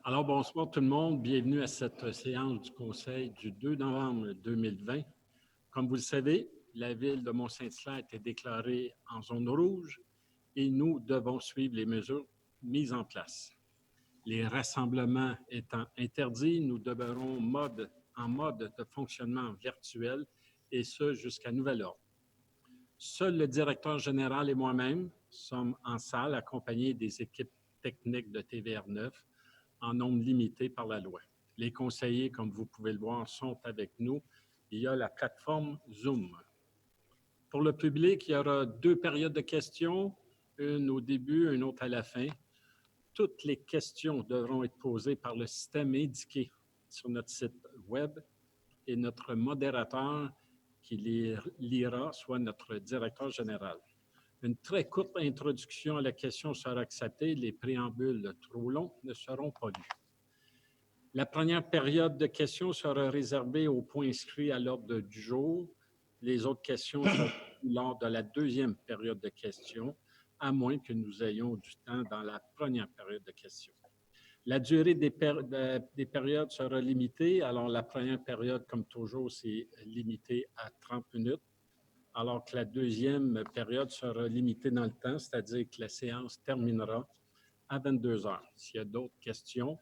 Alors, bonsoir tout le monde. Bienvenue à cette séance du Conseil du 2 novembre 2020. Comme vous le savez, la ville de Mont-Saint-Hilaire a été déclarée en zone rouge et nous devons suivre les mesures mises en place. Les rassemblements étant interdits, nous demeurons en mode de fonctionnement virtuel et ce jusqu'à nouvel ordre. Seul le directeur général et moi-même sommes en salle accompagnés des équipes techniques de TVR9 en nombre limité par la loi. Les conseillers, comme vous pouvez le voir, sont avec nous via la plateforme Zoom. Pour le public, il y aura 2 périodes de questions, une au début, une autre à la fin. Toutes les questions devront être posées par le système indiqué sur notre site web et notre modérateur qui les lira, soit notre directeur général. Une très courte introduction à la question sera acceptée. Les préambules trop longs ne seront pas lus. La première période de questions sera réservée aux points inscrits à l'ordre du jour. Les autres questions seront lors de la deuxième période de questions, à moins que nous ayons du temps dans la première période de questions. La durée des périodes sera limitée. Alors, la première période, comme toujours, c'est limité à 30 minutes, alors que la deuxième période sera limitée dans le temps, c'est-à-dire que la séance terminera à 22 heures. S'il y a d'autres questions,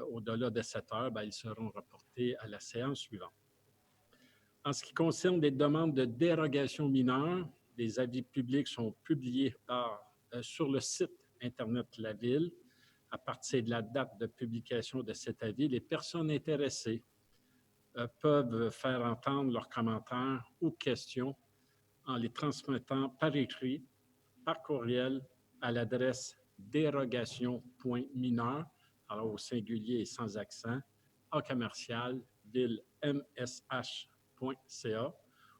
au-delà de 7 heures, ils seront reportés à la séance suivante. En ce qui concerne les demandes de dérogation mineure, les avis publics sont publiés sur le site Internet de la Ville. À partir de la date de publication de cet avis, les personnes intéressées peuvent faire entendre leurs commentaires ou questions en les transmettant par écrit, par courriel, à l'adresse dérogation.mineur, alors au singulier et sans accent, @ville-msh.ca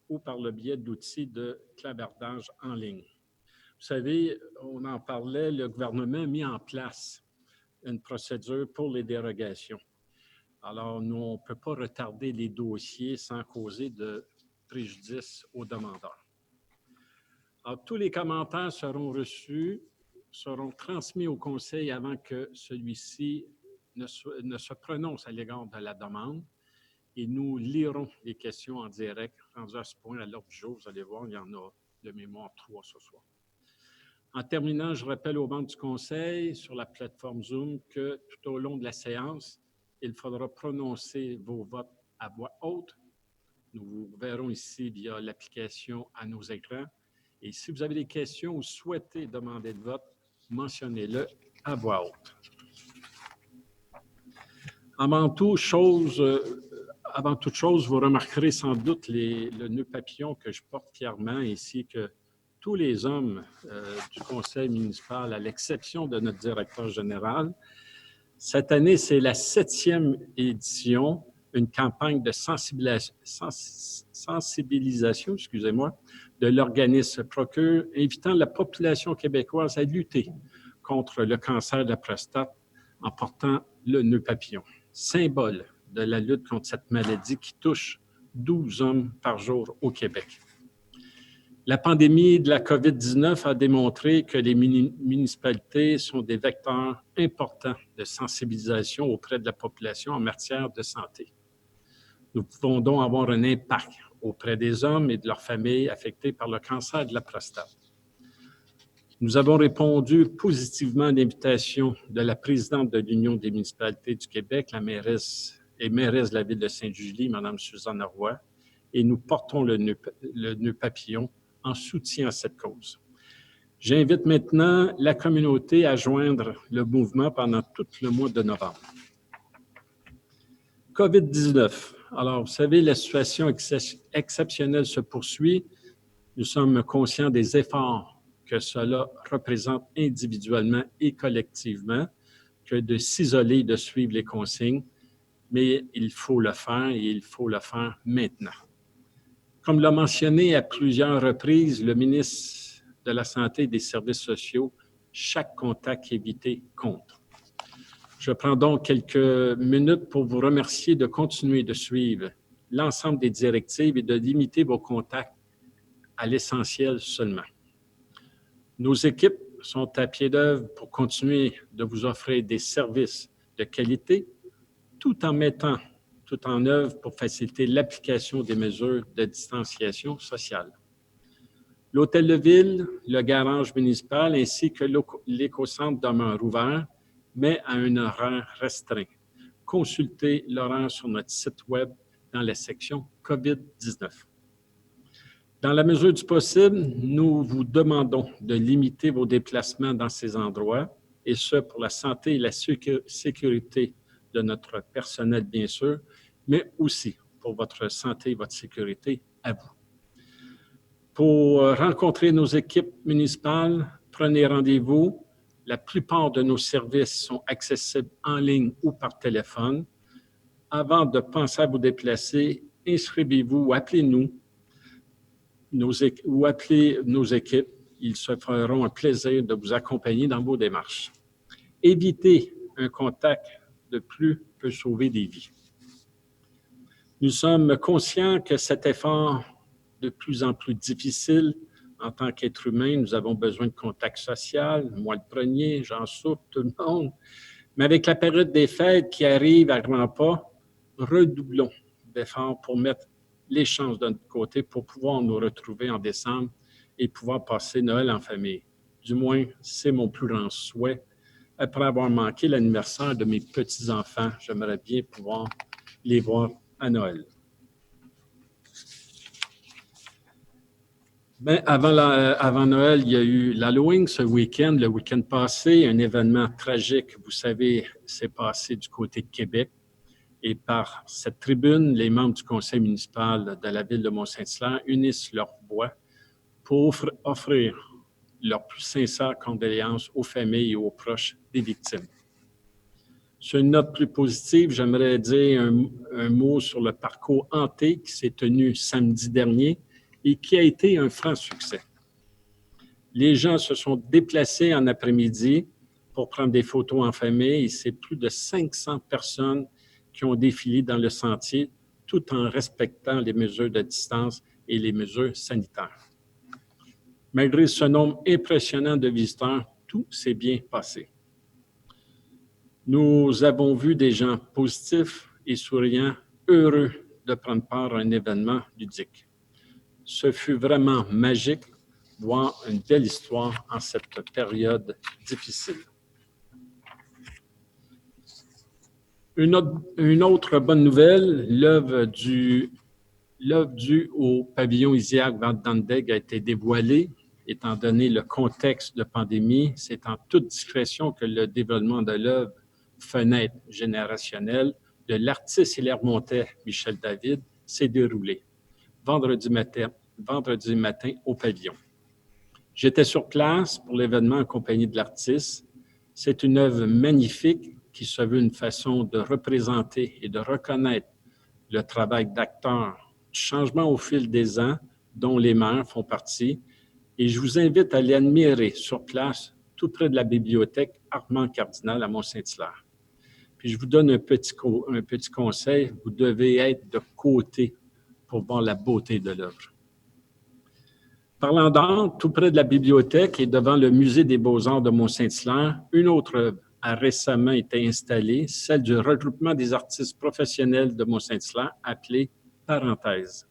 ou par le biais d'outils de clavardage en ligne. Vous savez, on en parlait, le gouvernement a mis en place une procédure pour les dérogations. Alors, nous, on ne peut pas retarder les dossiers sans causer de préjudice aux demandeurs. Alors, tous les commentaires seront reçus, seront transmis au Conseil avant que celui-ci ne se prononce à l'égard de la demande. Et nous lirons les questions en direct. Rendu à ce point, à l'ordre du jour, vous allez voir, il y en a de mémoire 3 ce soir. En terminant, je rappelle aux membres du Conseil sur la plateforme Zoom que tout au long de la séance, il faudra prononcer vos votes à voix haute. Nous vous verrons ici via l'application à nos écrans. Et si vous avez des questions ou souhaitez demander de vote, mentionnez-le à voix haute. Avant toute chose, vous remarquerez sans doute le nœud papillon que je porte fièrement, ainsi que tous les hommes du conseil municipal, à l'exception de notre directeur général. Cette année, c'est la 7e édition, une campagne de sensibilisation, de l'organisme Procure, invitant la population québécoise à lutter contre le cancer de la prostate en portant le nœud papillon, symbole de la lutte contre cette maladie qui touche 12 hommes par jour au Québec. La pandémie de la COVID-19 a démontré que les municipalités sont des vecteurs importants de sensibilisation auprès de la population en matière de santé. Nous pouvons donc avoir un impact auprès des hommes et de leurs familles affectés par le cancer de la prostate. Nous avons répondu positivement à l'invitation de la présidente de l'Union des municipalités du Québec, la mairesse de la ville de Sainte-Julie, Mme Suzanne Roy, et nous portons le nœud papillon en soutien à cette cause. J'invite maintenant la communauté à joindre le mouvement pendant tout le mois de novembre. COVID-19. Alors, vous savez, la situation exceptionnelle se poursuit. Nous sommes conscients des efforts que cela représente individuellement et collectivement, que de s'isoler et de suivre les consignes, mais il faut le faire et il faut le faire maintenant. Comme l'a mentionné à plusieurs reprises le ministre de la Santé et des Services sociaux, chaque contact évité compte. Je prends donc quelques minutes pour vous remercier de continuer de suivre l'ensemble des directives et de limiter vos contacts à l'essentiel seulement. Nos équipes sont à pied d'œuvre pour continuer de vous offrir des services de qualité, tout en mettant tout en œuvre pour faciliter l'application des mesures de distanciation sociale. L'Hôtel de Ville, le garage municipal ainsi que l'écocentre demeurent ouverts, mais à un horaire restreint. Consultez l'horaire sur notre site Web dans la section COVID-19. Dans la mesure du possible, nous vous demandons de limiter vos déplacements dans ces endroits, et ce pour la santé et la sécurité de notre personnel, bien sûr, mais aussi pour votre santé et votre sécurité à vous. Pour rencontrer nos équipes municipales, prenez rendez-vous. La plupart de nos services sont accessibles en ligne ou par téléphone. Avant de penser à vous déplacer, inscrivez-vous ou appelez-nous ou appelez nos équipes. Ils se feront un plaisir de vous accompagner dans vos démarches. Éviter un contact de plus peut sauver des vies. Nous sommes conscients que cet effort de plus en plus difficile en tant qu'être humain, nous avons besoin de contact social, moi le premier, j'en souffre, tout le monde. Mais avec la période des fêtes qui arrive à grands pas, redoublons d'efforts pour mettre les chances de notre côté pour pouvoir nous retrouver en décembre et pouvoir passer Noël en famille. Du moins, c'est mon plus grand souhait. Après avoir manqué l'anniversaire de mes petits-enfants, j'aimerais bien pouvoir les voir à Noël. Bien, avant Noël, il y a eu l'Halloween ce week-end, le week-end passé, un événement tragique, vous savez, s'est passé du côté de Québec. Et par cette tribune, les membres du conseil municipal de la ville de Mont-Saint-Hilaire unissent leurs voix pour offrir leurs plus sincères condoléances aux familles et aux proches des victimes. Sur une note plus positive, j'aimerais dire un mot sur le parcours hanté qui s'est tenu samedi dernier et qui a été un franc succès. Les gens se sont déplacés en après-midi pour prendre des photos en famille et c'est plus de 500 personnes qui ont défilé dans le sentier tout en respectant les mesures de distance et les mesures sanitaires. Malgré ce nombre impressionnant de visiteurs, tout s'est bien passé. Nous avons vu des gens positifs et souriants, heureux de prendre part à un événement ludique. Ce fut vraiment magique, voir une belle histoire en cette période difficile. Une autre bonne nouvelle, l'œuvre due au pavillon Isiac Vandandeg a été dévoilée. Étant donné le contexte de pandémie, c'est en toute discrétion que le dévoilement de l'œuvre Fenêtre générationnelle de l'artiste et l'Hermontais Michel David s'est déroulé vendredi matin au pavillon. J'étais sur place pour l'événement en compagnie de l'artiste. C'est une œuvre magnifique qui se veut une façon de représenter et de reconnaître le travail d'acteurs, du changement au fil des ans, dont les maires font partie. Et je vous invite à l'admirer sur place, tout près de la bibliothèque Armand-Cardinal à Mont-Saint-Hilaire. Puis je vous donne un petit conseil, vous devez être de côté pour voir la beauté de l'œuvre. Parlant d'art, tout près de la bibliothèque et devant le Musée des Beaux-Arts de Mont-Saint-Hilaire, une autre œuvre a récemment été installée, celle du regroupement des artistes professionnels de Mont-Saint-Hilaire, appelé Parenthèse.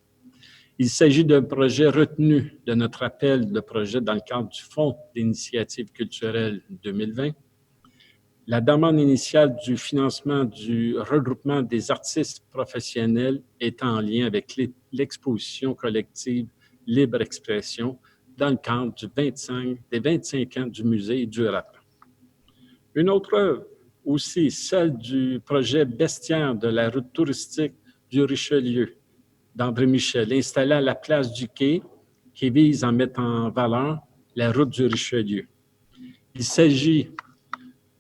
Il s'agit d'un projet retenu de notre appel de projet dans le cadre du Fonds d'initiative culturelle 2020. La demande initiale du financement du regroupement des artistes professionnels est en lien avec l'exposition collective Libre Expression dans le cadre des 25 ans du musée du rap. Une autre œuvre aussi, celle du projet Bestiaire de la route touristique du Richelieu d'André Michel, installé à la place du Quai, qui vise à mettre en valeur la route du Richelieu. Il s'agit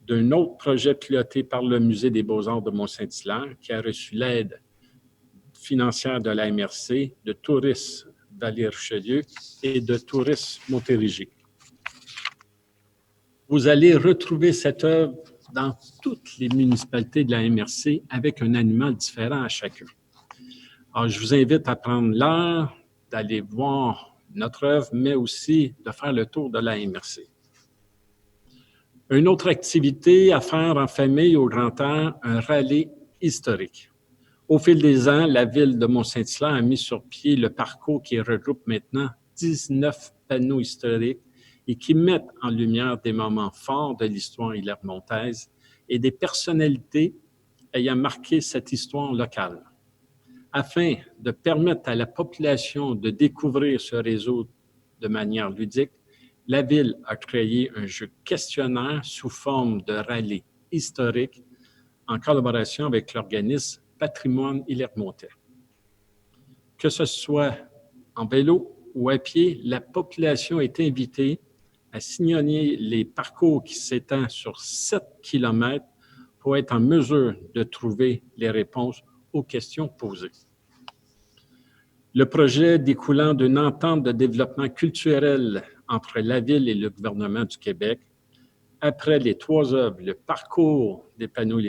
d'un autre projet piloté par le Musée des Beaux-Arts de Mont-Saint-Hilaire qui a reçu l'aide financière de la MRC, de Tourisme Vallée-Richelieu et de Tourisme Montérégie. Vous allez retrouver cette œuvre dans toutes les municipalités de la MRC avec un animal différent à chacun. Alors, je vous invite à prendre l'heure d'aller voir notre œuvre, mais aussi de faire le tour de la MRC. Une autre activité à faire en famille au grand air, un rallye historique. Au fil des ans, la ville de Mont-Saint-Hilaire a mis sur pied le parcours qui regroupe maintenant 19 panneaux historiques et qui mettent en lumière des moments forts de l'histoire hilarmontaise et des personnalités ayant marqué cette histoire locale. Afin de permettre à la population de découvrir ce réseau de manière ludique, la Ville a créé un jeu questionnaire sous forme de rallye historique en collaboration avec l'organisme Patrimoine Hilarmontais. Que ce soit en vélo ou à pied, la population est invitée à sillonner les parcours qui s'étendent sur 7 km pour être en mesure de trouver les réponses aux questions posées. Le projet découlant d'une entente de développement culturel entre la Ville et le gouvernement du Québec, après les 3 œuvres, le parcours des panneaux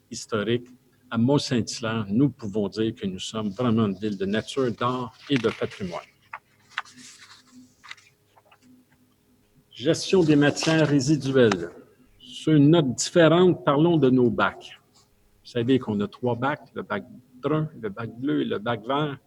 historiques à Mont-Saint-Hilaire, nous pouvons dire que nous sommes vraiment une ville de nature, d'art et de patrimoine. Gestion des matières résiduelles. Sur une note différente, parlons de nos bacs. Vous savez qu'on a 3 bacs, le bac brun, le bac bleu et le bac vert.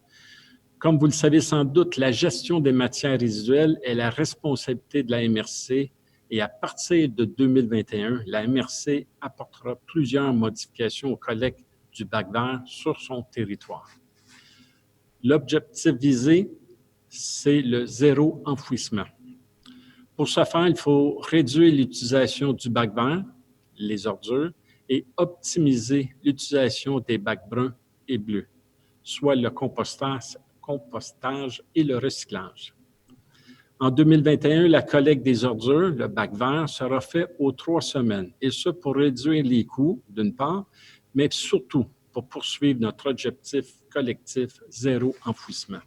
Comme vous le savez sans doute, la gestion des matières résiduelles est la responsabilité de la MRC et à partir de 2021, la MRC apportera plusieurs modifications aux collectes du bac vert sur son territoire. L'objectif visé, c'est le zéro enfouissement. Pour ce faire, il faut réduire l'utilisation du bac vert, les ordures, et optimiser l'utilisation des bacs bruns et bleus, soit le compostage et le recyclage. En 2021, la collecte des ordures, le bac vert, sera fait aux 3 semaines, et ce pour réduire les coûts, d'une part, mais surtout pour poursuivre notre objectif collectif zéro enfouissement.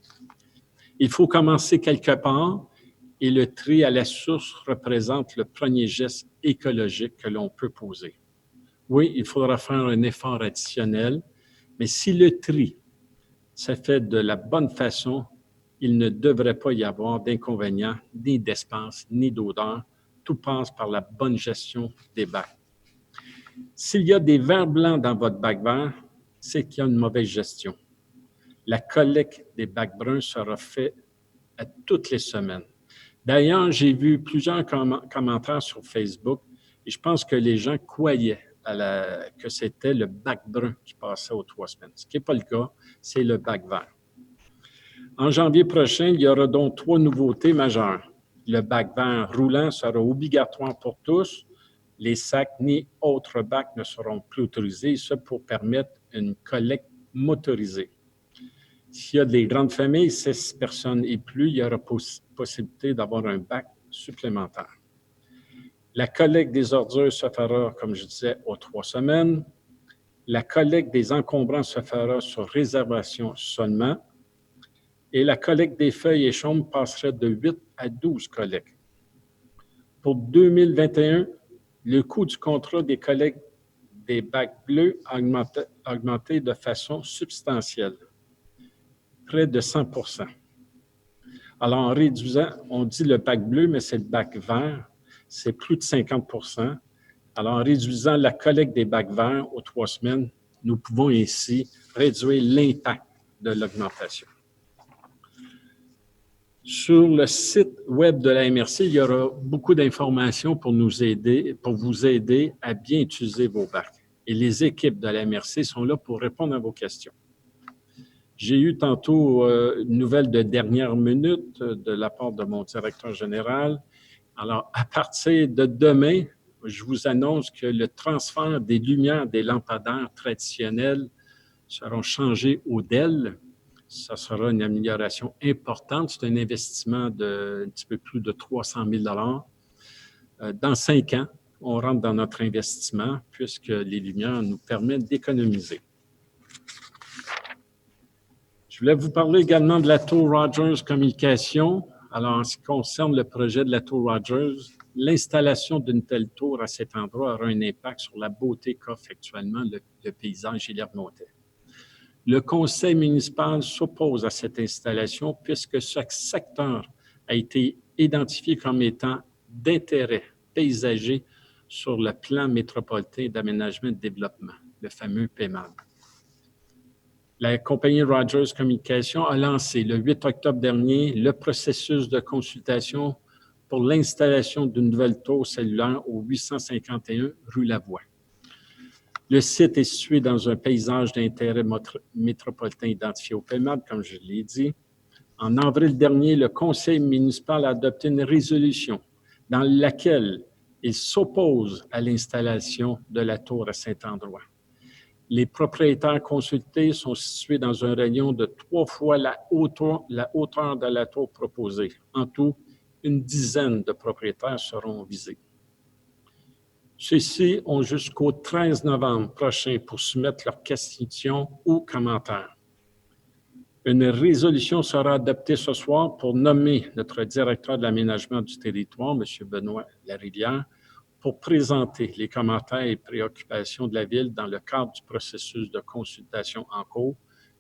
Il faut commencer quelque part et le tri à la source représente le premier geste écologique que l'on peut poser. Oui, il faudra faire un effort additionnel, mais si le tri se fait de la bonne façon, il ne devrait pas y avoir d'inconvénients, ni d'espace, ni d'odeur. Tout passe par la bonne gestion des bacs. S'il y a des verres blancs dans votre bac vert, c'est qu'il y a une mauvaise gestion. La collecte des bacs bruns sera faite à toutes les semaines. D'ailleurs, j'ai vu plusieurs commentaires sur Facebook et je pense que les gens croyaient que c'était le bac brun qui passait aux 3 semaines. Ce qui n'est pas le cas, c'est le bac vert. En janvier prochain, il y aura donc 3 nouveautés majeures. Le bac vert roulant sera obligatoire pour tous. Les sacs ni autres bacs ne seront plus autorisés, ce pour permettre une collecte motorisée. S'il y a des grandes familles, 6 personnes et plus, il y aura possibilité d'avoir un bac supplémentaire. La collecte des ordures se fera, comme je disais, aux 3 semaines. La collecte des encombrants se fera sur réservation seulement. Et la collecte des feuilles et chaumes passerait de 8 à 12 collectes. Pour 2021, le coût du contrat des collectes des bacs bleus a augmenté de façon substantielle, près de 100 %. Alors, en réduisant, on dit le bac bleu, mais c'est le bac vert, c'est plus de 50 %. Alors, en réduisant la collecte des bacs verts aux 3 semaines, nous pouvons ainsi réduire l'impact de l'augmentation. Sur le site web de la MRC, il y aura beaucoup d'informations pour vous aider à bien utiliser vos bacs. Et les équipes de la MRC sont là pour répondre à vos questions. J'ai eu tantôt une nouvelle de dernière minute de la part de mon directeur général. Alors, à partir de demain, je vous annonce que le transfert des lumières des lampadaires traditionnels seront changés au DEL. Ça sera une amélioration importante. C'est un investissement de un petit peu plus de 300 000 $. Dans 5 ans, on rentre dans notre investissement puisque les lumières nous permettent d'économiser. Je voulais vous parler également de la Tour Rogers Communication. Alors, en ce qui concerne le projet de la Tour Rogers, l'installation d'une telle tour à cet endroit aura un impact sur la beauté qu'offre actuellement le paysage hilarmontais. Le conseil municipal s'oppose à cette installation puisque chaque secteur a été identifié comme étant d'intérêt paysager sur le plan métropolitain d'aménagement et de développement, le fameux PMAD. La compagnie Rogers Communications a lancé le 8 octobre dernier le processus de consultation pour l'installation d'une nouvelle tour cellulaire au 851 rue Lavoie. Le site est situé dans un paysage d'intérêt métropolitain identifié au PMAD, comme je l'ai dit. En avril dernier, le conseil municipal a adopté une résolution dans laquelle il s'oppose à l'installation de la tour à Saint-Endroit. Les propriétaires consultés sont situés dans un rayon de 3 fois la hauteur de la tour proposée. En tout, une dizaine de propriétaires seront visés. Ceux-ci ont jusqu'au 13 novembre prochain pour soumettre leurs questions ou commentaires. Une résolution sera adoptée ce soir pour nommer notre directeur de l'aménagement du territoire, M. Benoît Larivière, pour présenter les commentaires et préoccupations de la Ville dans le cadre du processus de consultation en cours,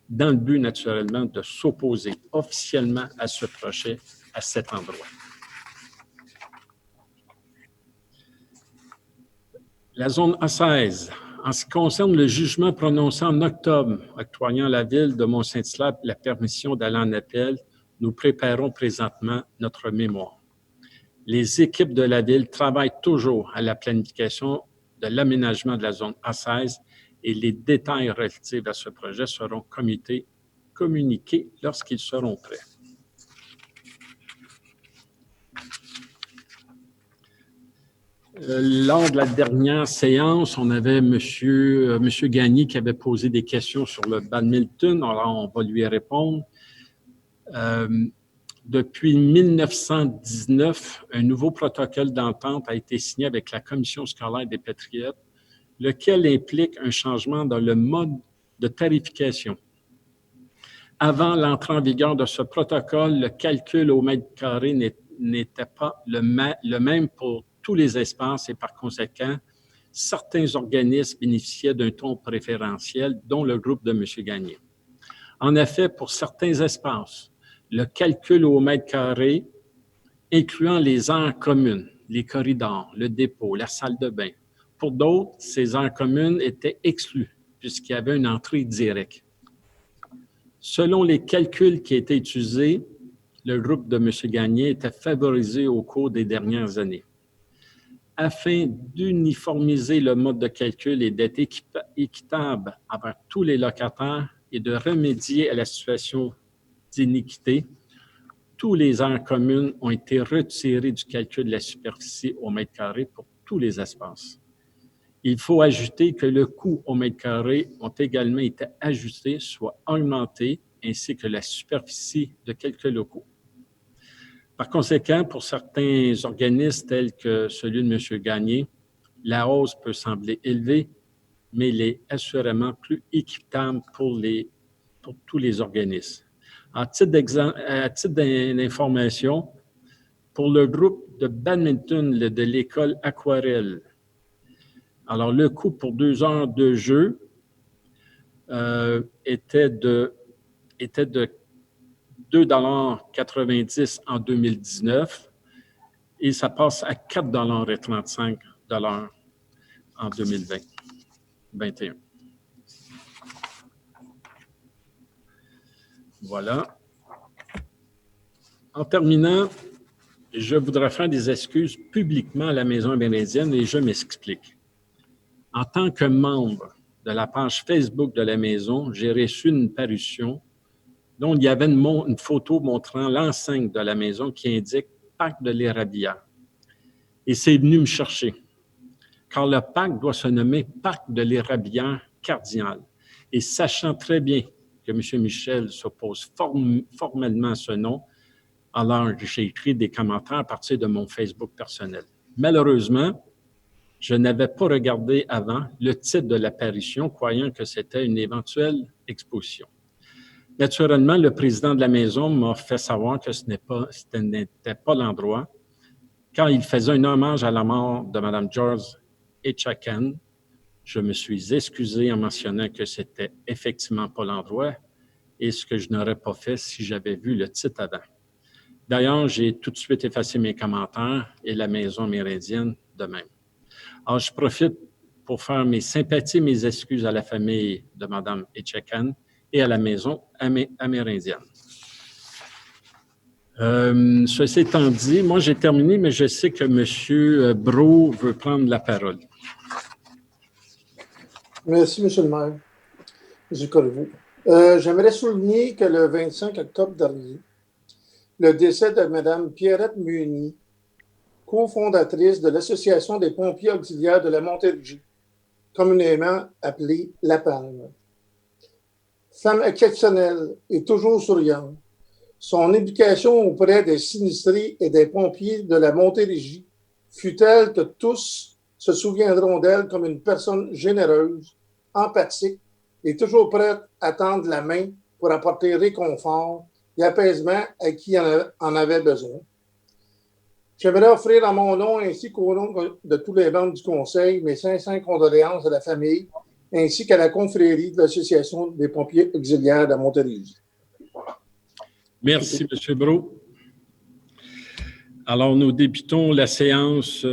dans le but naturellement de s'opposer officiellement à ce projet à cet endroit. La zone A16, en ce qui concerne le jugement prononcé en octobre, octroyant à la Ville de Mont-Saint-Hilaire la permission d'aller en appel, nous préparons présentement notre mémoire. Les équipes de la Ville travaillent toujours à la planification de l'aménagement de la zone A16 et les détails relatifs à ce projet seront communiqués lorsqu'ils seront prêts. Lors de la dernière séance, on avait M. Gagné qui avait posé des questions sur le badminton. Alors, on va lui répondre. Depuis 1919, un nouveau protocole d'entente a été signé avec la Commission scolaire des Patriotes, lequel implique un changement dans le mode de tarification. Avant l'entrée en vigueur de ce protocole, le calcul au mètre carré n'était pas le même pour tous les espaces et par conséquent, certains organismes bénéficiaient d'un taux préférentiel, dont le groupe de M. Gagné. En effet, pour certains espaces, le calcul au mètre carré, incluant les aires communes, les corridors, le dépôt, la salle de bain. Pour d'autres, ces aires communes étaient exclues puisqu'il y avait une entrée directe. Selon les calculs qui étaient utilisés, le groupe de M. Gagné était favorisé au cours des dernières années. Afin d'uniformiser le mode de calcul et d'être équitable envers tous les locataires et de remédier à la situation d'iniquité, tous les aires communes ont été retirées du calcul de la superficie au mètre carré pour tous les espaces. Il faut ajouter que le coût au mètre carré ont également été ajustés, soit augmentés, ainsi que la superficie de quelques locaux. Par conséquent, pour certains organismes tels que celui de M. Gagné, la hausse peut sembler élevée, mais elle est assurément plus équitable pour tous les organismes. À titre d'information, pour le groupe de badminton de l'école Aquarelle, alors le coût pour 2 heures de jeu était de 2,90 $ en 2019 et ça passe à 4,35 $ en 2021. Voilà. En terminant, je voudrais faire des excuses publiquement à la Maison amérindienne et je m'explique. En tant que membre de la page Facebook de la Maison, j'ai reçu une parution dont il y avait une photo montrant l'enseigne de la Maison qui indique « Parc de l'Érabia ». Et c'est venu me chercher, car le parc doit se nommer « Parc de l'Érabia cardinal ». Et sachant très bien que M. Michel s'oppose formellement à ce nom, alors j'ai écrit des commentaires à partir de mon Facebook personnel. Malheureusement, je n'avais pas regardé avant le titre de l'apparition, croyant que c'était une éventuelle exposition. Naturellement, le président de la Maison m'a fait savoir que ce n'était pas l'endroit, car il faisait un hommage à la mort de Mme George Etchakan. Je me suis excusé en mentionnant que c'était effectivement pas l'endroit et ce que je n'aurais pas fait si j'avais vu le titre avant. D'ailleurs, j'ai tout de suite effacé mes commentaires et la Maison amérindienne de même. Alors, je profite pour faire mes sympathies et mes excuses à la famille de Mme Etchekan et à la maison amérindienne. Ceci étant dit, moi j'ai terminé, mais je sais que M. Brault veut prendre la parole. Merci, M. le maire. M. Corriveau. J'aimerais souligner que le 25 octobre dernier, le décès de Mme Pierrette Meunier, cofondatrice de l'Association des pompiers auxiliaires de la Montérégie, communément appelée La Palme. Femme exceptionnelle et toujours souriante, son éducation auprès des sinistrés et des pompiers de la Montérégie fut telle que tous se souviendront d'elle comme une personne généreuse, empathique et toujours prête à tendre la main pour apporter réconfort et apaisement à qui en avait besoin. J'aimerais offrir en mon nom ainsi qu'au nom de tous les membres du Conseil mes sincères condoléances à la famille ainsi qu'à la confrérie de l'Association des pompiers auxiliaires de Montérégie. Merci, M. Brault. Alors, nous débutons la séance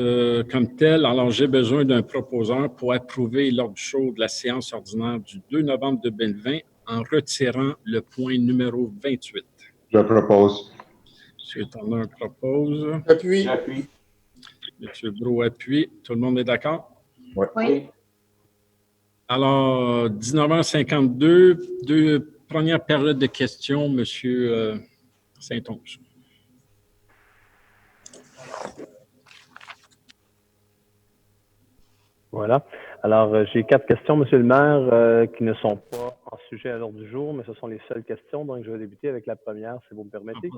comme telle. Alors, j'ai besoin d'un proposeur pour approuver l'ordre du jour de la séance ordinaire du 2 novembre 2020 en retirant le point numéro 28. Je propose. M. Turner propose. J'appuie. M. Brault appuie. Tout le monde est d'accord? Oui. Alors, 19h52, première période de questions, M. Saint-Onge. Voilà. Alors, j'ai 4 questions, Monsieur le maire, qui ne sont pas en sujet à l'ordre du jour, mais ce sont les seules questions. Donc, je vais débuter avec la première, si vous me permettez.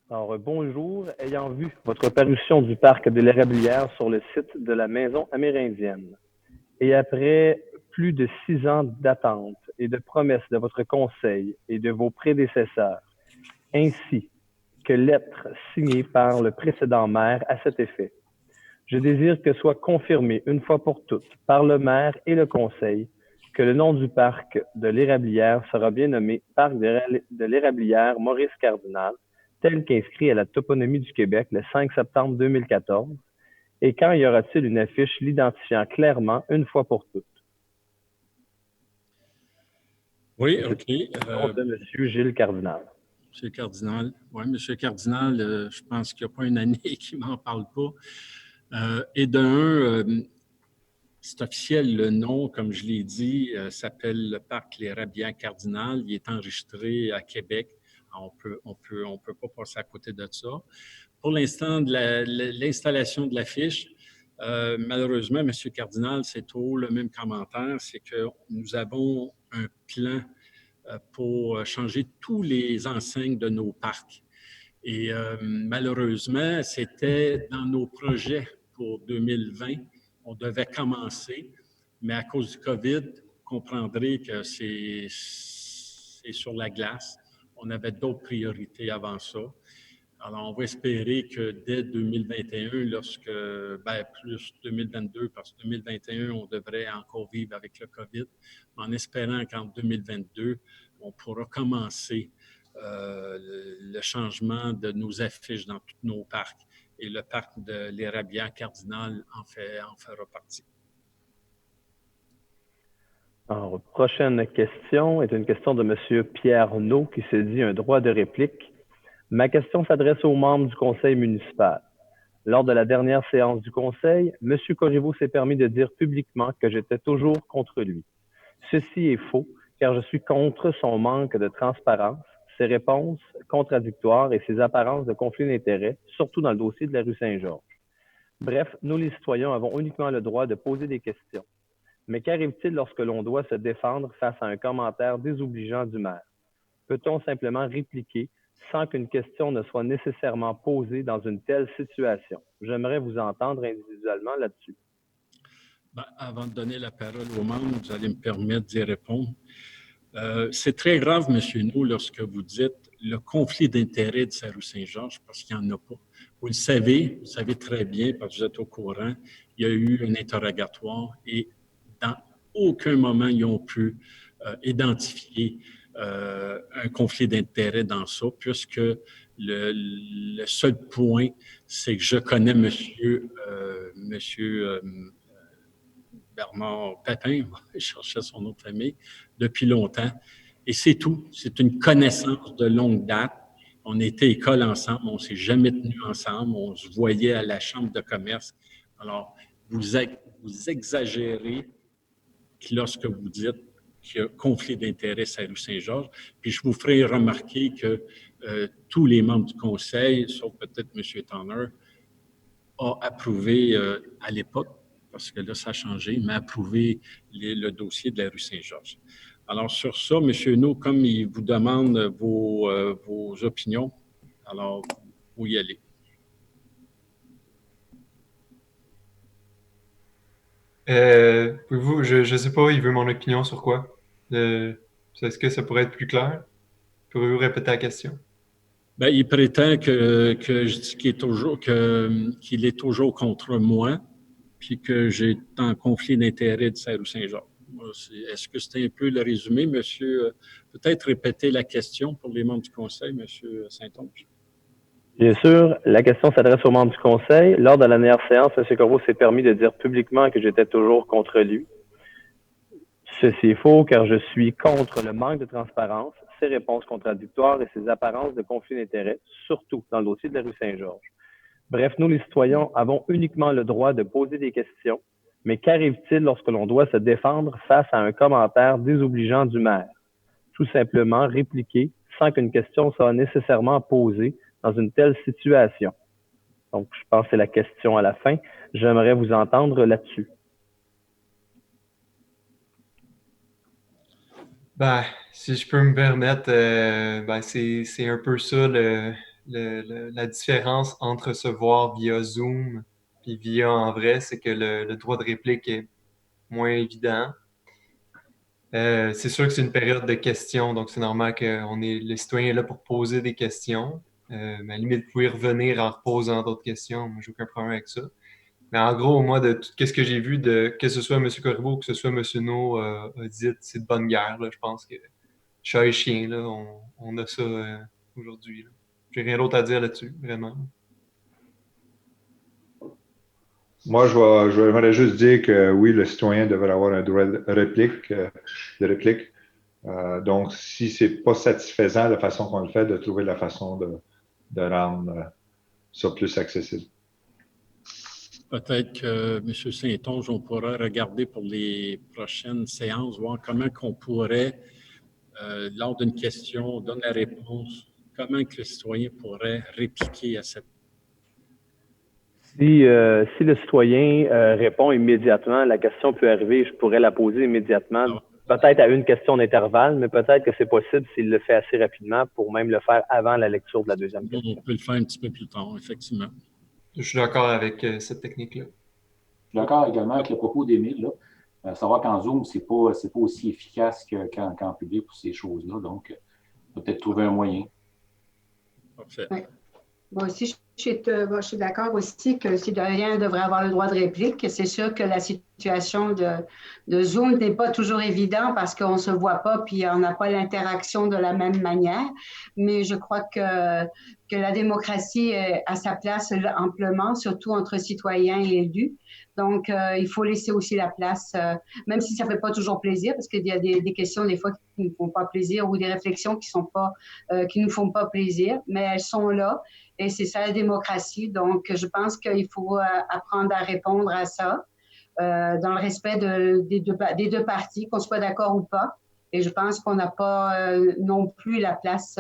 Alors, bonjour. Ayant vu votre parution du parc de l'Érablière sur le site de la Maison amérindienne, et après plus de 6 ans d'attente et de promesses de votre conseil et de vos prédécesseurs, ainsi que lettres signées par le précédent maire à cet effet, je désire que soit confirmé une fois pour toutes par le maire et le conseil que le nom du parc de l'Érablière sera bien nommé Parc de l'Érablière Maurice Cardinal, tel qu'inscrit à la toponymie du Québec le 5 septembre 2014, et quand y aura-t-il une affiche l'identifiant clairement une fois pour toutes? Oui, OK. De M. Gilles Cardinal. M. Cardinal. Oui, M. Cardinal, je pense qu'il n'y a pas une année qui ne m'en parle pas. Et c'est officiel, le nom, comme je l'ai dit, s'appelle le Parc l'Érablière Cardinal. Il est enregistré à Québec. On peut pas passer à côté de ça. Pour l'instant, de l'installation de l'affiche, malheureusement, M. Cardinal, c'est toujours le même commentaire, c'est que nous avons un plan pour changer tous les enseignes de nos parcs. Et malheureusement, c'était dans nos projets pour 2020. On devait commencer, mais à cause du COVID, vous comprendrez que c'est sur la glace. On avait d'autres priorités avant ça. Alors, on va espérer que dès 2021, plus 2022, parce que 2021, on devrait encore vivre avec le COVID, en espérant qu'en 2022, on pourra commencer le changement de nos affiches dans tous nos parcs. Et le parc de l'Érablière Cardinal en fera partie. Alors, prochaine question est une question de M. Pierre Naud qui se dit un droit de réplique. Ma question s'adresse aux membres du conseil municipal. Lors de la dernière séance du conseil, M. Corriveau s'est permis de dire publiquement que j'étais toujours contre lui. Ceci est faux, car je suis contre son manque de transparence, ses réponses contradictoires et ses apparences de conflit d'intérêts, surtout dans le dossier de la rue Saint-Georges. Bref, nous les citoyens avons uniquement le droit de poser des questions. Mais qu'arrive-t-il lorsque l'on doit se défendre face à un commentaire désobligeant du maire? Peut-on simplement répliquer sans qu'une question ne soit nécessairement posée dans une telle situation? J'aimerais vous entendre individuellement là-dessus. Avant de donner la parole aux membres, vous allez me permettre d'y répondre. C'est très grave, M. Naud, lorsque vous dites le conflit d'intérêts de sa rue Saint-Georges, parce qu'il n'y en a pas. Vous savez très bien, parce que vous êtes au courant, il y a eu un interrogatoire et dans aucun moment ils ont pu identifier un conflit d'intérêts dans ça, puisque Le seul point, c'est que je connais Monsieur Bernard Pépin, je cherchais son nom de famille, depuis longtemps. Et c'est tout. C'est une connaissance de longue date. On était école ensemble, on ne s'est jamais tenus ensemble, on se voyait à la chambre de commerce. Alors, vous exagérez lorsque vous dites qu'il y a conflit d'intérêts à la rue Saint-Georges. Puis je vous ferai remarquer que tous les membres du conseil, sauf peut-être M. Tanner, ont approuvé à l'époque, parce que là, ça a changé, mais approuvé le dossier de la rue Saint-Georges. Alors, sur ça, M. Hainaut, comme il vous demande vos opinions, alors, vous y allez. Pouvez-vous, je ne sais pas, il veut mon opinion sur quoi? Est-ce que ça pourrait être plus clair? Pouvez-vous répéter la question? Bien, il prétend que je dis qu'il est toujours contre moi, puis que j'ai en conflit d'intérêts de Saint-Rue Saint-Georges. Est-ce que c'est un peu le résumé, monsieur? Peut-être répéter la question pour les membres du conseil, monsieur Saint-Onge. Bien sûr, la question s'adresse aux membres du conseil. Lors de la dernière séance, M. Corbeau s'est permis de dire publiquement que j'étais toujours contre lui. Ceci est faux car je suis contre le manque de transparence, ses réponses contradictoires et ses apparences de conflit d'intérêts, surtout dans le dossier de la rue Saint-Georges. Bref, nous les citoyens avons uniquement le droit de poser des questions, mais qu'arrive-t-il lorsque l'on doit se défendre face à un commentaire désobligeant du maire? Tout simplement répliquer sans qu'une question soit nécessairement posée dans une telle situation. Donc, je pense que c'est la question à la fin. J'aimerais vous entendre là-dessus. Ben, si je peux me permettre, c'est un peu ça la différence entre se voir via Zoom et via en vrai, c'est que le droit de réplique est moins évident. C'est sûr que c'est une période de questions, donc c'est normal que les citoyens est là pour poser des questions. Mais à la limite, vous pouvez revenir en reposant d'autres questions. Moi, j'ai aucun problème avec ça. Mais en gros, moi, de tout ce que j'ai vu, que ce soit M. Corriveau ou que ce soit M. No a dit, c'est de bonne guerre. Là. Je pense que chat et chien, là, on a ça aujourd'hui. J'ai rien d'autre à dire là-dessus, vraiment. Moi, j'aimerais juste dire que oui, le citoyen devrait avoir un droit de réplique. Donc, si c'est pas satisfaisant la façon qu'on le fait, de trouver la façon de rendre ça plus accessible. Peut-être que M. Saint-Onge, on pourra regarder pour les prochaines séances, voir comment qu'on pourrait, lors d'une question, donner la réponse, comment que le citoyen pourrait répliquer à cette. Si le citoyen répond immédiatement, la question peut arriver, je pourrais la poser immédiatement, peut-être à une question d'intervalle, mais peut-être que c'est possible s'il le fait assez rapidement pour même le faire avant la lecture de la deuxième question. On peut le faire un petit peu plus tard, effectivement. Je suis d'accord avec cette technique-là. Je suis d'accord également avec le propos d'Émile, là. Savoir qu'en Zoom, c'est pas aussi efficace qu'en public pour ces choses-là. Donc, on va peut-être trouver un moyen. Parfait. Ouais. Moi aussi, je suis d'accord aussi que le citoyen devrait avoir le droit de réplique. C'est sûr que la situation de Zoom n'est pas toujours évidente parce qu'on ne se voit pas puis on n'a pas l'interaction de la même manière. Mais je crois que la démocratie a sa place amplement, surtout entre citoyens et élus. Donc, il faut laisser aussi la place, même si ça ne fait pas toujours plaisir, parce qu'il y a des questions des fois qui ne font pas plaisir ou des réflexions qui ne font pas plaisir, mais elles sont là. Et c'est ça la démocratie. Donc, je pense qu'il faut apprendre à répondre à ça dans le respect des deux parties, qu'on soit d'accord ou pas. Et je pense qu'on n'a pas non plus la place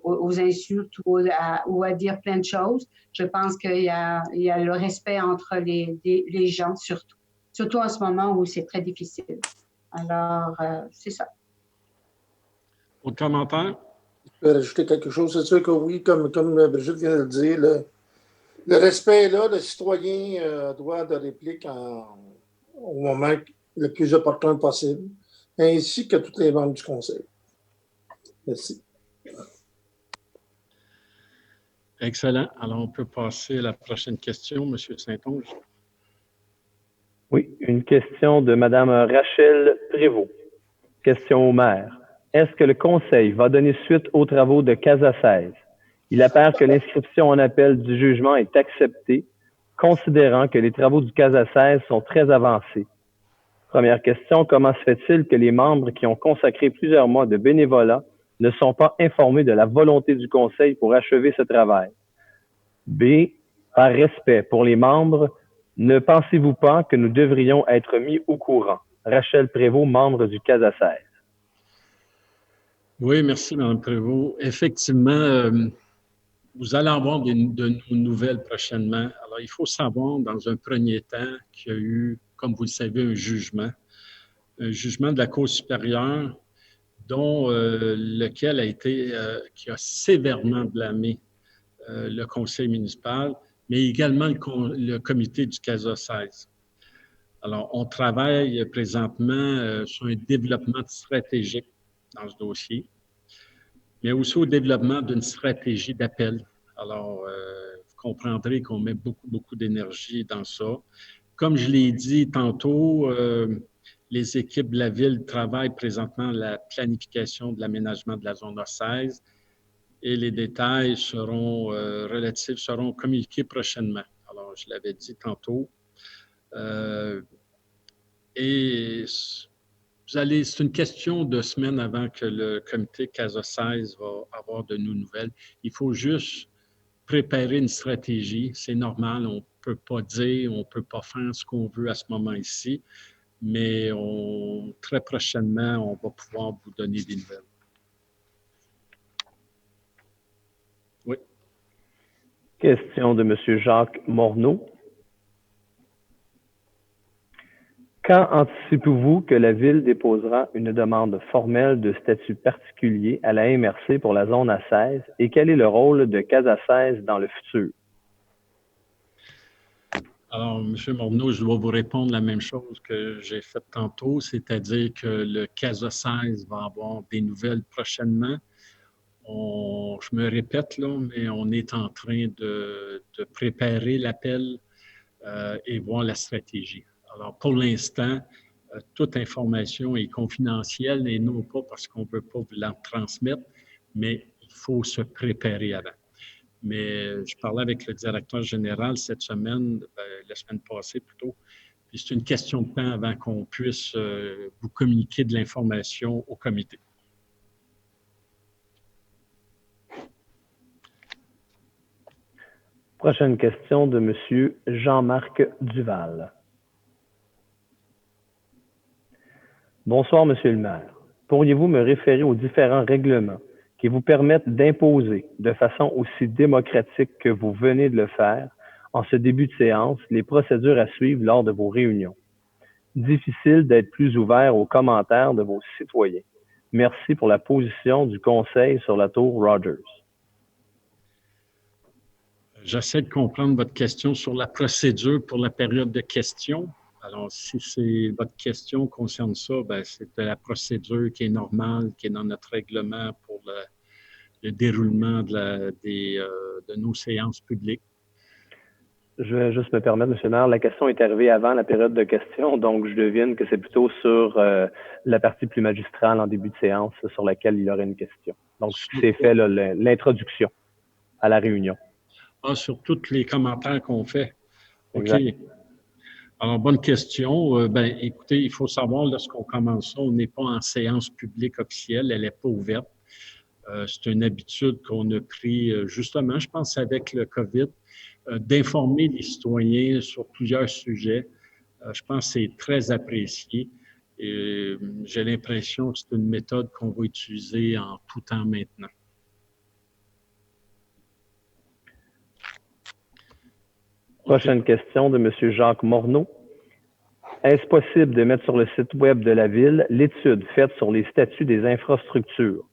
aux insultes ou à dire plein de choses. Je pense qu'il y a le respect entre les gens, surtout en ce moment où c'est très difficile. Alors, c'est ça. Autre commentaire? Je peux rajouter quelque chose. C'est sûr que oui, comme Brigitte vient de le dire, le respect est là, le citoyen a droit de réplique au moment le plus opportun possible, ainsi que tous les membres du conseil. Merci. Excellent. Alors, on peut passer à la prochaine question, M. Saint-Onge. Oui, une question de Mme Rachel Prévost. Question au maire. Est-ce que le Conseil va donner suite aux travaux de Casa 16? Il apparaît que l'inscription en appel du jugement est acceptée, considérant que les travaux du Casa 16 sont très avancés. Première question, comment se fait-il que les membres qui ont consacré plusieurs mois de bénévolat ne sont pas informés de la volonté du Conseil pour achever ce travail? B, par respect pour les membres, ne pensez-vous pas que nous devrions être mis au courant? Rachel Prévost, membre du Casa 16. Oui, merci, Mme Prévost. Effectivement, vous allez avoir de nos nouvelles prochainement. Alors, il faut savoir, dans un premier temps, qu'il y a eu, comme vous le savez, un jugement de la Cour supérieure dont lequel qui a sévèrement blâmé le conseil municipal, mais également le comité du CASA 16. Alors, on travaille présentement sur un développement stratégique dans ce dossier, mais aussi au développement d'une stratégie d'appel. Alors, vous comprendrez qu'on met beaucoup d'énergie dans ça. Comme je l'ai dit tantôt, les équipes de la Ville travaillent présentement à la planification de l'aménagement de la zone A16 et les détails relatifs seront communiqués prochainement. Alors, je l'avais dit tantôt. Et c'est une question de semaines avant que le comité CASA 16 va avoir de nos nouvelles. Il faut juste préparer une stratégie. C'est normal, on ne peut pas dire, on ne peut pas faire ce qu'on veut à ce moment ici, mais très prochainement, on va pouvoir vous donner des nouvelles. Oui. Question de M. Jacques Morneau. Quand anticipez-vous que la Ville déposera une demande formelle de statut particulier à la MRC pour la zone A16 et quel est le rôle de Casa 16 dans le futur? Alors, M. Morneau, je dois vous répondre la même chose que j'ai faite tantôt, c'est-à-dire que le CASA 16 va avoir des nouvelles prochainement. Je me répète, là, mais on est en train de préparer l'appel et voir la stratégie. Alors, pour l'instant, toute information est confidentielle et non pas parce qu'on ne peut pas vous la transmettre, mais il faut se préparer avant. Mais je parlais avec le directeur général cette semaine, la semaine passée plutôt, puis c'est une question de temps avant qu'on puisse vous communiquer de l'information au comité. Prochaine question de M. Jean-Marc Duval. Bonsoir, Monsieur le maire. Pourriez-vous me référer aux différents règlements qui vous permettent d'imposer de façon aussi démocratique que vous venez de le faire en ce début de séance les procédures à suivre lors de vos réunions? Difficile d'être plus ouvert aux commentaires de vos citoyens. Merci pour la position du Conseil sur la tour Rogers. J'essaie de comprendre votre question sur la procédure pour la période de questions. Alors, si votre question concerne ça, c'est la procédure qui est normale, qui est dans notre règlement pour le déroulement de nos séances publiques. Je vais juste me permettre, M. le maire, la question est arrivée avant la période de questions, donc je devine que c'est plutôt sur la partie plus magistrale en début de séance sur laquelle il y aurait une question. Donc, c'est fait l'introduction à la réunion. Ah, sur tous les commentaires qu'on fait. OK. Exact. Alors, bonne question. Écoutez, il faut savoir, lorsqu'on commence ça, on n'est pas en séance publique officielle, elle n'est pas ouverte. C'est une habitude qu'on a pris, justement, je pense, avec le COVID, d'informer les citoyens sur plusieurs sujets. Je pense que c'est très apprécié. Et j'ai l'impression que c'est une méthode qu'on va utiliser en tout temps maintenant. Prochaine question de M. Jacques Morneau. Est-ce possible de mettre sur le site web de la Ville l'étude faite sur les statuts des infrastructures?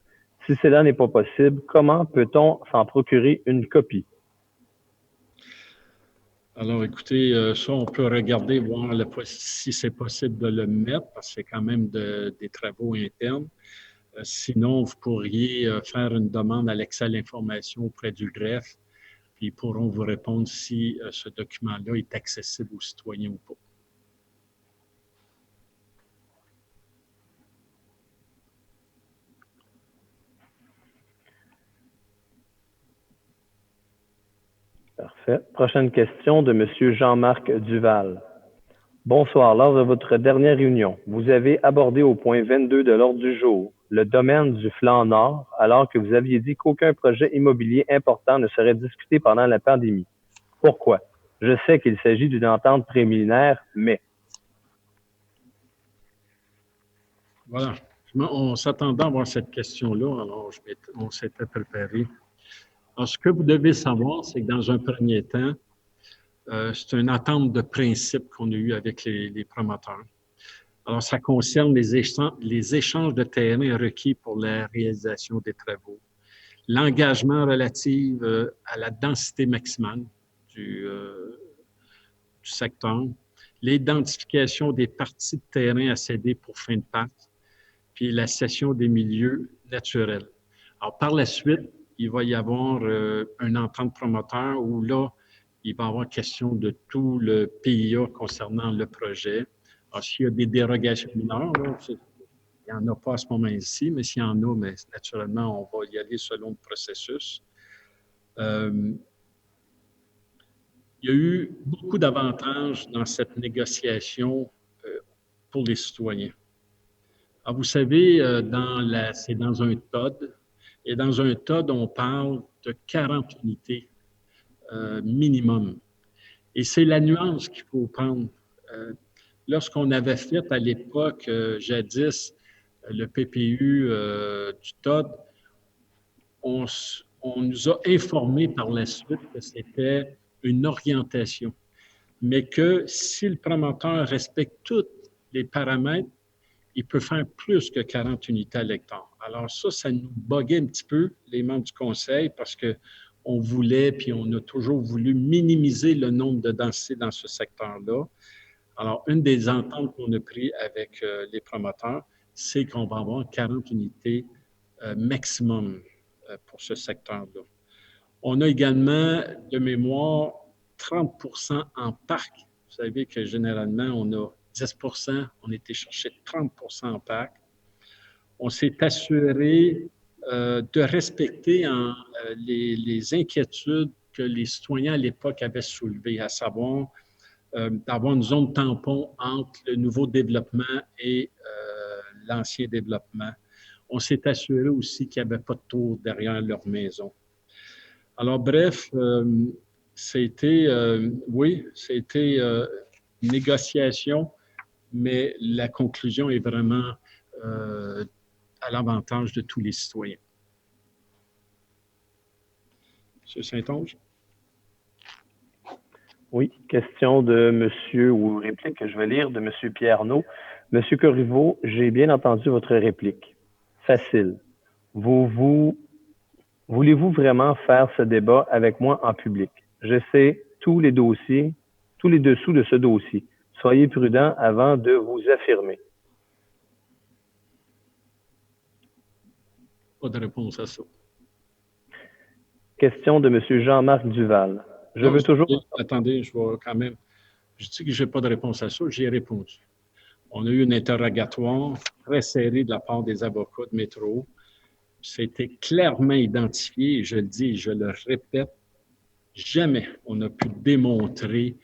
Si cela n'est pas possible, comment peut-on s'en procurer une copie? Alors, écoutez, ça, on peut regarder, voir si c'est possible de le mettre, parce que c'est quand même des travaux internes. Sinon, vous pourriez faire une demande à l'accès à l'information auprès du greffe, puis ils pourront vous répondre si ce document-là est accessible aux citoyens ou pas. Parfait. Prochaine question de M. Jean-Marc Duval. Bonsoir. Lors de votre dernière réunion, vous avez abordé au point 22 de l'ordre du jour le domaine du flanc nord, alors que vous aviez dit qu'aucun projet immobilier important ne serait discuté pendant la pandémie. Pourquoi? Je sais qu'il s'agit d'une entente préliminaire, mais... Voilà. On s'attendait à avoir cette question-là, alors on s'était préparé. Alors, ce que vous devez savoir, c'est que dans un premier temps, c'est une attente de principe qu'on a eue avec les promoteurs. Alors, ça concerne les échanges de terrain requis pour la réalisation des travaux, l'engagement relatif à la densité maximale du secteur, l'identification des parties de terrain à céder pour fin de parc, puis la cession des milieux naturels. Alors, par la suite, il va y avoir un entente promoteur où là, il va y avoir question de tout le PIA concernant le projet. Alors, s'il y a des dérogations mineures, là, il n'y en a pas à ce moment-ci, mais s'il y en a, mais naturellement, on va y aller selon le processus. Il y a eu beaucoup d'avantages dans cette négociation pour les citoyens. Alors, vous savez, c'est dans un TOD, et dans un TOD, on parle de 40 unités minimum. Et c'est la nuance qu'il faut prendre. Lorsqu'on avait fait à l'époque, jadis, le PPU du TOD, on nous a informé par la suite que c'était une orientation, mais que si le promoteur respecte tous les paramètres, il peut faire plus que 40 unités à l'hectare. Alors ça nous boguait un petit peu, les membres du conseil, parce qu'on voulait, puis on a toujours voulu minimiser le nombre de densités dans ce secteur-là. Alors, une des ententes qu'on a prises avec les promoteurs, c'est qu'on va avoir 40 unités maximum pour ce secteur-là. On a également, de mémoire, 30 % en parc. Vous savez que généralement, on a 10 %, on était chercher 30 % en parc. On s'est assuré de respecter les inquiétudes que les citoyens à l'époque avaient soulevées, à savoir d'avoir une zone tampon entre le nouveau développement et l'ancien développement. On s'est assuré aussi qu'il n'y avait pas de tour derrière leur maison. Alors, bref, c'était une négociation, mais la conclusion est vraiment à l'avantage de tous les citoyens. M. Saint-Onge? Oui, question de monsieur, ou réplique que je vais lire, de monsieur Pierre Arnaud. Monsieur Corriveau, j'ai bien entendu votre réplique. Facile. Voulez-vous vraiment faire ce débat avec moi en public? Je sais tous les dossiers, tous les dessous de ce dossier. Soyez prudent avant de vous affirmer. Pas de réponse à ça. Question de monsieur Jean-Marc Duval. Attendez, je vais quand même... Je dis que je n'ai pas de réponse à ça, j'y ai répondu. On a eu un interrogatoire très serré de la part des avocats de Métro. C'était clairement identifié, et je le dis et je le répète, jamais on n'a pu démontrer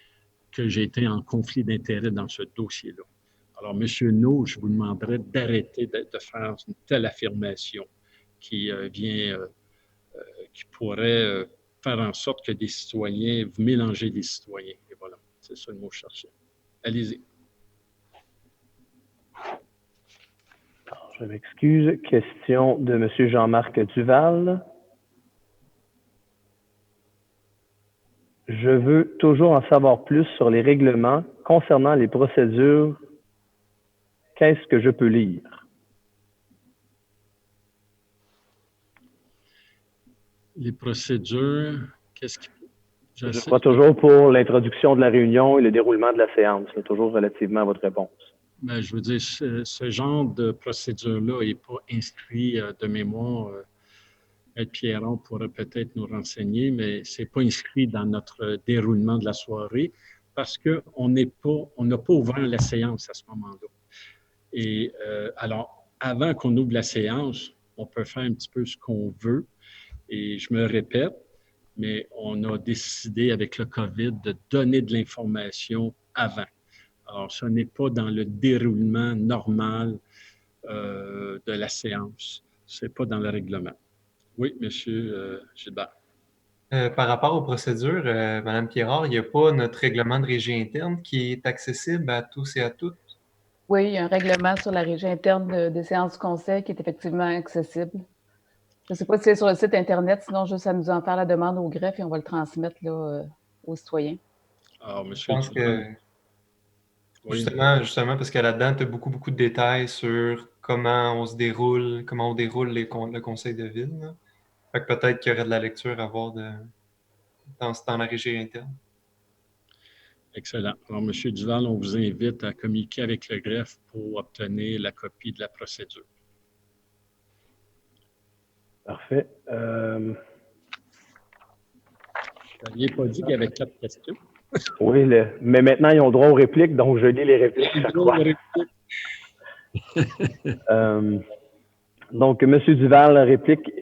que j'ai été en conflit d'intérêts dans ce dossier-là. Alors, M. No, je vous demanderais d'arrêter de faire une telle affirmation qui pourrait faire en sorte que des citoyens, vous mélangez des citoyens. Et voilà, c'est ça le mot que je cherchais. Allez-y. Je m'excuse. Question de M. Jean-Marc Duval. Je veux toujours en savoir plus sur les règlements concernant les procédures. Qu'est-ce que je peux lire? Les procédures, qu'est-ce qui... Je crois toujours pour l'introduction de la réunion et le déroulement de la séance, toujours relativement à votre réponse. Bien, je veux dire, ce genre de procédure-là n'est pas inscrit de mémoire. Maître Pierron pourrait peut-être nous renseigner, mais ce n'est pas inscrit dans notre déroulement de la soirée parce qu'on n'a pas ouvert la séance à ce moment-là. Et alors, avant qu'on ouvre la séance, on peut faire un petit peu ce qu'on veut. Et je me répète, mais on a décidé avec le COVID de donner de l'information avant. Alors, ce n'est pas dans le déroulement normal de la séance. Ce n'est pas dans le règlement. Oui, M. Gilbert. Par rapport aux procédures, Mme Pierrard, il n'y a pas notre règlement de régie interne qui est accessible à tous et à toutes? Oui, il y a un règlement sur la régie interne des séances du conseil qui est effectivement accessible. Je ne sais pas si c'est sur le site Internet, sinon juste à nous en faire la demande au greffe et on va le transmettre là, aux citoyens. Alors, M. Je pense que oui. justement, parce que là-dedans, tu as beaucoup de détails sur comment on déroule le conseil de ville. Là. Fait que peut-être qu'il y aurait de la lecture à voir dans la régie interne. Excellent. Alors, M. Duval, on vous invite à communiquer avec le greffe pour obtenir la copie de la procédure. Parfait. Vous n'aviez pas dit qu'il y avait 4 questions? Oui, mais maintenant, ils ont droit aux répliques, donc je lis les répliques, je crois. Donc, M. Duval réplique.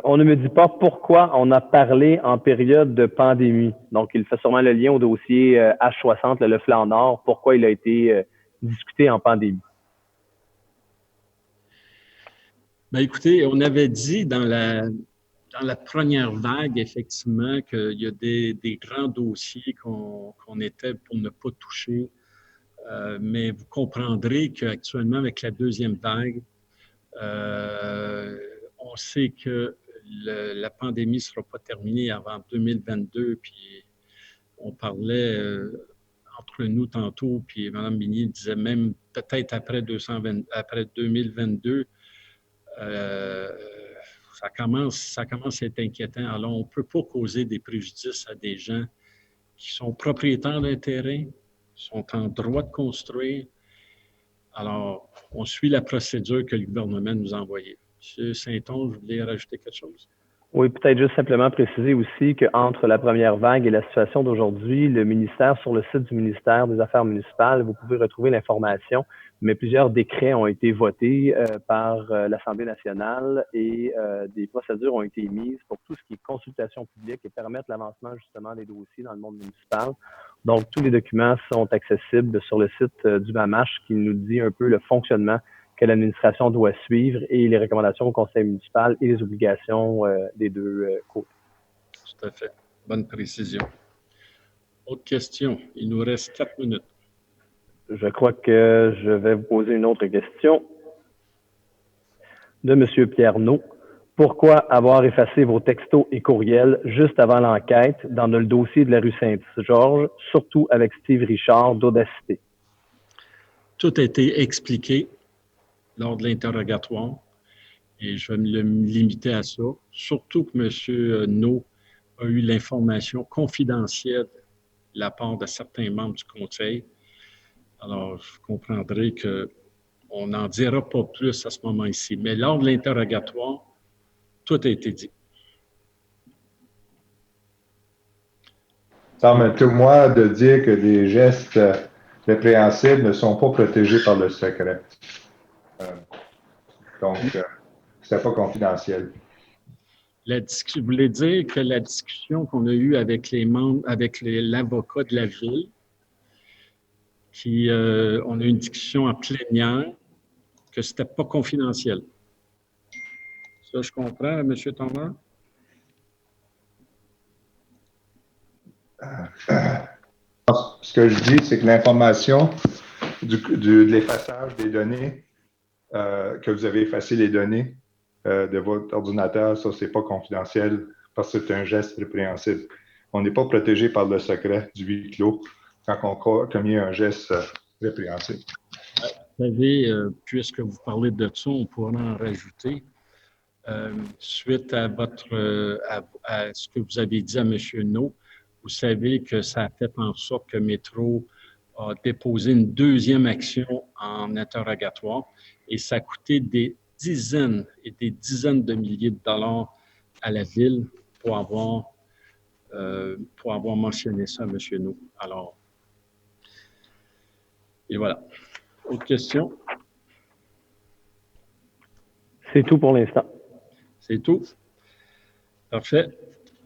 On ne me dit pas pourquoi on a parlé en période de pandémie. Donc, il fait sûrement le lien au dossier H60, le flanc nord, pourquoi il a été discuté en pandémie. Bien, écoutez, on avait dit dans la première vague, effectivement, qu'il y a des grands dossiers qu'on était pour ne pas toucher. Mais vous comprendrez qu'actuellement, avec la deuxième vague, on sait que la pandémie ne sera pas terminée avant 2022. Puis on parlait entre nous tantôt, puis Mme Bigny disait même peut-être après 2022. Ça commence à être inquiétant. Alors, on ne peut pas causer des préjudices à des gens qui sont propriétaires d'un terrain, sont en droit de construire. Alors, on suit la procédure que le gouvernement nous a envoyée. M. Saint-Onge, vous voulez rajouter quelque chose? Oui, peut-être juste simplement préciser aussi qu'entre la première vague et la situation d'aujourd'hui, le ministère, sur le site du ministère des Affaires municipales, vous pouvez retrouver l'information, mais plusieurs décrets ont été votés par l'Assemblée nationale et des procédures ont été émises pour tout ce qui est consultation publique et permettre l'avancement justement des dossiers dans le monde municipal. Donc, tous les documents sont accessibles sur le site du BAMACH qui nous dit un peu le fonctionnement que l'administration doit suivre et les recommandations au conseil municipal et les obligations des deux côtés. Tout à fait. Bonne précision. Autre question. Il nous reste 4 minutes. Je crois que je vais vous poser une autre question de M. Pierre No. Pourquoi avoir effacé vos textos et courriels juste avant l'enquête dans le dossier de la rue Saint-Georges, surtout avec Steve Richard d'Audacité? Tout a été expliqué lors de l'interrogatoire et je vais me limiter à ça. Surtout que M. No a eu l'information confidentielle de la part de certains membres du conseil. Alors, vous comprendrez qu'on n'en dira pas plus à ce moment-ci. Mais lors de l'interrogatoire, tout a été dit. Permettez-moi de dire que des gestes répréhensibles ne sont pas protégés par le secret. Donc, ce n'est pas confidentiel. Vous voulez dire que la discussion qu'on a eue avec les membres, avec l'avocat de la ville, on a eu une discussion en plénière, que ce n'était pas confidentiel. Ça, je comprends, M. Thomas? Ce que je dis, c'est que l'information de l'effaçage des données, que vous avez effacé les données de votre ordinateur, ça, c'est pas confidentiel parce que c'est un geste répréhensible. On n'est pas protégé par le secret du huis clos quand on commet un geste répréhensible. Vous savez, puisque vous parlez de ça, on pourra en rajouter. Suite à ce que vous avez dit à M. No, vous savez que ça a fait en sorte que Métro a déposé une deuxième action en interrogatoire et ça a coûté des dizaines et des dizaines de milliers de dollars à la ville pour avoir mentionné ça à M. No. Alors, et voilà. Autre question? C'est tout pour l'instant. C'est tout? Parfait.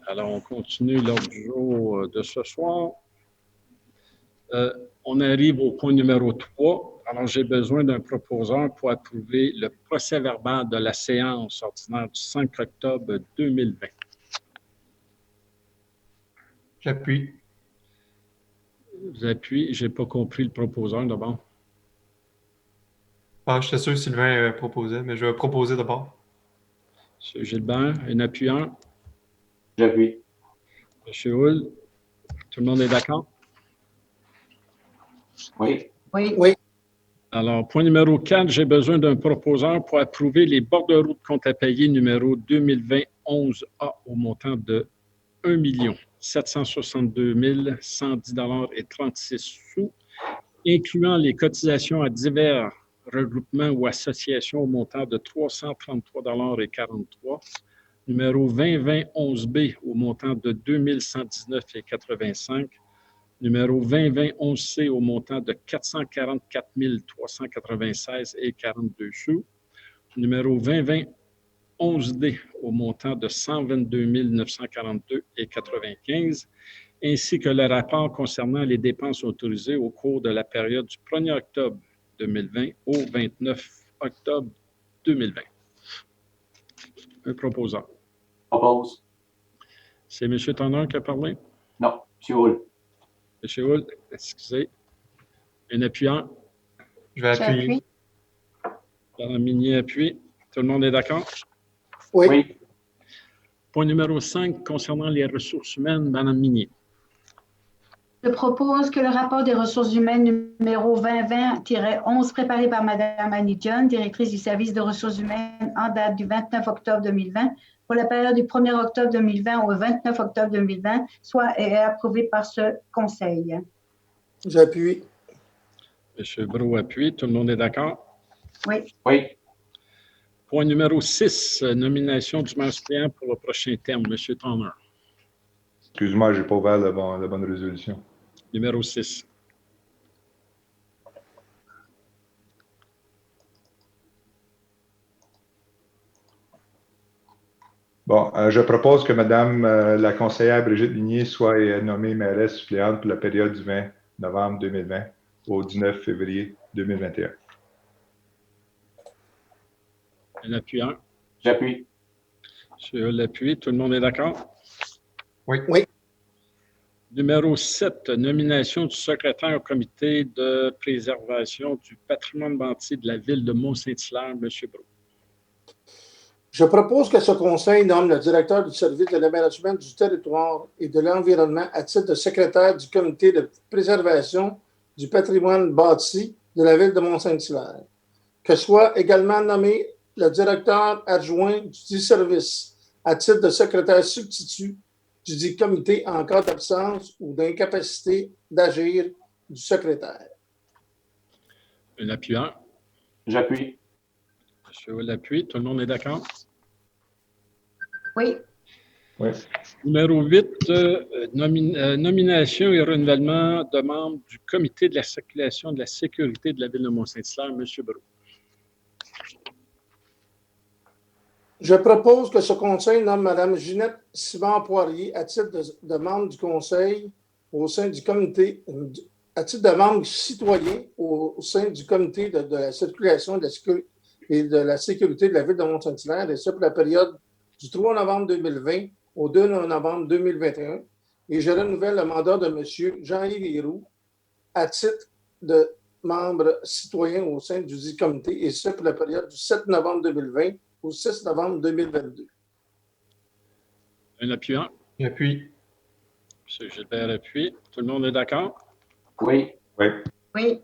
Alors, on continue l'ordre du jour de ce soir. On arrive au point numéro 3. Alors, j'ai besoin d'un proposeur pour approuver le procès-verbal de la séance ordinaire du 5 octobre 2020. J'appuie. Vous appuyez. Je n'ai pas compris le proposeur d'abord. Ah, j'étais sûr que Sylvain proposait, mais je vais proposer d'abord. M. Gilbert, un appuyant. J'appuie. M. Hull, tout le monde est d'accord? Oui. Oui. Oui. Alors, point numéro 4, j'ai besoin d'un proposeur pour approuver les bordereaux de compte à payer numéro 2020-11A au montant de 1 762 110,36 $, incluant les cotisations à divers regroupements ou associations au montant de 333,43 $, numéro 2020-11B au montant de 2119,85 $, numéro 2020-11C au montant de 444 396,42 $, numéro 2020-11D au montant de 122 942,95 $, ainsi que le rapport concernant les dépenses autorisées au cours de la période du 1er octobre 2020 au 29 octobre 2020. Un proposeur. Propose. C'est M. Tonnerre qui a parlé? Non, M. Hull. M. Hull, excusez. Un appuyant. Je vais appuyer. J'appuie. Mme Minier appuie. Tout le monde est d'accord? Oui. Oui. Point numéro 5, concernant les ressources humaines, Mme Minier. Je propose que le rapport des ressources humaines numéro 2020-11 préparé par Mme Annie John, directrice du service de ressources humaines en date du 29 octobre 2020 pour la période du 1er octobre 2020 au 29 octobre 2020 soit approuvé par ce Conseil. J'appuie. M. Brault appuie. Tout le monde est d'accord? Oui. Oui. Point numéro 6, nomination du maire suppléant pour le prochain terme, M. Tonnerre. Excuse-moi, je n'ai pas ouvert la bonne résolution. Numéro 6. Bon, je propose que Mme la conseillère Brigitte Lignier soit nommée mairesse suppléante pour la période du 20 novembre 2020 au 19 février 2021. Un appuyant. J'appuie. M. Hull appuie. Tout le monde est d'accord? Oui. Oui. Numéro 7, nomination du secrétaire au comité de préservation du patrimoine bâti de la ville de Mont-Saint-Hilaire, M. Brault. Je propose que ce conseil nomme le directeur du service de l'aménagement du territoire et de l'environnement à titre de secrétaire du comité de préservation du patrimoine bâti de la ville de Mont-Saint-Hilaire. Que soit également nommé le directeur adjoint du dit service à titre de secrétaire substitut du dit comité en cas d'absence ou d'incapacité d'agir du secrétaire. Un appuyant. J'appuie. M. Hull appuie. Tout le monde est d'accord? Oui. Oui. Numéro 8, nomination et renouvellement de membres du comité de la circulation de la sécurité de la ville de Mont-Saint-Hilaire, M. Brault. Je propose que ce conseil nomme Mme Ginette Simard-Poirier à titre de membre du conseil au sein du comité, à titre de membre citoyen au sein du comité de la circulation et de la sécurité de la ville de Mont-Saint-Hilaire, et ça pour la période du 3 novembre 2020 au 2 novembre 2021. Et je renouvelle le mandat de M. Jean-Yves Héroux à titre de membre citoyen au sein du dit comité, et ça pour la période du 7 novembre 2020 au 6 novembre 2022. Un appuyant. J'appuie. M. Gilbert appuie. Tout le monde est d'accord? Oui. Oui. Oui.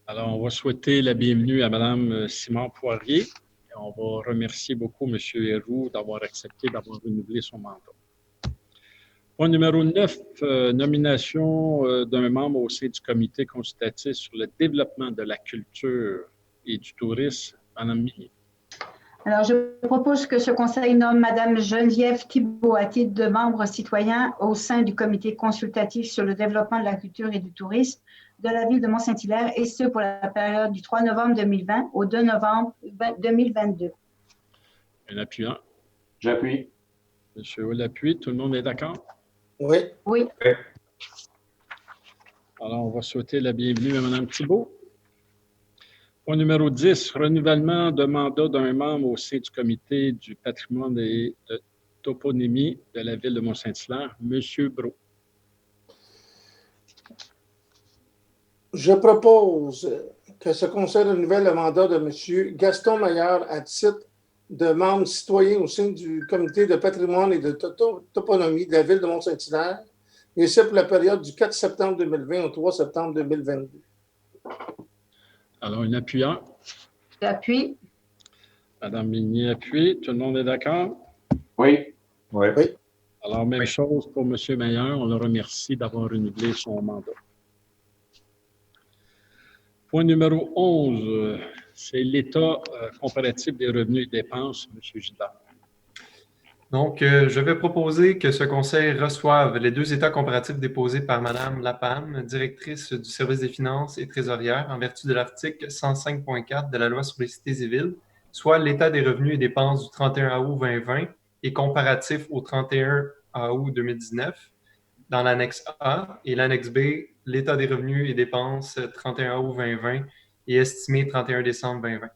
Alors, on va souhaiter la bienvenue à Mme Simard-Poirier. On va remercier beaucoup M. Héroux d'avoir accepté d'avoir renouvelé son mandat. Point numéro 9, nomination d'un membre au sein du comité consultatif sur le développement de la culture et du tourisme, Mme Minier. Alors, je propose que ce conseil nomme Mme Geneviève Thibault à titre de membre citoyen au sein du comité consultatif sur le développement de la culture et du tourisme de la ville de Mont-Saint-Hilaire, et ce pour la période du 3 novembre 2020 au 2 novembre 2022. Un appuyant. J'appuie. Monsieur Olapuy, tout le monde est d'accord? Oui. Oui. Alors, on va souhaiter la bienvenue à Mme Thibault. Point numéro 10, renouvellement de mandat d'un membre au sein du comité du patrimoine et de toponymie de la ville de Mont-Saint-Hilaire, M. Brault. Je propose que ce conseil renouvelle le mandat de M. Gaston Maillard à titre de membre citoyen au sein du comité de patrimoine et de toponymie de la ville de Mont-Saint-Hilaire, et ce pour la période du 4 septembre 2020 au 3 septembre 2022. Alors, un appuyant. J'appuie. Madame Migny appuie. Tout le monde est d'accord? Oui. Oui. Oui. Alors, même chose pour M. Maillard. On le remercie d'avoir renouvelé son mandat. Point numéro 11, c'est l'état comparatif des revenus et dépenses, M. Gilbert. Donc, je vais proposer que ce conseil reçoive les 2 états comparatifs déposés par Mme Lapalme, directrice du service des finances et trésorière, en vertu de l'article 105.4 de la loi sur les cités et villes, soit l'état des revenus et dépenses du 31 août 2020 et comparatif au 31 août 2019 dans l'annexe A, et l'annexe B, l'état des revenus et dépenses 31 août 2020 et estimé 31 décembre 2020.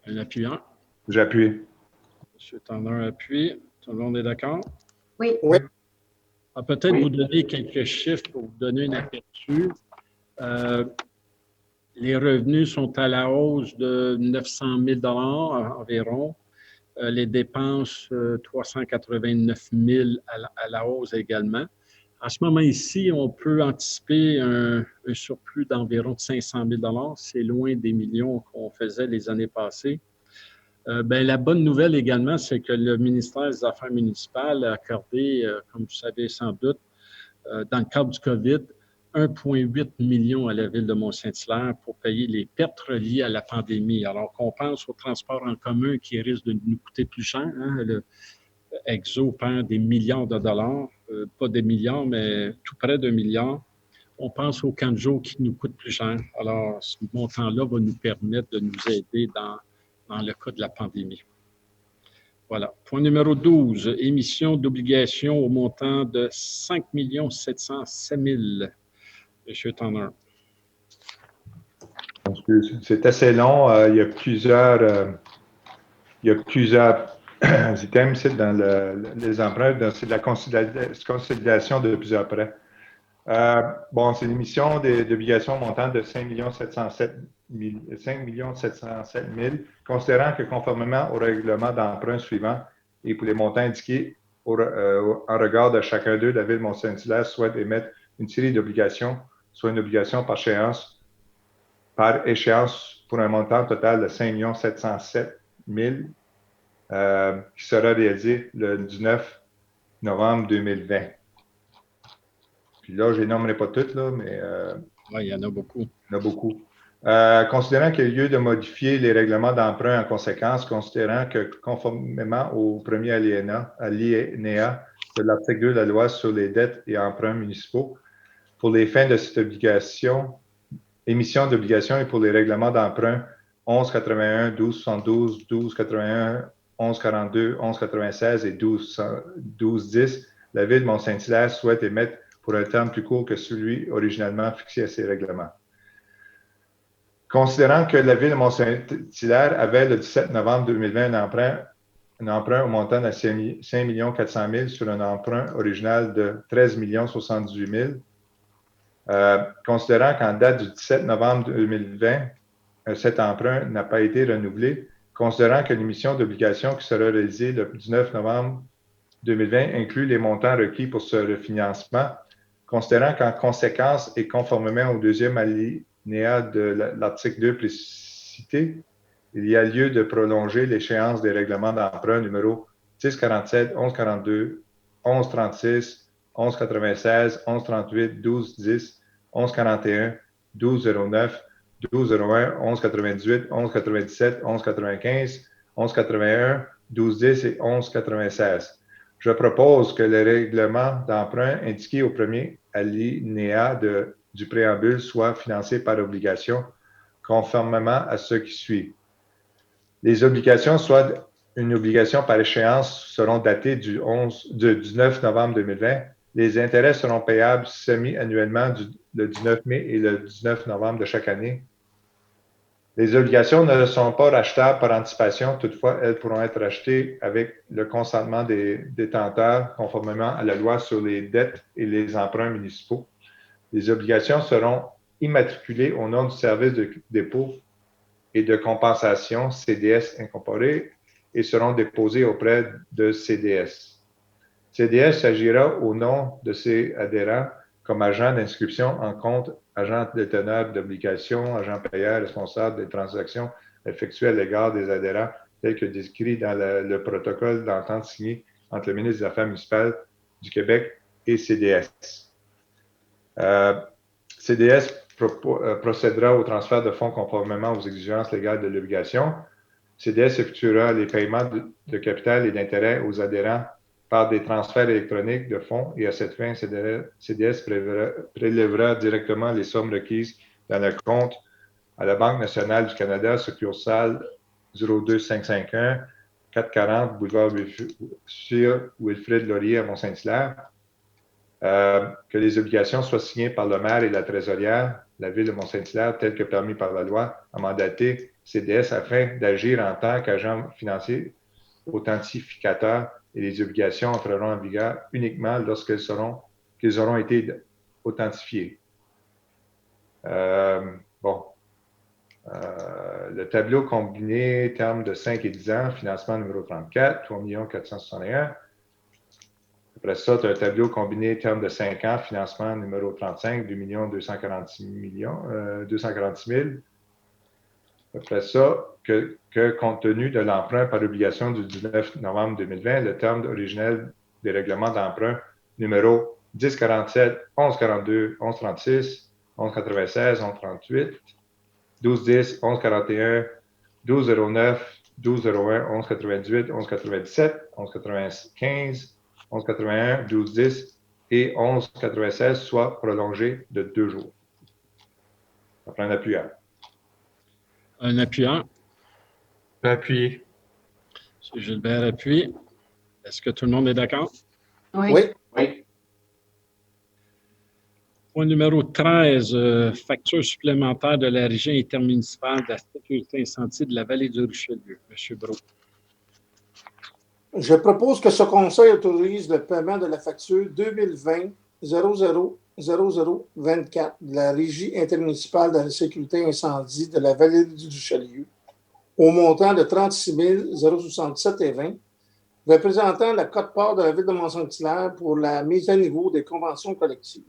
Un appuyant. J'appuie. M. Tanner appuie. Tout le monde est d'accord? Oui. Oui. Peut-être Oui. vous donner quelques chiffres pour vous donner un aperçu. Les revenus sont à la hausse de 900 000 environ. Les dépenses, 389 000 à la hausse également. En ce moment ici, on peut anticiper un surplus d'environ 500 000 $. C'est loin des millions qu'on faisait les années passées. La bonne nouvelle également, c'est que le ministère des Affaires municipales a accordé, comme vous savez sans doute, dans le cadre du COVID, 1,8 million à la ville de Mont-Saint-Hilaire pour payer les pertes reliées à la pandémie. Alors qu'on pense au transport en commun qui risque de nous coûter plus cher. Hein? Le Exo perd des milliards de dollars, pas des milliards, mais tout près d'un milliard. On pense au camp de jour qui nous coûte plus cher. Alors, ce montant-là va nous permettre de nous aider dans le cas de la pandémie. Voilà. Point numéro 12, émission d'obligations au montant de 5 707 000. M. Tanner. C'est assez long. Il y a plusieurs items dans les emprunts. C'est de la consolidation de plusieurs prêts. C'est l'émission d'obligations montant de 5 707 000, considérant que conformément au règlement d'emprunt suivant et pour les montants indiqués en regard de chacun d'eux, la Ville de Mont-Saint-Hilaire souhaite émettre une série d'obligations, soit une obligation par échéance pour un montant total de 5 707 000 qui sera réalisé le 19 novembre 2020. Puis là, je ne les nommerai pas toutes, là, mais il y en a beaucoup. Il y en a beaucoup. Considérant qu'il y a lieu de modifier les règlements d'emprunt en conséquence, considérant que conformément au premier alinéa de l'article 2 de la loi sur les dettes et emprunts municipaux, pour les fins de cette obligation, émission d'obligation et pour les règlements d'emprunt 1181, 1272, 1281, 1142, 1196 et 1210, la Ville de Mont-Saint-Hilaire souhaite émettre pour un terme plus court que celui originalement fixé à ces règlements. Considérant que la Ville de Mont-Saint-Hilaire avait le 17 novembre 2020 un emprunt au montant de 5 400 000 sur un emprunt original de 13 078 000, considérant qu'en date du 17 novembre 2020, cet emprunt n'a pas été renouvelé, considérant que l'émission d'obligations qui sera réalisée le 19 novembre 2020 inclut les montants requis pour ce refinancement, considérant qu'en conséquence et conformément au deuxième alinéa de l'article 2 précité, il y a lieu de prolonger l'échéance des règlements d'emprunt numéro 1047, 1142, 1136, 1196, 1138, 1210, 1141, 1209, 1201, 1198, 1197, 1195, 1181, 1210 et 1196. Je propose que le règlement d'emprunt indiqué au premier alinéa du préambule soit financé par obligation, conformément à ce qui suit. Les obligations soient une obligation par échéance seront datées du 9 novembre 2020. Les intérêts seront payables semi-annuellement le 19 mai et le 19 novembre de chaque année. Les obligations ne sont pas rachetables par anticipation. Toutefois, elles pourront être rachetées avec le consentement des détenteurs conformément à la loi sur les dettes et les emprunts municipaux. Les obligations seront immatriculées au nom du service de dépôt et de compensation CDS incorporé et seront déposées auprès de CDS. CDS agira au nom de ses adhérents comme agent d'inscription en compte, agent déteneur d'obligations, agent payeur responsable des transactions effectuées à l'égard des adhérents, tel que décrit dans le protocole d'entente signé entre le ministre des Affaires municipales du Québec et CDS. CDS procédera au transfert de fonds conformément aux exigences légales de l'obligation. CDS effectuera les paiements de capital et d'intérêt aux adhérents par des transferts électroniques de fonds et à cette fin, CDS prélèvera directement les sommes requises dans le compte à la Banque nationale du Canada, succursale 02551 440 boulevard Wilfrid Laurier à Mont-Saint-Hilaire. Que les obligations soient signées par le maire et la trésorière, la ville de Mont-Saint-Hilaire, tel que permis par la loi, a mandaté CDS afin d'agir en tant qu'agent financier authentificateur et les obligations entreront en vigueur uniquement lorsqu'elles auront été authentifiées. Le tableau combiné terme de 5 et 10 ans, financement numéro 34, 3 461. Après ça, tu as un tableau combiné terme de 5 ans, financement numéro 35, 2 246 000. Après ça, que compte tenu de l'emprunt par obligation du 19 novembre 2020, le terme originel des règlements d'emprunt numéro 1047, 1142, 1136, 1196, 1138, 1210, 1141, 1209, 1201, 1198, 1197, 1195, 1181, 1210 et 1196 soit prolongés de 2 jours. Ça prend un appuyant. Un appuyant. Je peux appuyer. M. Gilbert appuie. Est-ce que tout le monde est d'accord? Oui. Oui. Point numéro 13, facture supplémentaire de la Régie intermunicipale de la sécurité incendie de la vallée du Richelieu. M. Brault. Je propose que ce conseil autorise le paiement de la facture 2020-000024 de la Régie intermunicipale de la sécurité incendie de la vallée du Richelieu au montant de 36 067,20 représentant la quote-part de la ville de Mont-Saint-Hilaire pour la mise à niveau des conventions collectives.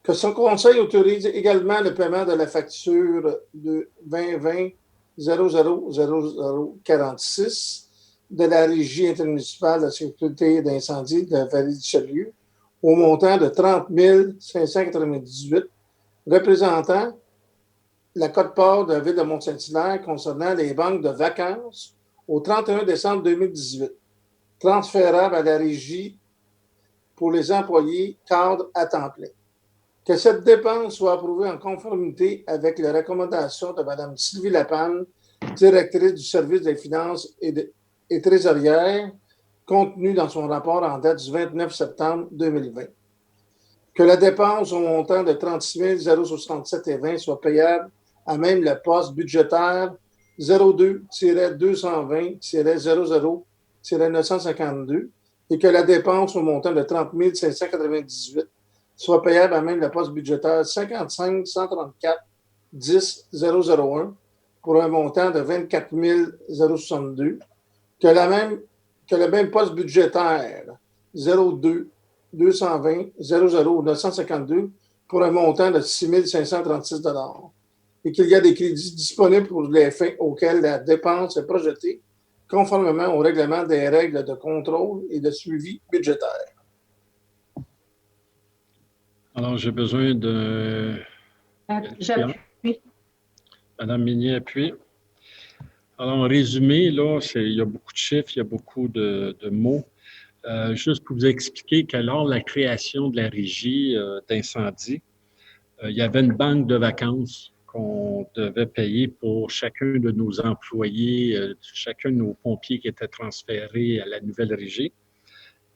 Que ce conseil autorise également le paiement de la facture de 2020-000046 de la Régie intermunicipale de la sécurité d'incendie de la vallée du Richelieu au montant de 30 598 représentant la quote-part de la ville de Mont-Saint-Hilaire concernant les banques de vacances au 31 décembre 2018, transférable à la Régie pour les employés cadres à temps plein. Que cette dépense soit approuvée en conformité avec les recommandations de Mme Sylvie Lapanne, directrice du service des finances et trésorière, contenues dans son rapport en date du 29 septembre 2020. Que la dépense au montant de 36 067,20 soit payable à même le poste budgétaire 02-220-00-952 et que la dépense au montant de 30 598 soit payable à même le poste budgétaire 55 134 10 001 pour un montant de 24 062, que le même poste budgétaire 02 220 00 952 pour un montant de 6 536 et qu'il y a des crédits disponibles pour les fins auxquels la dépense est projetée conformément au règlement des règles de contrôle et de suivi budgétaire. Alors, j'ai besoin de... J'appuie. Madame Minier appuie. Alors, en résumé, là, il y a beaucoup de chiffres, il y a beaucoup de mots. Juste pour vous expliquer que lors de la création de la régie d'incendie, il y avait une banque de vacances qu'on on devait payer pour chacun de nos employés, chacun de nos pompiers qui étaient transférés à la nouvelle régie.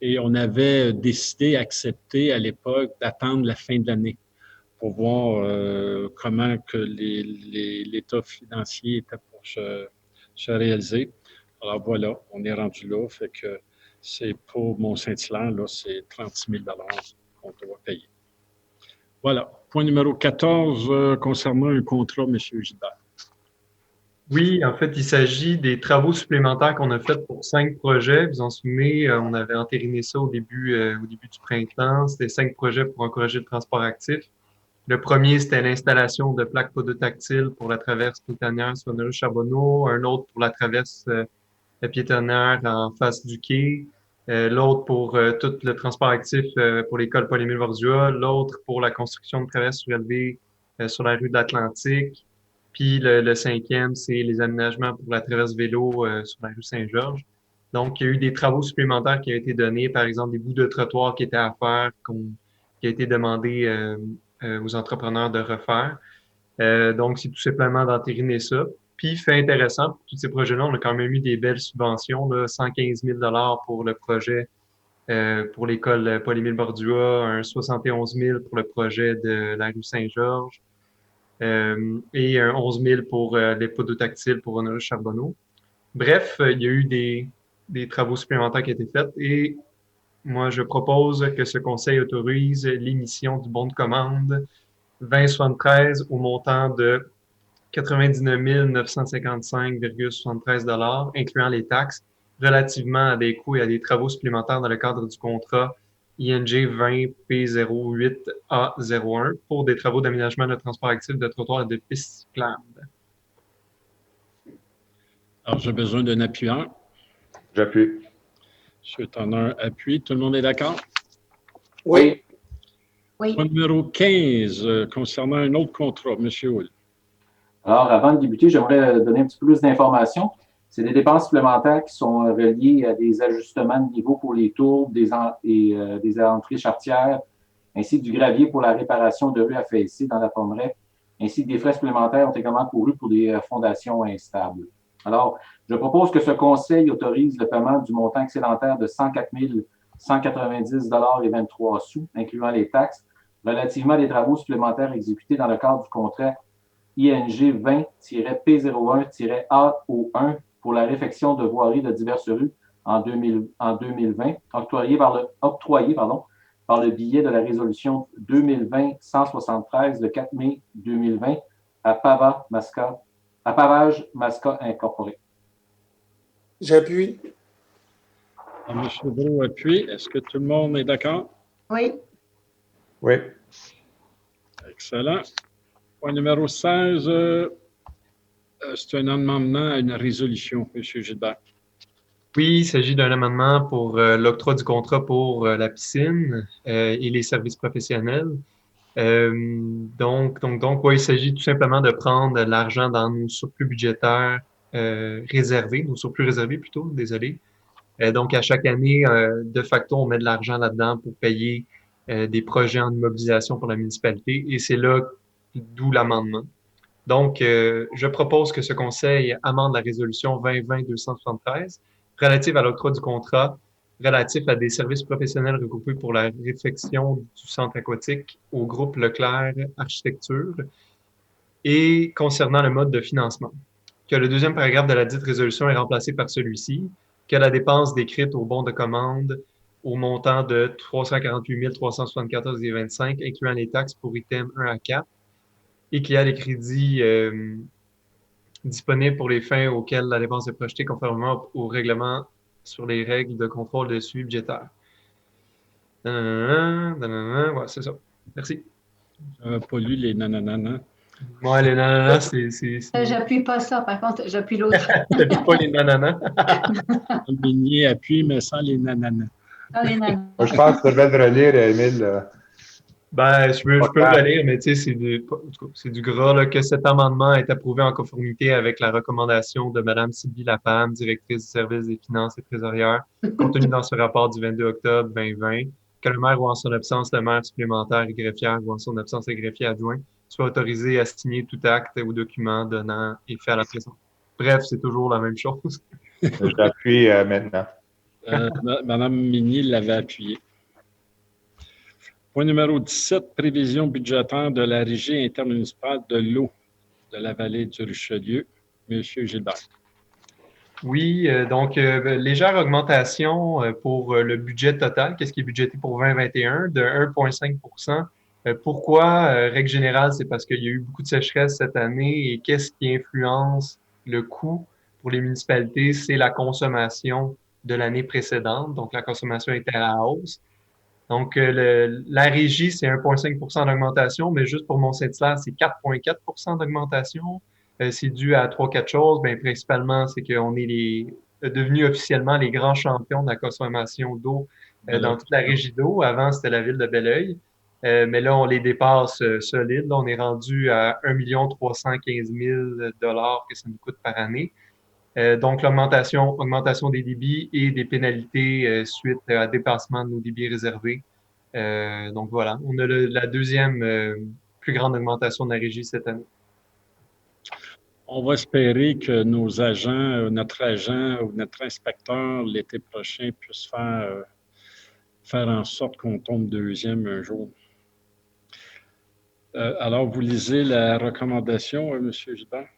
Et on avait décidé, accepté à l'époque d'attendre la fin de l'année pour voir comment que l'état financier était pour se réaliser. Alors voilà, on est rendu là, fait que c'est pour Mont-Saint-Hilaire, là, c'est 36 000 qu'on doit payer. Voilà. Point numéro 14, concernant un contrat, M. Gilbert. Oui, en fait, il s'agit des travaux supplémentaires qu'on a faits pour 5 projets. Vous en souvenez, on avait entériné ça au début du printemps. C'était 5 projets pour encourager le transport actif. Le premier, c'était l'installation de plaques podotactiles pour la traverse piétonnière sur la rue Charbonneau. Un autre pour la traverse piétonnière en face du quai. L'autre pour tout le transport actif pour l'école Paul-Émile Bordua. L'autre pour la construction de traverses surélevées sur la rue de l'Atlantique. Puis le cinquième, c'est les aménagements pour la traverse vélo sur la rue Saint-Georges. Donc, il y a eu des travaux supplémentaires qui ont été donnés, par exemple des bouts de trottoir qui étaient à faire, qui a été demandé aux entrepreneurs de refaire. Donc, c'est tout simplement d'entériner ça. Puis, fait intéressant, pour tous ces projets-là, on a quand même eu des belles subventions, là, 115 000 pour le projet pour l'école Paul-Émile Bordua, un 71 000 pour le projet de la rue Saint-Georges et un 11 000 pour les podotactiles pour Honoré Charbonneau. Bref, il y a eu des travaux supplémentaires qui ont été faits et moi, je propose que ce conseil autorise l'émission du bon de commande 2073 au montant de 99 955,73 $, incluant les taxes, relativement à des coûts et à des travaux supplémentaires dans le cadre du contrat ING 20P08A01 pour des travaux d'aménagement de transport actif de trottoirs et de pistes cyclables. Alors, j'ai besoin d'un appuyeur. J'appuie. M. Tanner appuie. Tout le monde est d'accord? Oui. Oui. Point numéro 15, concernant un autre contrat, M. Hull. Alors, avant de débuter, j'aimerais donner un petit peu plus d'informations. C'est des dépenses supplémentaires qui sont reliées à des ajustements de niveau pour les tourbes, des entrées charretières, ainsi que du gravier pour la réparation de rues affaissées dans la Pommeraie, ainsi que des frais supplémentaires ont également couru pour des fondations instables. Alors, je propose que ce conseil autorise le paiement du montant excédentaire de 104 190,23 $, incluant les taxes, relativement à des travaux supplémentaires exécutés dans le cadre du contrat ING 20-P01-AO1 pour la réfection de voiries de diverses rues en 2020, octroyé par le biais de la résolution 2020-173 le 4 mai 2020 à Pavage Masca Incorporé. J'appuie. M. Brault appuie. Est-ce que tout le monde est d'accord? Oui. Oui. Excellent. Point numéro 16, c'est un amendement à une résolution, M. Gilbert. Oui, il s'agit d'un amendement pour l'octroi du contrat pour la piscine et les services professionnels. Donc, il s'agit tout simplement de prendre l'argent dans nos surplus budgétaires réservés, nos surplus réservés plutôt, désolé. Donc, à chaque année, de facto, on met de l'argent là-dedans pour payer des projets en immobilisation pour la municipalité et c'est là d'où l'amendement. Donc, je propose que ce conseil amende la résolution 2020-273 relative à l'octroi du contrat relatif à des services professionnels regroupés pour la réfection du centre aquatique au groupe Leclerc Architecture et concernant le mode de financement. Que le deuxième paragraphe de la dite résolution est remplacé par celui-ci, que la dépense décrite au bon de commande au montant de 348 374,25, incluant les taxes pour items 1 à 4, et qu'il y a les crédits disponibles pour les fins auxquelles la dépense est projetée conformément au règlement sur les règles de contrôle de suivi budgétaire. Ouais, c'est ça. Merci. Pas lu les nananana. Ouais, les nanana, c'est... J'appuie pas ça, par contre, j'appuie l'autre. T'appuies pas les nanana? Le Minier appuie, mais sans les nanana. Ah, les nanas. Moi, je pense que tu devais le relire, Émile. Ben, je peux le relire, mais tu sais, c'est du gras, là, que cet amendement est approuvé en conformité avec la recommandation de Mme Sylvie Lapam, directrice du service des finances et trésorière, contenue dans ce rapport du 22 octobre 2020, que le maire ou en son absence, le maire supplémentaire et greffière ou en son absence, le greffier adjoint soit autorisé à signer tout acte ou document donnant effet à la présence. Bref, c'est toujours la même chose. Je l'appuie maintenant. Madame Minier l'avait appuyé. Point numéro 17, prévision budgétaire de la Régie intermunicipale de l'eau de la vallée du Richelieu. Monsieur Gilbert. Oui, donc légère augmentation pour le budget total, qu'est-ce qui est budgété pour 2021, de 1,5 Pourquoi? Règle générale, c'est parce qu'il y a eu beaucoup de sécheresse cette année et qu'est-ce qui influence le coût pour les municipalités? C'est la consommation de l'année précédente, donc la consommation était à la hausse. Donc, la régie, c'est 1,5 d'augmentation, mais juste pour Mont-Saint-Hilaire, c'est 4,4 d'augmentation. C'est dû à 3-4 choses. Bien, principalement, c'est qu'on est devenus officiellement les grands champions de la consommation d'eau dans toute la régie d'eau. Avant, c'était la ville de Belleuil. Mais là, on les dépasse solides. Là, on est rendu à 1 315 000 $ que ça nous coûte par année. Donc, augmentation des débits et des pénalités suite à dépassement de nos débits réservés. Donc, voilà, on a la deuxième plus grande augmentation de la régie cette année. On va espérer que nos agents, notre agent ou notre inspecteur l'été prochain puisse faire en sorte qu'on tombe deuxième un jour. Alors, vous lisez la recommandation, M. Gilbert?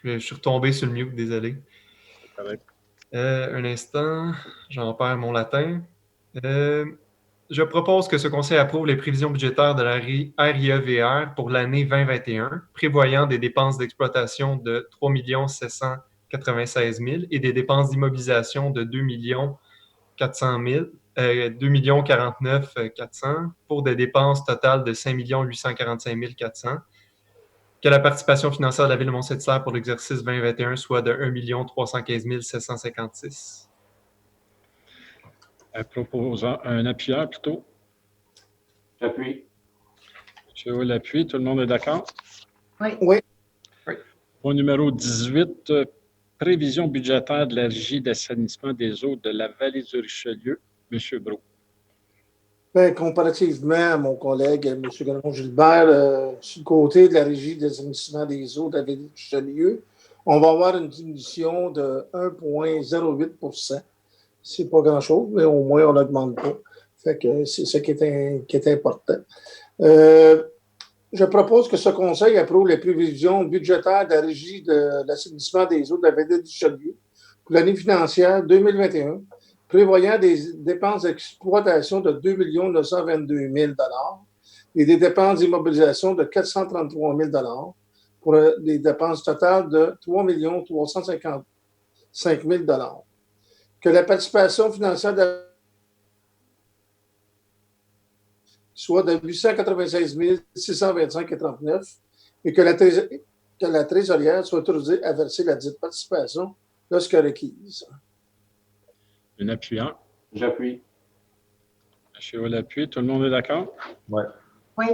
Je suis retombé sur le mute, désolé. Correct. Un instant, j'en perds mon latin. Je propose que ce conseil approuve les prévisions budgétaires de la RIEVR pour l'année 2021, prévoyant des dépenses d'exploitation de 3 796 000 et des dépenses d'immobilisation de 2 49 400 pour des dépenses totales de 5 845 400. Que la participation financière de la Ville de Mont-Saint-Hilaire pour l'exercice 2021 soit de 1 315 756. Proposant un appuyeur plutôt. J'appuie. Monsieur l'appuie, tout le monde est d'accord? Oui. Oui. Point numéro 18, prévision budgétaire de la Régie d'assainissement des eaux de la vallée du Richelieu. Monsieur Brault. Bien, comparativement à mon collègue, M. Gagnon-Gilbert, sur le côté de la Régie d'assainissement des eaux de la vallée du Richelieu, on va avoir une diminution de 1,08 C'est pas grand-chose, mais au moins, on n'augmente pas. Fait que c'est ça qui est important. Je propose que ce conseil approuve les prévisions budgétaires de la Régie de l'assainissement des eaux de la vallée du Richelieu pour l'année financière 2021, prévoyant des dépenses d'exploitation de 2 922 000 $ et des dépenses d'immobilisation de 433 000 $ pour des dépenses totales de 3 355 000 $. Que la participation financière soit de 896 625,39 et que la trésorière soit autorisée à verser la dite participation lorsque requise. Un appuyant. J'appuie. Monsieur l'appuie, tout le monde est d'accord? Oui. Oui.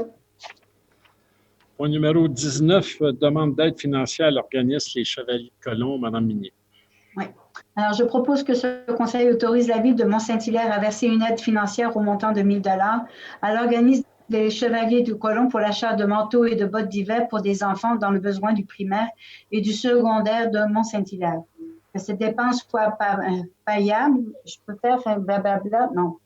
Point numéro 19, demande d'aide financière à l'organisme Les Chevaliers de Colomb, Mme Minier. Oui. Alors, je propose que ce conseil autorise la Ville de Mont-Saint-Hilaire à verser une aide financière au montant de 1 000 $ à l'organisme des Chevaliers de Colomb pour l'achat de manteaux et de bottes d'hiver pour des enfants dans le besoin du primaire et du secondaire de Mont-Saint-Hilaire. Que cette dépense soit payable, je peux faire un blablabla, non.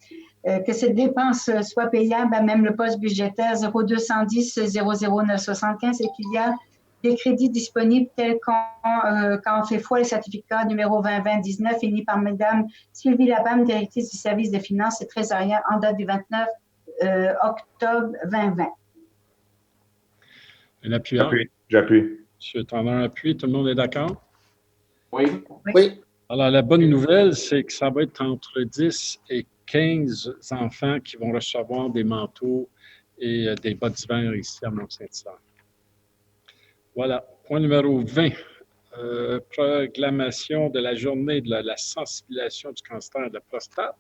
Que cette dépense soit payable à même le poste budgétaire 0210 00975 et qu'il y a des crédits disponibles tels qu'en fait foi le certificat numéro 2020-19 émis par Mme Sylvie Labam, directrice du service des finances et trésorière en date du 29 octobre 2020. Un appuyant. J'appuie. Monsieur Tanner appuie, tout le monde est d'accord? Oui. Oui. Alors, la bonne nouvelle, c'est que ça va être entre 10 et 15 enfants qui vont recevoir des manteaux et des bottes d'hiver ici à Mont-Saint-Hilaire. Voilà. Point numéro 20. Proclamation de la journée de la sensibilisation du cancer de la prostate.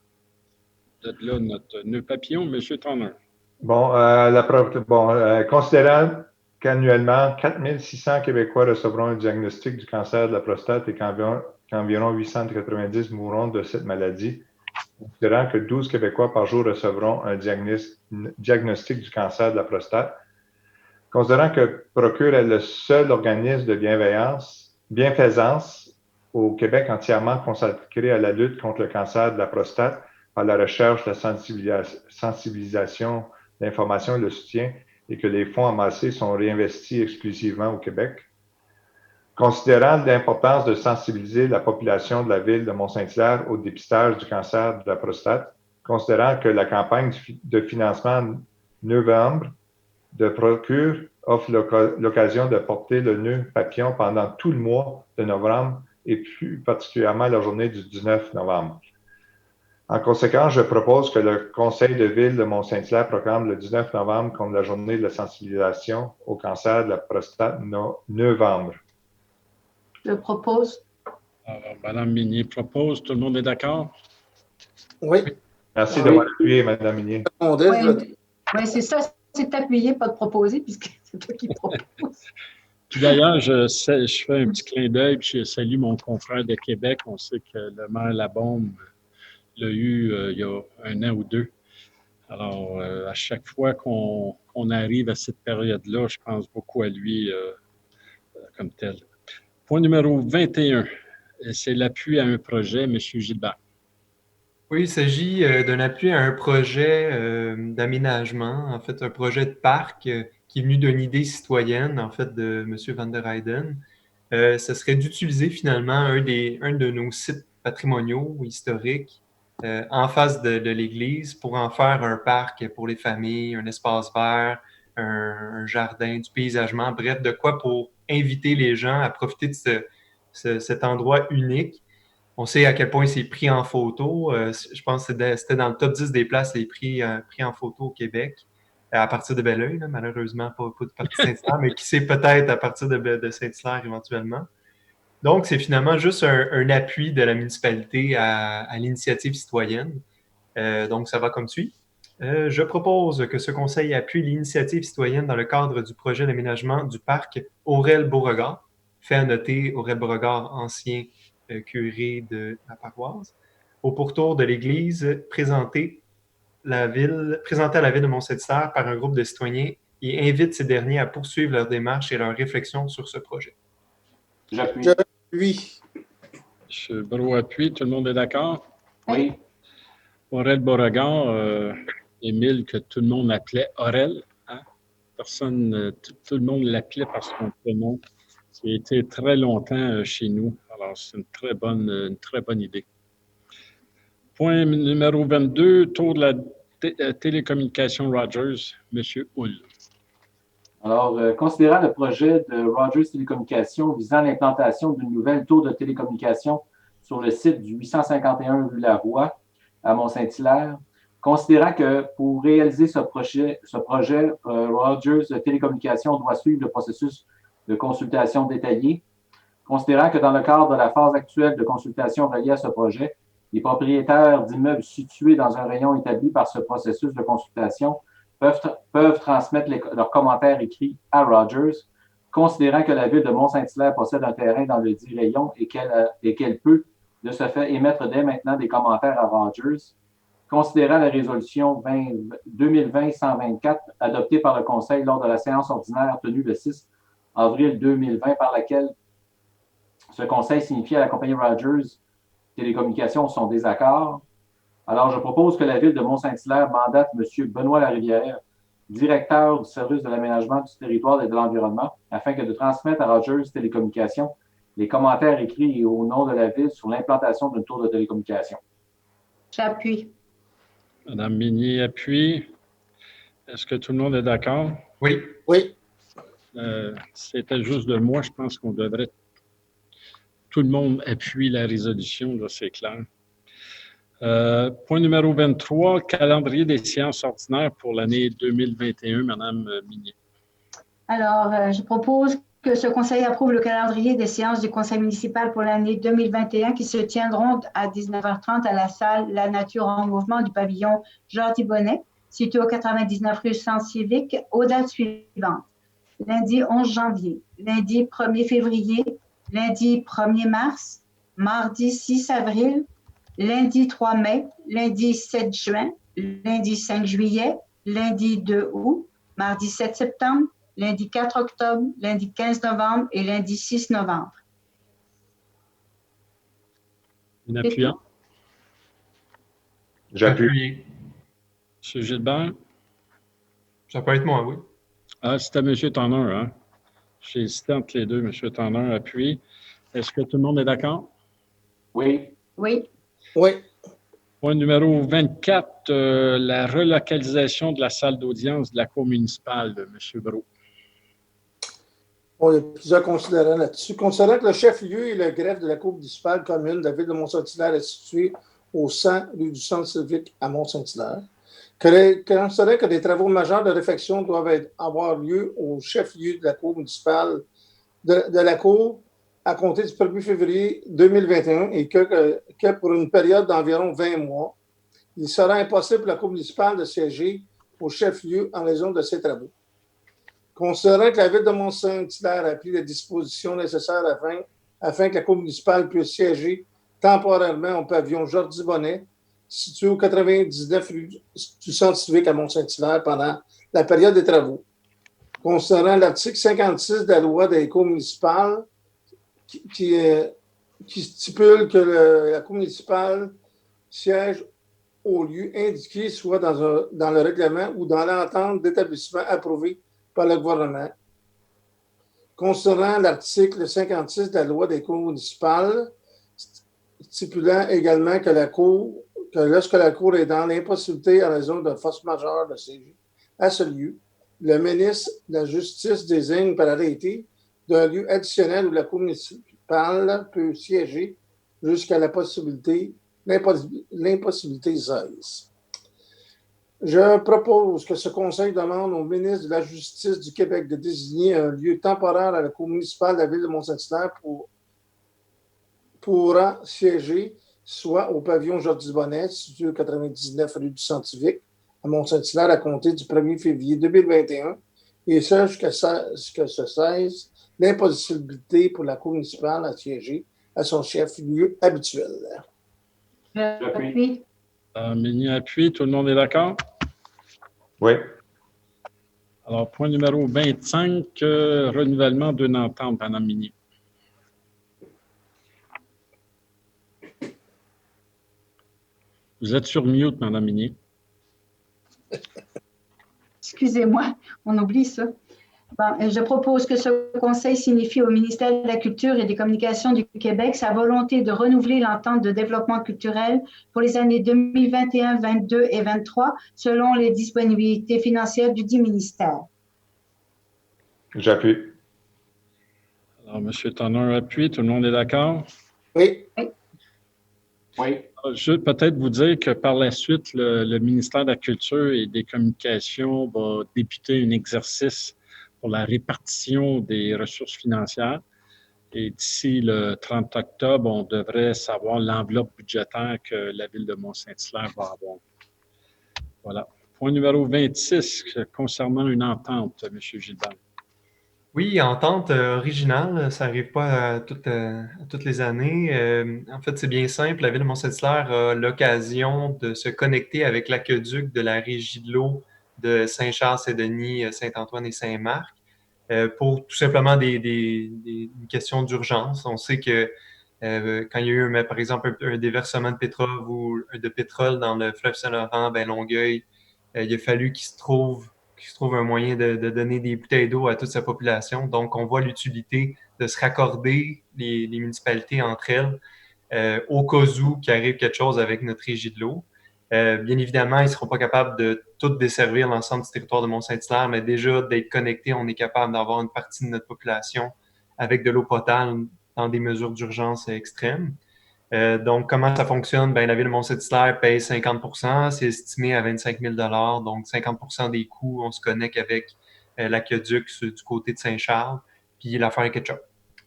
De là, notre nœud papillon, M. Tanner. Bon, considérant qu'annuellement, 4 600 Québécois recevront un diagnostic du cancer de la prostate et qu'environ 890 mourront de cette maladie, considérant que 12 Québécois par jour recevront un diagnostic du cancer de la prostate, considérant que Procure est le seul organisme de bienfaisance au Québec entièrement consacré à la lutte contre le cancer de la prostate par la recherche, la sensibilisation, l'information et le soutien, et que les fonds amassés sont réinvestis exclusivement au Québec. Considérant l'importance de sensibiliser la population de la ville de Mont-Saint-Hilaire au dépistage du cancer de la prostate, considérant que la campagne de financement novembre de Procure offre l'occasion de porter le nœud papillon pendant tout le mois de novembre et plus particulièrement la journée du 19 novembre. En conséquence, je propose que le Conseil de ville de Mont-Saint-Hilaire proclame le 19 novembre comme la journée de la sensibilisation au cancer de la prostate novembre. Je propose. Alors, Mme Minier propose. Tout le monde est d'accord? Oui. Merci d'avoir appuyé, Mme Minier. Oui, c'est ça. C'est appuyer, pas de proposer, puisque c'est toi qui proposes. Puis d'ailleurs, je fais un petit clin d'œil, puis je salue mon confrère de Québec. On sait que le maire Labombe l'a eu il y a 1 an ou 2. Alors, à chaque fois qu'on arrive à cette période-là, je pense beaucoup à lui comme tel. Point numéro 21, c'est l'appui à un projet, M. Gilbert. Oui, il s'agit d'un appui à un projet d'aménagement, en fait, un projet de parc qui est venu d'une idée citoyenne, en fait, de M. Van der Heyden. Ce serait d'utiliser finalement un de nos sites patrimoniaux ou historiques en face de l'église pour en faire un parc pour les familles, un espace vert, un jardin, du paysagement, bref, de quoi pour inviter les gens à profiter de cet endroit unique. On sait à quel point c'est pris en photo. Je pense que c'était dans le top 10 des places les pris en photo au Québec, à partir de Belleuil, là, malheureusement, pas de partie de Saint-Hilaire, mais qui sait peut-être à partir de Saint-Hilaire éventuellement. Donc, c'est finalement juste un appui de la municipalité à l'initiative citoyenne. Donc, ça va comme suit. Je propose que ce conseil appuie l'initiative citoyenne dans le cadre du projet d'aménagement du parc Aurel-Beauregard. Fait à noter Aurel-Beauregard, ancien curé de la paroisse, au pourtour de l'église, présenté à la ville de Mont-Saint-Hilaire par un groupe de citoyens et invite ces derniers à poursuivre leur démarche et leur réflexion sur ce projet. J'appuie. M. Brault appuie. Tout le monde est d'accord? Oui. Aurel-Beauregard, Émile, que tout le monde appelait Aurel. Hein? Personne, tout le monde l'appelait par son prénom. Ça a été très longtemps chez nous. Alors, c'est une très bonne idée. Point numéro 22, tour de la télécommunication Rogers, M. Hull. Alors, considérant le projet de Rogers Télécommunications visant l'implantation d'une nouvelle tour de télécommunication sur le site du 851 rue Lavoie à Mont-Saint-Hilaire, considérant que pour réaliser ce projet Rogers Télécommunications doit suivre le processus de consultation détaillée, considérant que dans le cadre de la phase actuelle de consultation reliée à ce projet, les propriétaires d'immeubles situés dans un rayon établi par ce processus de consultation peuvent transmettre leurs commentaires écrits à Rogers, considérant que la ville de Mont-Saint-Hilaire possède un terrain dans le dit rayon et qu'elle peut, de ce fait, émettre dès maintenant des commentaires à Rogers, considérant la résolution 2020-124 adoptée par le Conseil lors de la séance ordinaire tenue le 6 avril 2020, par laquelle ce Conseil signifiait à la compagnie Rogers Télécommunications son désaccord. Alors, je propose que la ville de Mont-Saint-Hilaire mandate M. Benoît Larivière, directeur du service de l'aménagement du territoire et de l'environnement, afin que de transmettre à Rogers Télécommunications les commentaires écrits et au nom de la ville sur l'implantation d'une tour de télécommunication. J'appuie. Mme Minier appuie. Est-ce que tout le monde est d'accord? Oui. Oui. C'était juste de moi. Je pense qu'on devrait... Tout le monde appuie la résolution, là, c'est clair. Point numéro 23, calendrier des séances ordinaires pour l'année 2021, Mme Minier. Alors, je propose que ce conseil approuve le calendrier des séances du conseil municipal pour l'année 2021 qui se tiendront à 19h30 à la salle La Nature en Mouvement du pavillon Jean-Thibonnet, situé au 99 rue Centre civique, aux dates suivantes. Lundi 11 janvier, lundi 1er février, lundi 1er mars, mardi 6 avril, lundi 3 mai, lundi 7 juin, lundi 5 juillet, lundi 2 août, mardi 7 septembre, lundi 4 octobre, lundi 15 novembre et lundi 6 novembre. Un appuyant. J'appuie. M. Gilbert? Ça peut être moi, oui. Ah, c'était M. Tanner, hein? J'ai hésité entre les deux. M. Tanner appuie. Est-ce que tout le monde est d'accord? Oui. Oui. Oui. Point numéro 24, la relocalisation de la salle d'audience de la Cour municipale de M. Brault. Bon, il y a plusieurs considérants là-dessus. Considérant que le chef-lieu et le greffe de la Cour municipale commune de la ville de Mont-Saint-Hilaire est situé au 100 rue du Centre civique à Mont-Saint-Hilaire, considérant que des travaux majeurs de réfection doivent avoir lieu au chef-lieu de la Cour municipale de la Cour à compter du 1er février 2021 et que pour une période d'environ 20 mois, il sera impossible pour la Cour municipale de siéger au chef-lieu en raison de ces travaux. Considérant que la ville de Mont-Saint-Hilaire a pris les dispositions nécessaires afin que la Cour municipale puisse siéger temporairement au pavillon Jordi-Bonnet, situé au 99 rue du Centre civique à Mont-Saint-Hilaire pendant la période des travaux. Considérant l'article 56 de la loi des cours municipales qui stipule que la Cour municipale siège au lieu indiqué, soit dans le règlement ou dans l'entente d'établissement approuvé par le gouvernement. Concernant l'article 56 de la loi des cours municipales, stipulant également que lorsque la Cour est dans l'impossibilité en raison de force majeure de siéger à ce lieu, le ministre de la Justice désigne par arrêté d'un lieu additionnel où la Cour municipale peut siéger jusqu'à l'impossibilité cesse. Je propose que ce Conseil demande au ministre de la Justice du Québec de désigner un lieu temporaire à la Cour municipale de la ville de Mont-Saint-Hilaire pourra siéger soit au pavillon Jordi-Bonnet, situé au 99 rue du Centre civique, à Mont-Saint-Hilaire, à compter du 1er février 2021, et ce jusqu'à ce que se cesse l'impossibilité pour la Cour municipale à siéger à son chef-lieu habituel. J'appuie. Mini appuie, tout le monde est d'accord? Oui. Alors, point numéro 25, renouvellement d'une entente, Mme Mini. Vous êtes sur mute, Mme Mini. Excusez-moi, on oublie ça. Bon, je propose que ce Conseil signifie au ministère de la Culture et des Communications du Québec sa volonté de renouveler l'entente de développement culturel pour les années 2021, 2022 et 2023 selon les disponibilités financières du dit ministère. J'appuie. Alors, M. Tanner appuie, tout le monde est d'accord? Oui. Oui. Je veux peut-être vous dire que par la suite, le ministère de la Culture et des Communications va débuter un exercice pour la répartition des ressources financières. Et d'ici le 30 octobre, on devrait savoir l'enveloppe budgétaire que la ville de Mont-Saint-Hilaire va avoir. Voilà. Point numéro 26, concernant une entente, M. Gilbert. Oui, entente originale, ça n'arrive pas à toutes les années. En fait, c'est bien simple. La ville de Mont-Saint-Hilaire a l'occasion de se connecter avec l'aqueduc de la régie de l'eau de Saint-Charles, Saint-Denis, Saint-Antoine et Saint-Marc pour tout simplement une question d'urgence. On sait que quand il y a eu, par exemple, un déversement de pétrole dans le fleuve Saint-Laurent, Longueuil, il a fallu qu'il se trouve un moyen de donner des bouteilles d'eau à toute sa population. Donc, on voit l'utilité de se raccorder les municipalités entre elles au cas où qu'il arrive quelque chose avec notre régie de l'eau. Bien évidemment, ils ne seront pas capables de tout desservir l'ensemble du territoire de Mont-Saint-Hilaire, mais déjà d'être connectés, on est capable d'avoir une partie de notre population avec de l'eau potable dans des mesures d'urgence extrêmes. Donc, comment ça fonctionne? La ville de Mont-Saint-Hilaire paye 50 %, c'est estimé à 25 000 $. Donc, 50 % des coûts, on se connecte avec l'aqueduc du côté de Saint-Charles, puis l'affaire est ketchup.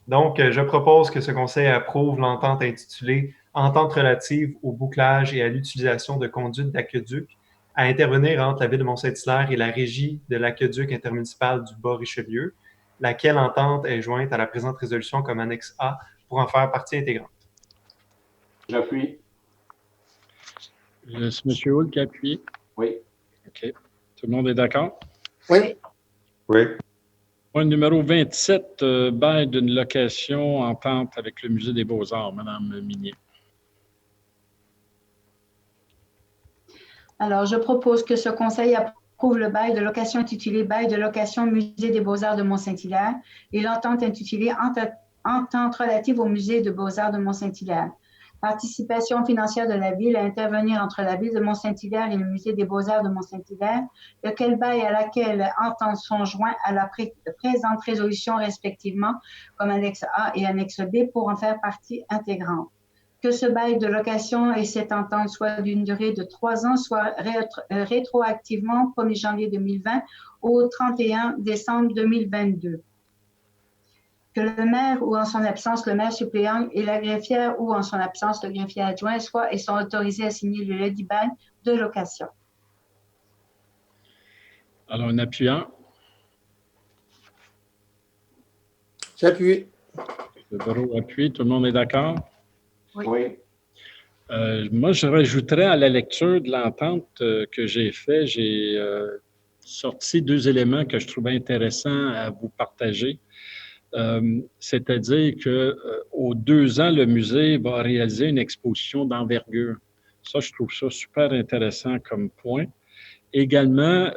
Donc, je propose que ce conseil approuve l'entente intitulée « Entente relative au bouclage et à l'utilisation de conduites d'aqueduc à intervenir entre la ville de Mont-Saint-Hilaire et la régie de l'aqueduc intermunicipal du Bas-Richelieu, laquelle entente est jointe à la présente résolution comme annexe A pour en faire partie intégrante. » J'appuie. C'est M. Hull qui a appuyé? Oui. OK. Tout le monde est d'accord? Oui. Oui. Point numéro 27, bail d'une location en entente avec le Musée des Beaux-Arts, Mme Minier. Alors, je propose que ce conseil approuve le bail de location intitulé Bail de location Musée des Beaux-Arts de Mont-Saint-Hilaire et l'entente intitulée Entente relative au Musée des Beaux-Arts de Mont-Saint-Hilaire. Participation financière de la Ville à intervenir entre la Ville de Mont-Saint-Hilaire et le Musée des Beaux-Arts de Mont-Saint-Hilaire, lequel bail à laquelle ententes sont joints à la présente résolution respectivement comme annexe A et annexe B pour en faire partie intégrante. Que ce bail de location et cette entente soient d'une durée de 3 ans, soit rétroactivement 1er janvier 2020 au 31 décembre 2022. Que le maire ou en son absence, le maire suppléant et la greffière ou en son absence, le greffier adjoint soient et sont autorisés à signer le ledit bail de location. Alors, un appuyant. J'appuie. Le bureau appuie. Tout le monde est d'accord? Oui. Moi, je rajouterais à la lecture de l'entente que j'ai fait, j'ai sorti 2 éléments que je trouvais intéressants à vous partager. C'est-à-dire qu'aux 2 ans, le musée va réaliser une exposition d'envergure. Ça, je trouve ça super intéressant comme point. Également,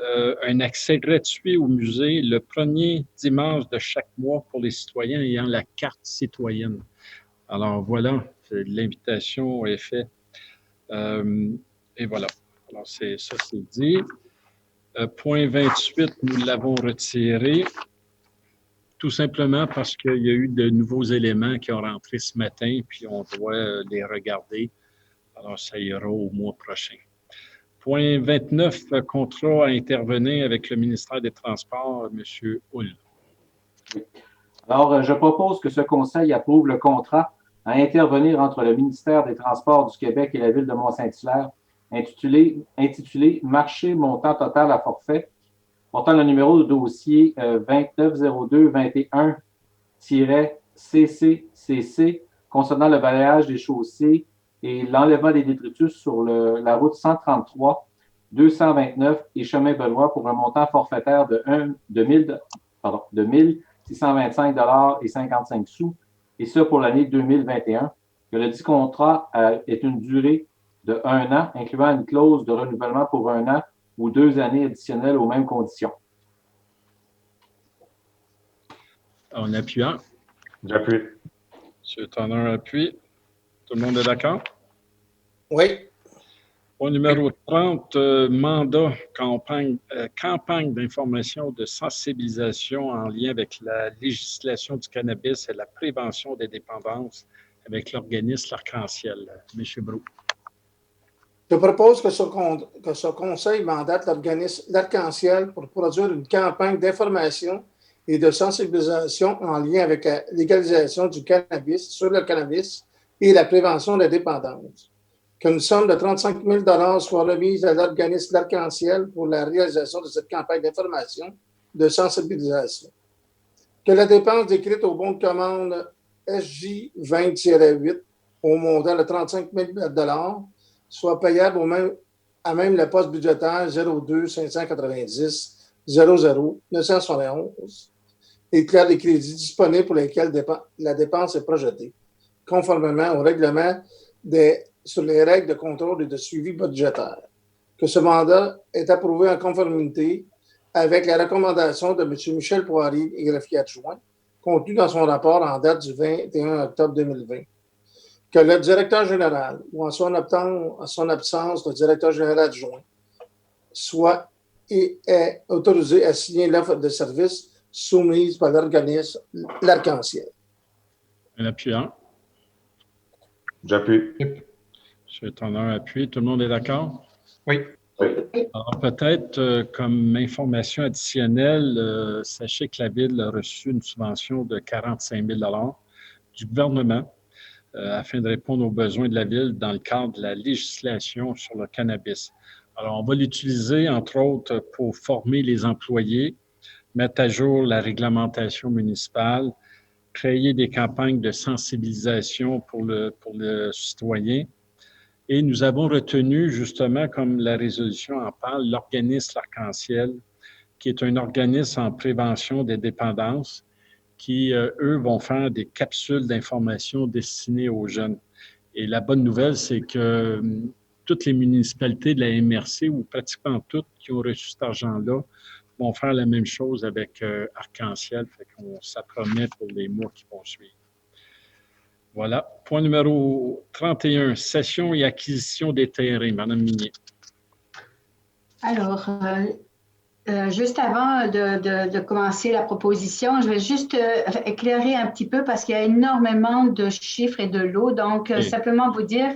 un accès gratuit au musée le premier dimanche de chaque mois pour les citoyens ayant la carte citoyenne. Alors voilà, l'invitation est faite. Et voilà. Alors, ça, c'est dit. Point 28, nous l'avons retiré. Tout simplement parce qu'il y a eu de nouveaux éléments qui ont rentré ce matin, puis on doit les regarder. Alors, ça ira au mois prochain. Point 29, contrat à intervenir avec le ministère des Transports, M. Hull. Alors, je propose que ce conseil approuve le contrat à intervenir entre le ministère des Transports du Québec et la Ville de Mont-Saint-Hilaire, intitulé Marché montant total à forfait, portant le numéro de dossier 2902-21-CCCC concernant le balayage des chaussées et l'enlèvement des détritus sur la route 133, 229 et chemin Benoît pour un montant forfaitaire de 1 625,55 $, et ça pour l'année 2021, que le dit contrat ait une durée de 1 an, incluant une clause de renouvellement pour 1 an ou 2 années additionnelles aux mêmes conditions. En appuyant. J'appuie. M. Turner appuie. Tout le monde est d'accord? Oui. Point numéro 30, mandat, campagne d'information de sensibilisation en lien avec la législation du cannabis et la prévention des dépendances avec l'organisme L'Arc-en-Ciel. M. Brault. Je propose que ce conseil mandate l'organisme L'Arc-en-Ciel pour produire une campagne d'information et de sensibilisation en lien avec la légalisation du cannabis, sur le cannabis et la prévention des dépendances. Qu'une somme de 35 000 soit remise à l'organisme L'Arc-en-Ciel pour la réalisation de cette campagne d'information de sensibilisation. Que la dépense décrite au bon de commande SJ 20-8 au montant de 35 000 $ soit payable à même le poste budgétaire 02 590 00 971 et déclare des crédits disponibles pour lesquels la dépense est projetée, conformément au règlement sur les règles de contrôle et de suivi budgétaire. Que ce mandat est approuvé en conformité avec la recommandation de M. Michel Poirier et greffier adjoint, contenu dans son rapport en date du 21 octobre 2020. Que le directeur général, ou en son absence, le directeur général adjoint, soit et est autorisé à signer l'offre de service soumise par l'organisme L'Arc-en-Ciel. Un appuyant. J'appuie. M. Turner appuie. Tout le monde est d'accord? Oui. Alors, peut-être comme information additionnelle, sachez que la Ville a reçu une subvention de 45 000 $ du gouvernement afin de répondre aux besoins de la Ville dans le cadre de la législation sur le cannabis. Alors, on va l'utiliser, entre autres, pour former les employés, mettre à jour la réglementation municipale, créer des campagnes de sensibilisation pour le citoyen Et nous avons retenu, justement, comme la résolution en parle, l'organisme Arc-en-Ciel, qui est un organisme en prévention des dépendances, qui, eux, vont faire des capsules d'information destinées aux jeunes. Et la bonne nouvelle, c'est que toutes les municipalités de la MRC, ou pratiquement toutes, qui ont reçu cet argent-là, vont faire la même chose avec Arc-en-Ciel. Fait qu'on ça promet pour les mois qui vont suivre. Voilà. Point numéro 31, cession et acquisition des terrains. Madame Minier. Alors, juste avant de commencer la proposition, je vais juste éclairer un petit peu parce qu'il y a énormément de chiffres et de lots. Donc, Oui. simplement vous dire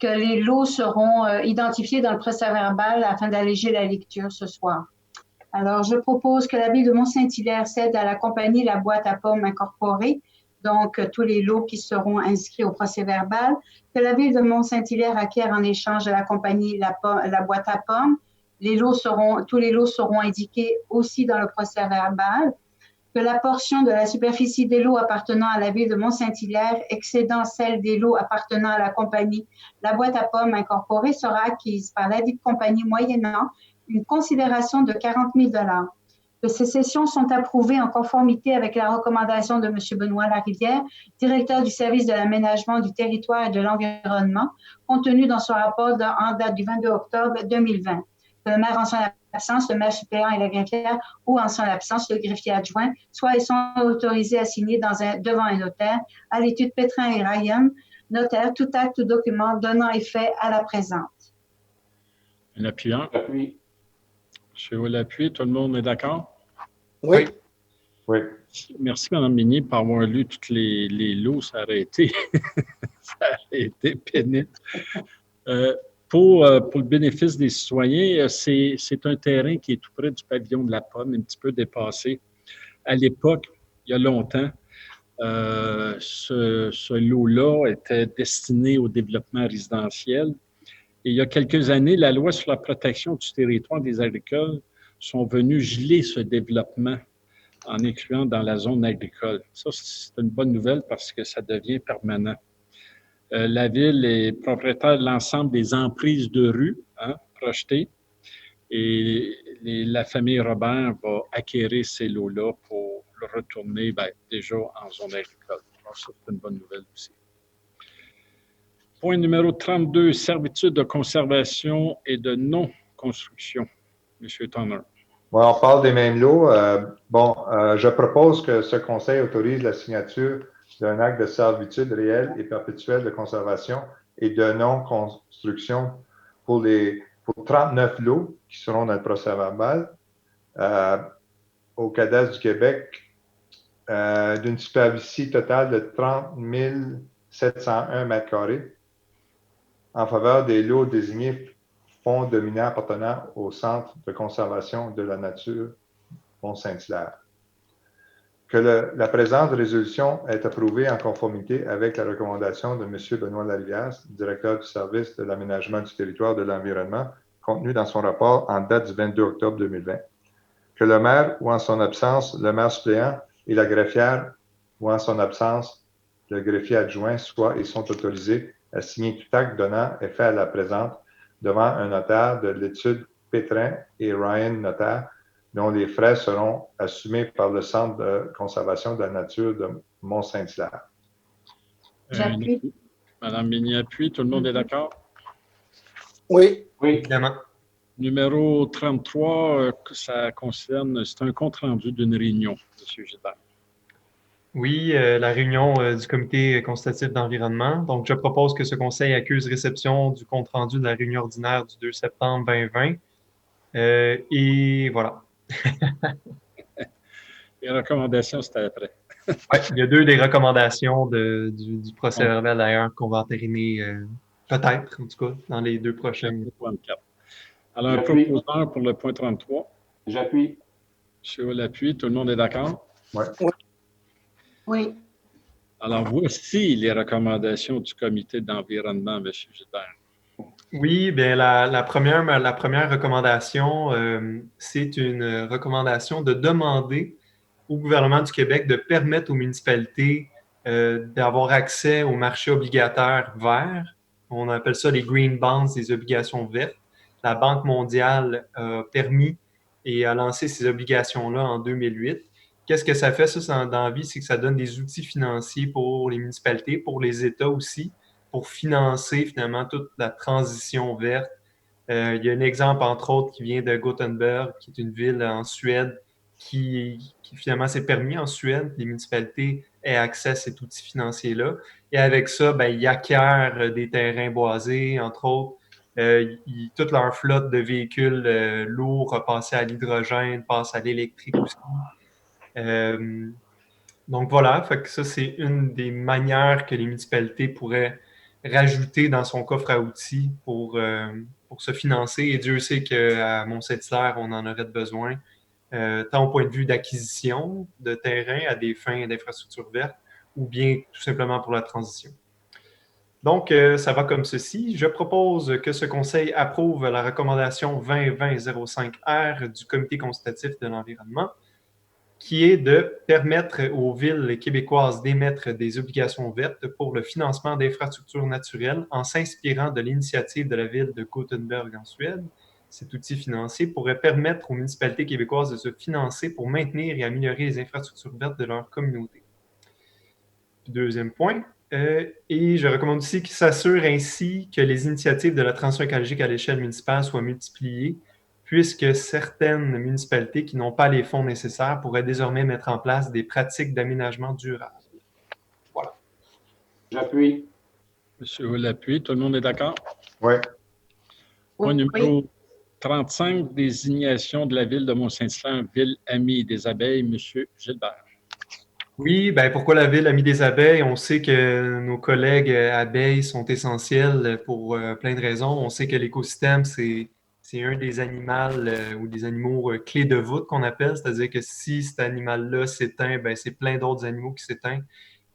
que les lots seront identifiés dans le procès-verbal afin d'alléger la lecture ce soir. Alors, je propose que la ville de Mont-Saint-Hilaire cède à la compagnie La Boîte à Pommes Incorporée, donc tous les lots qui seront inscrits au procès-verbal, que la ville de Mont-Saint-Hilaire acquiert en échange de la compagnie La Boîte à Pommes. Tous les lots seront indiqués aussi dans le procès-verbal, que la portion de la superficie des lots appartenant à la ville de Mont-Saint-Hilaire excédant celle des lots appartenant à la compagnie La Boîte à Pommes Incorporée sera acquise par ladite compagnie moyennant une considération de 40 000 $. Que ces cessions sont approuvées en conformité avec la recommandation de M. Benoît Larivière, directeur du service de l'aménagement du territoire et de l'environnement, contenu dans son rapport en date du 22 octobre 2020. Que le maire en son absence, le maire suppléant et la greffière, ou en son absence, le greffier adjoint, soient et sont autorisés à signer devant un notaire, à l'étude Pétrin et Ryan, notaire, tout acte ou document donnant effet à la présente. Un appuyant. J'appuie. Monsieur L'appui, tout le monde est d'accord? Oui. Oui. Merci, Mme Minier, pour avoir lu tous les lots. Ça aurait été, pénible. Pour le bénéfice des citoyens, c'est un terrain qui est tout près du pavillon de la Pomme, un petit peu dépassé. À l'époque, il y a longtemps, ce lot-là était destiné au développement résidentiel. Et il y a quelques années, la loi sur la protection du territoire des agricoles sont venus geler ce développement en incluant dans la zone agricole. Ça, c'est une bonne nouvelle parce que ça devient permanent. La ville est propriétaire de l'ensemble des emprises de rue projetées et la famille Robert va acquérir ces lots-là pour le retourner déjà en zone agricole. Alors, ça, c'est une bonne nouvelle aussi. Point numéro 32, servitude de conservation et de non-construction. Monsieur Turner. Bon, on parle des mêmes lots. Je propose que ce conseil autorise la signature d'un acte de servitude réelle et perpétuelle de conservation et de non-construction pour 39 lots qui seront dans le procès-verbal au cadastre du Québec d'une superficie totale de 30 701 mètres carrés en faveur des lots désignés fonds dominants appartenant au Centre de conservation de la nature Mont-Saint-Hilaire. Que la présente résolution est approuvée en conformité avec la recommandation de M. Benoît Larivière, directeur du service de l'aménagement du territoire et de l'environnement, contenu dans son rapport en date du 22 octobre 2020. Que le maire ou en son absence, le maire suppléant et la greffière ou en son absence, le greffier adjoint soient et sont autorisés à signer tout acte donnant effet à la présente devant un notaire de l'étude Pétrin et Ryan notaire, dont les frais seront assumés par le Centre de conservation de la nature de Mont-Saint-Hilaire. J'appuie. Madame Minier appuie. Tout le monde est d'accord? Oui. Oui. Évidemment. Numéro 33, ça concerne, c'est un compte-rendu d'une réunion, M. Gilbert. Oui, la réunion du comité consultatif d'environnement. Donc, je propose que ce conseil accuse réception du compte-rendu de la réunion ordinaire du 2 septembre 2020. Et voilà. Les recommandations, c'était après. Ouais, il y a des recommandations du procès-verbal d'ailleurs qu'on va entériner peut-être, en tout cas, dans les 2 prochaines. Alors, un proposeur pour le point 33. J'appuie. Monsieur L'appui, tout le monde est d'accord? Oui. Oui. Alors, voici les recommandations du comité d'environnement, M. Gilbert. Oui, bien, la première recommandation, c'est une recommandation de demander au gouvernement du Québec de permettre aux municipalités d'avoir accès au marché obligataire vert On appelle ça les green bonds, les obligations vertes. La Banque mondiale a permis et a lancé ces obligations-là en 2008. Qu'est-ce que ça fait, ça, dans la vie? C'est que ça donne des outils financiers pour les municipalités, pour les États aussi, pour financer finalement toute la transition verte. Il y a un exemple, entre autres, qui vient de Gothenburg, qui est une ville en Suède, qui finalement s'est permis en Suède, les municipalités aient accès à cet outil financier-là. Et avec ça, ben, ils acquièrent des terrains boisés, entre autres. Toute leur flotte de véhicules lourds a passé à l'hydrogène, passe à l'électrique aussi. Donc voilà, fait que ça, c'est une des manières que les municipalités pourraient rajouter dans son coffre à outils pour se financer. Et Dieu sait qu'à Mont-Saint-Hilaire, on en aurait besoin, tant au point de vue d'acquisition de terrain à des fins d'infrastructures vertes, ou bien tout simplement pour la transition. Donc, ça va comme ceci. Je propose que ce conseil approuve la recommandation 2020-05R du Comité consultatif de l'environnement, qui est de permettre aux villes québécoises d'émettre des obligations vertes pour le financement d'infrastructures naturelles en s'inspirant de l'initiative de la ville de Gothenburg en Suède. Cet outil financier pourrait permettre aux municipalités québécoises de se financer pour maintenir et améliorer les infrastructures vertes de leur communauté. Deuxième point, et je recommande aussi qu'ils s'assurent ainsi que les initiatives de la transition écologique à l'échelle municipale soient multipliées, puisque certaines municipalités qui n'ont pas les fonds nécessaires pourraient désormais mettre en place des pratiques d'aménagement durable. Voilà. J'appuie. Monsieur Hull appuie. Tout le monde est d'accord? Oui. Point numéro 35, désignation de la ville de Mont-Saint-Hilaire, ville amie des abeilles, Monsieur Gilbert. Oui, ben pourquoi la ville amie des abeilles? On sait que nos collègues abeilles sont essentiels pour plein de raisons. On sait que l'écosystème, c'est un des animaux ou des animaux clés de voûte qu'on appelle, c'est-à-dire que si cet animal-là s'éteint, ben c'est plein d'autres animaux qui s'éteignent.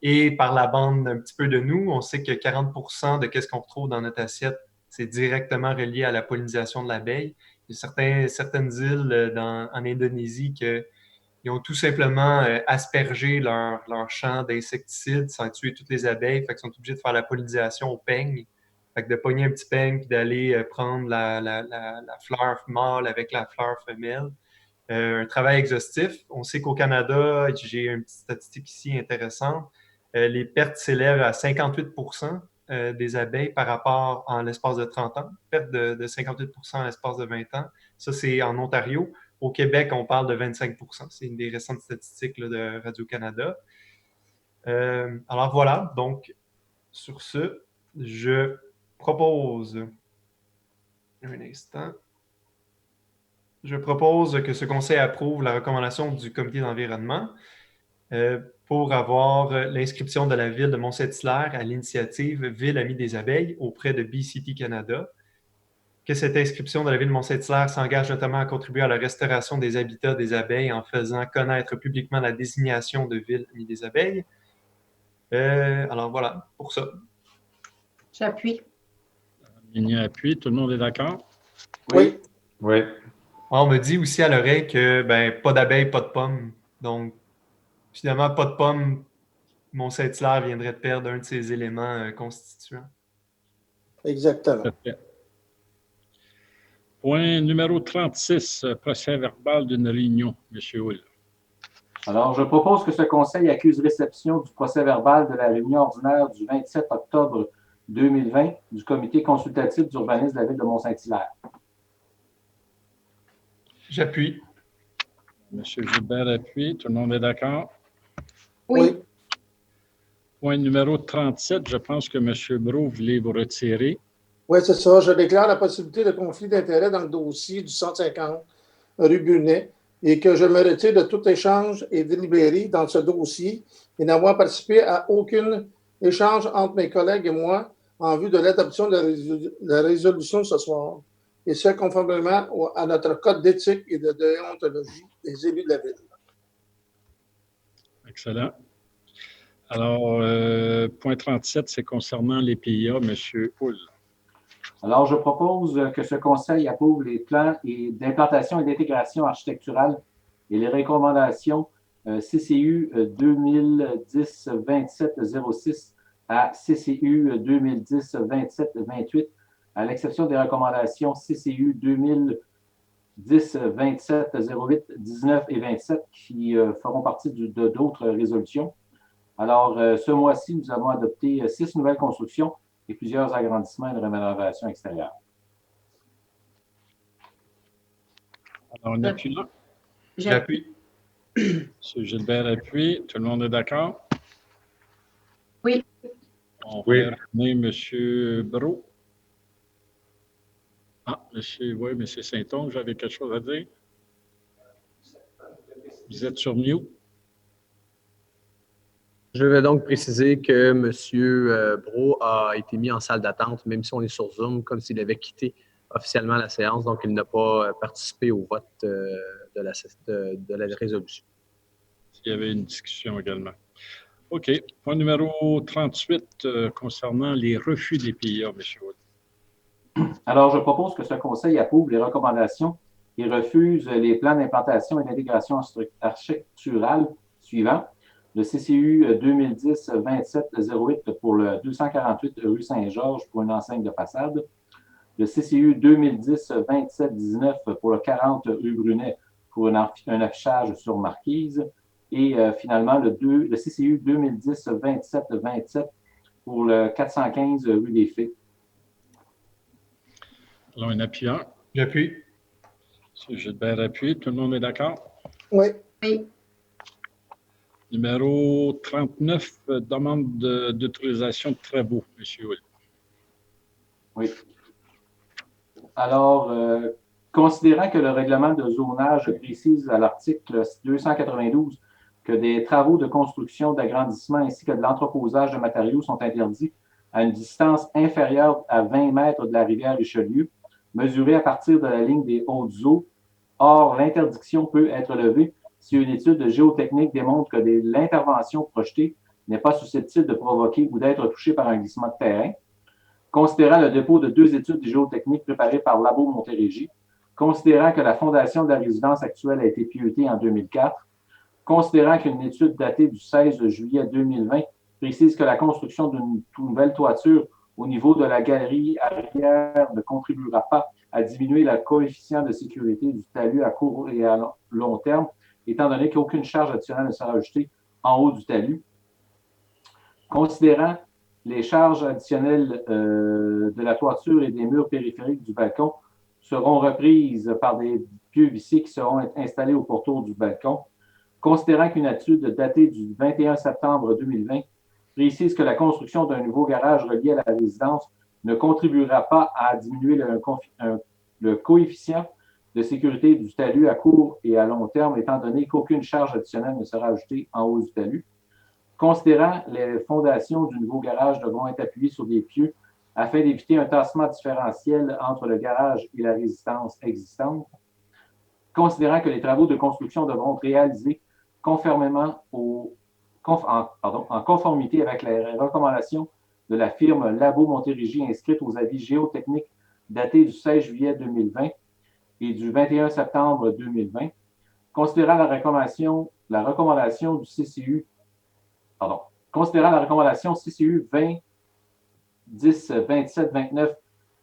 Et par la bande un petit peu de nous, on sait que 40% de ce qu'on retrouve dans notre assiette, c'est directement relié à la pollinisation de l'abeille. Il y a certaines îles en Indonésie ils ont tout simplement aspergé leur champ d'insecticides sans tuer toutes les abeilles. Fait qu'ils sont obligés de faire la pollinisation au peigne. Fait que de pogner un petit peigne puis d'aller prendre la fleur mâle avec la fleur femelle. Un travail exhaustif. On sait qu'au Canada, j'ai une petite statistique ici intéressante, les pertes s'élèvent à 58% des abeilles par rapport en l'espace de 30 ans. Perte de 58% en l'espace de 20 ans. Ça, c'est en Ontario. Au Québec, on parle de 25%. C'est une des récentes statistiques là, de Radio-Canada. Alors voilà, donc sur ce, je propose un instant. Je propose que ce conseil approuve la recommandation du comité d'environnement pour avoir l'inscription de la ville de Mont-Saint-Hilaire à l'initiative Ville amie des abeilles auprès de BCT Canada. Que cette inscription de la ville de Mont-Saint-Hilaire s'engage notamment à contribuer à la restauration des habitats des abeilles en faisant connaître publiquement la désignation de ville amie des abeilles. Alors voilà, pour ça. J'appuie. Mignon appuie. Tout le monde est d'accord? Oui. Oui. On me dit aussi à l'oreille que pas d'abeilles, pas de pommes. Donc, finalement, pas de pommes, Mont-Saint-Hilaire viendrait de perdre un de ses éléments constituants. Exactement. Point numéro 36, procès verbal d'une réunion, M. Hull. Alors, je propose que ce conseil accuse réception du procès verbal de la réunion ordinaire du 27 octobre 2020 du comité consultatif d'urbanisme de la ville de Mont-Saint-Hilaire. J'appuie. M. Gilbert appuie. Tout le monde est d'accord? Oui. Point numéro 37, je pense que M. Brault voulait vous retirer. Oui, c'est ça. Je déclare la possibilité de conflit d'intérêts dans le dossier du 150 rue Brunet et que je me retire de tout échange et délibéré dans ce dossier et n'avoir participé à aucun échange entre mes collègues et moi en vue de l'adoption de la résolution ce soir, et ce, conformément à notre code d'éthique et de déontologie des élus de la ville. Excellent. Alors, point 37, c'est concernant les PIA, M. Hull. Alors, je propose que ce conseil approuve les plans d'implantation et d'intégration architecturale et les recommandations CCU 2010-2706 à CCU 2010-27-28, à l'exception des recommandations CCU 2010-27-08, 19 et 27 qui feront partie d'autres résolutions. Alors, ce mois-ci, nous avons adopté 6 nouvelles constructions et plusieurs agrandissements et de rénovations extérieures. Alors, on appuie là. J'appuie. M. Gilbert appuie. Tout le monde est d'accord? Oui. On Oui. fait ramener M. Brault. Ah, M. Saint-Onge, j'avais quelque chose à dire? Vous êtes sur mute? Je vais donc préciser que M. Brault a été mis en salle d'attente, même si on est sur Zoom, comme s'il avait quitté officiellement la séance, donc il n'a pas participé au vote de la résolution. Il y avait une discussion également. OK. Point numéro 38 concernant les refus des PIA, M. Wood. Alors, je propose que ce Conseil approuve les recommandations et refuse les plans d'implantation et d'intégration architecturale suivants. Le CCU 2010-27-08 pour le 248 rue Saint-Georges pour une enseigne de façade. Le CCU 2010-27-19 pour le 40 rue Brunet pour un affichage sur marquise. Et finalement, le CCU 2010-27-27 pour le 415 rue des Fées. Alors, un appuyant. J'appuie. M. Gilbert appuie. Tout le monde est d'accord? Oui. Oui. Numéro 39, demande d'autorisation de travaux, M. Hull. Oui. Alors, considérant que le règlement de zonage précise à l'article 292 que des travaux de construction, d'agrandissement ainsi que de l'entreposage de matériaux sont interdits à une distance inférieure à 20 mètres de la rivière Richelieu, mesurée à partir de la ligne des Hautes-Eaux. Or, l'interdiction peut être levée si une étude géotechnique démontre que l'intervention projetée n'est pas susceptible de provoquer ou d'être touchée par un glissement de terrain. Considérant le dépôt de 2 études géotechniques préparées par Labo Montérégie, considérant que la fondation de la résidence actuelle a été pilotée en 2004, considérant qu'une étude datée du 16 juillet 2020 précise que la construction d'une nouvelle toiture au niveau de la galerie arrière ne contribuera pas à diminuer le coefficient de sécurité du talus à court et à long terme, étant donné qu'aucune charge additionnelle ne sera ajoutée en haut du talus. Considérant les charges additionnelles de la toiture et des murs périphériques du balcon seront reprises par des pieux vissés qui seront installés au pourtour du balcon. Considérant qu'une étude datée du 21 septembre 2020 précise que la construction d'un nouveau garage relié à la résidence ne contribuera pas à diminuer le coefficient de sécurité du talus à court et à long terme, étant donné qu'aucune charge additionnelle ne sera ajoutée en haut du talus. Considérant les fondations du nouveau garage devront être appuyées sur des pieux afin d'éviter un tassement différentiel entre le garage et la résidence existante. Considérant que les travaux de construction devront être réalisés en conformité avec les recommandations de la firme Labo Montérégie inscrite aux avis géotechniques datés du 16 juillet 2020 et du 21 septembre 2020. Considérant la recommandation du CCU, considérant la recommandation CCU 20-10-27-29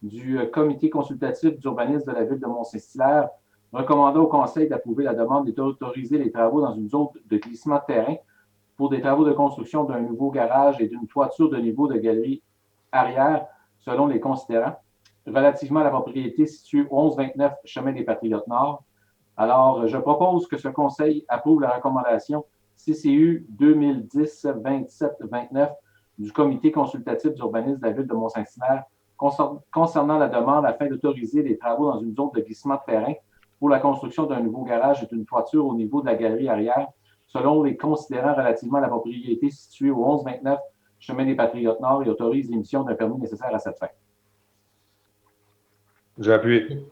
du Comité consultatif d'urbanisme de la Ville de Mont-Saint-Hilaire, recommandant au Conseil d'approuver la demande et d'autoriser les travaux dans une zone de glissement de terrain pour des travaux de construction d'un nouveau garage et d'une toiture de niveau de galerie arrière, selon les considérants, relativement à la propriété située au 1129 Chemin des Patriotes Nord. Alors, je propose que ce Conseil approuve la recommandation CCU 2010-27-29 du Comité consultatif d'urbanisme de la Ville de Mont-Saint-Hilaire concernant la demande afin d'autoriser les travaux dans une zone de glissement de terrain pour la construction d'un nouveau garage et d'une toiture au niveau de la galerie arrière, selon les considérants relativement à la propriété située au 1129 Chemin des Patriotes Nord et autorise l'émission d'un permis nécessaire à cette fin. J'appuie.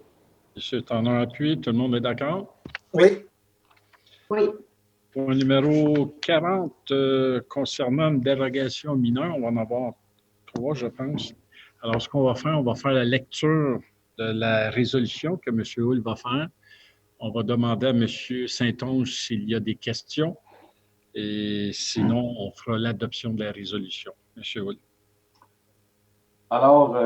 M. Tanner appuie. Tout le monde est d'accord? Oui. Oui. Point numéro 40, concernant une dérogation mineure, on va en avoir 3, je pense. Alors, ce qu'on va faire la lecture de la résolution que M. Hull va faire. On va demander à M. Saint-Onge s'il y a des questions. Et sinon, on fera l'adoption de la résolution. M. Wood. Alors,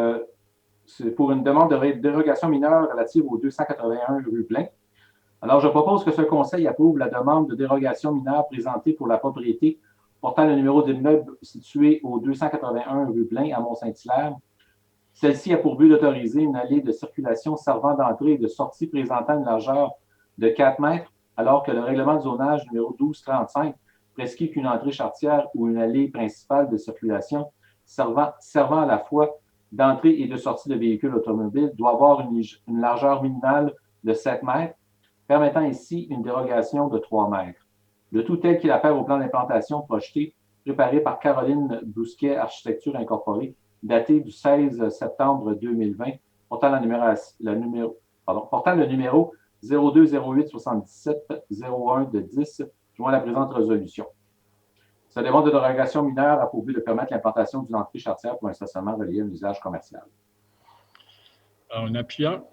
c'est pour une demande de dérogation mineure relative au 281 rue Blain. Alors, je propose que ce conseil approuve la demande de dérogation mineure présentée pour la propriété portant le numéro d'immeuble situé au 281 rue Blain à Mont-Saint-Hilaire. Celle-ci a pour but d'autoriser une allée de circulation servant d'entrée et de sortie présentant une largeur de 4 mètres, alors que le règlement de zonage numéro 1235 prescrit qu'une entrée charretière ou une allée principale de circulation servant à la fois d'entrée et de sortie de véhicules automobiles doit avoir une largeur minimale de 7 mètres, permettant ici une dérogation de 3 mètres. Le tout tel qu'il apparaît au plan d'implantation projeté, préparé par Caroline Bousquet Architecture Incorporée, daté du 16 septembre 2020, portant le numéro 0208 77 01 de 10, joint à la présente résolution. Cette demande de dérogation mineure a pour but de permettre l'implantation d'une entrée charretière pour un stationnement relié à un usage commercial. Alors, un appuyant.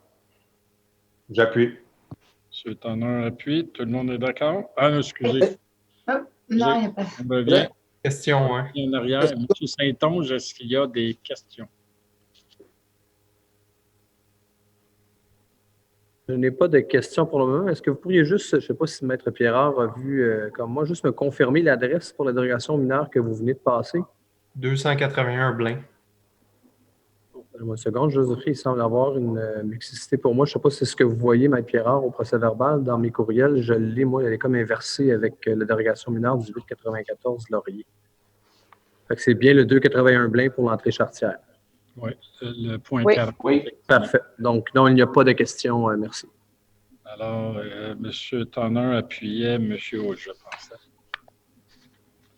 J'appuie. M. Tanner appuie. Tout le monde est d'accord? Ah, excusez. Non, il n'y a pas. On revient. Question 1. En arrière. M. Saint-Onge, est-ce qu'il y a des questions? Je n'ai pas de questions pour le moment. Est-ce que vous pourriez juste, je ne sais pas si Maître Pierrard a vu comme moi, juste me confirmer l'adresse pour la dérogation mineure que vous venez de passer? 281 Blain. Une seconde, Joséphine, il semble avoir une mixité pour moi. Je ne sais pas si c'est ce que vous voyez, Maître Pierrard, au procès-verbal. Dans mes courriels, je l'ai, moi, elle est comme inversée avec la dérogation mineure du 894 Laurier. Fait que c'est bien le 281 Blain pour l'entrée charretière. Oui, le point Oui. 40. Oui. Parfait. Donc, non, il n'y a pas de questions. Merci. Alors, M. Tanner appuyait M. Wood, je pensais.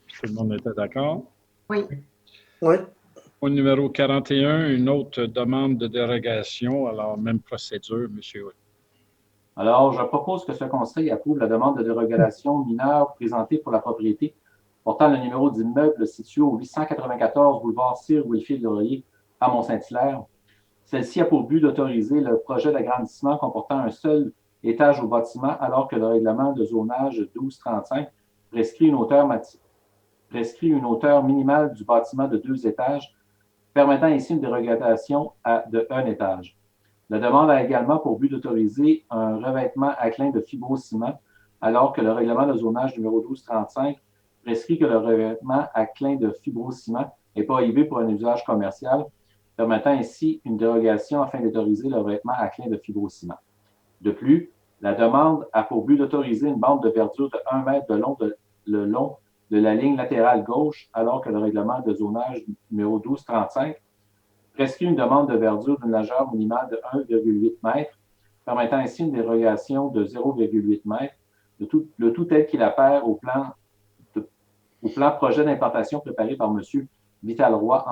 Tout le monde était d'accord? Oui. Oui. Au numéro 41, une autre demande de dérogation. Alors, même procédure, M. Wood. Alors, je propose que ce conseil approuve la demande de dérogation mineure présentée pour la propriété portant le numéro d'immeuble situé au 894 boulevard Sir Wilfrid Laurier à Mont-Saint-Hilaire. Celle-ci a pour but d'autoriser le projet d'agrandissement comportant un seul étage au bâtiment, alors que le règlement de zonage 1235 prescrit une hauteur minimale du bâtiment de 2 étages, permettant ici une dérogation de 1 étage. La demande a également pour but d'autoriser un revêtement à clin de fibrociment, alors que le règlement de zonage numéro 1235 prescrit que le revêtement à clin de fibrociment est prohibé pour un usage commercial, permettant ici une dérogation afin d'autoriser le revêtement à clin de fibrociment. De plus, la demande a pour but d'autoriser une bande de verdure de 1 mètre le long de la ligne latérale gauche, alors que le règlement de zonage numéro 1235 prescrit une demande de verdure d'une largeur minimale de 1,8 m, permettant ainsi une dérogation de 0,8 m, le tout tel qu'il apparaît au plan projet d'implantation préparé par M. Vital Roy,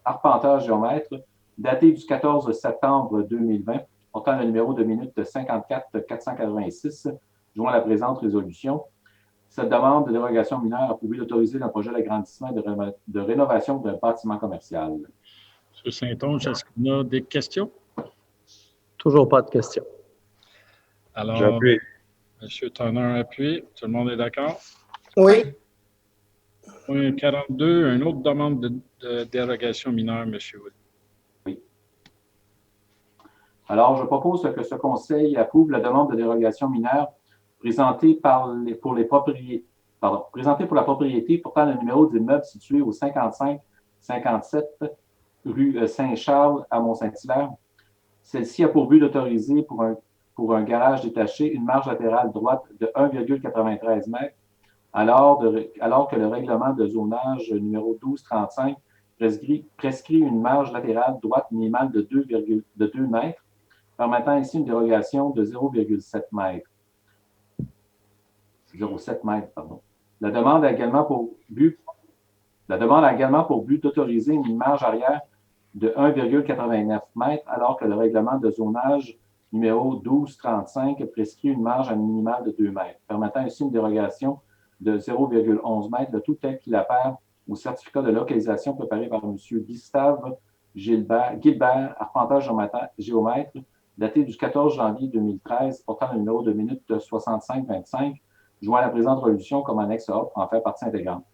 arpenteur géomètre, daté du 14 septembre 2020, portant le numéro de minute 54 486, joint à la présente résolution. Cette demande de dérogation mineure a pour but d'autoriser un projet d'agrandissement et de rénovation d'un bâtiment commercial. M. Saint-Onge, est-ce qu'on a des questions? Toujours pas de questions. Alors, J'appuie. M. Tanner appuie. Tout le monde est d'accord? Oui. Point 42, une autre demande de dérogation mineure, M. Wood. Oui. Alors, je propose que ce conseil approuve la demande de dérogation mineure présentée pour la propriété portant le numéro d'immeuble situé au 55-57 rue Saint-Charles à Mont-Saint-Hilaire. Celle-ci a pour but d'autoriser pour un garage détaché une marge latérale droite de 1,93 m, alors que le règlement de zonage numéro 1235 prescrit une marge latérale droite minimale de 2 m, permettant ainsi une dérogation de 0,7 m. 0,7 m, pardon. La demande a également pour but d'autoriser une marge arrière de 1,89 m, alors que le règlement de zonage numéro 1235 prescrit une marge minimale de 2 m, permettant ainsi une dérogation de 0,11 m, le tout tel qu'il apparaît au certificat de localisation préparé par M. Gustave Gilbert, arpenteur géomètre, daté du 14 janvier 2013, portant le numéro de minute 6525, joint à la présente résolution comme annexe A, en fait partie intégrante.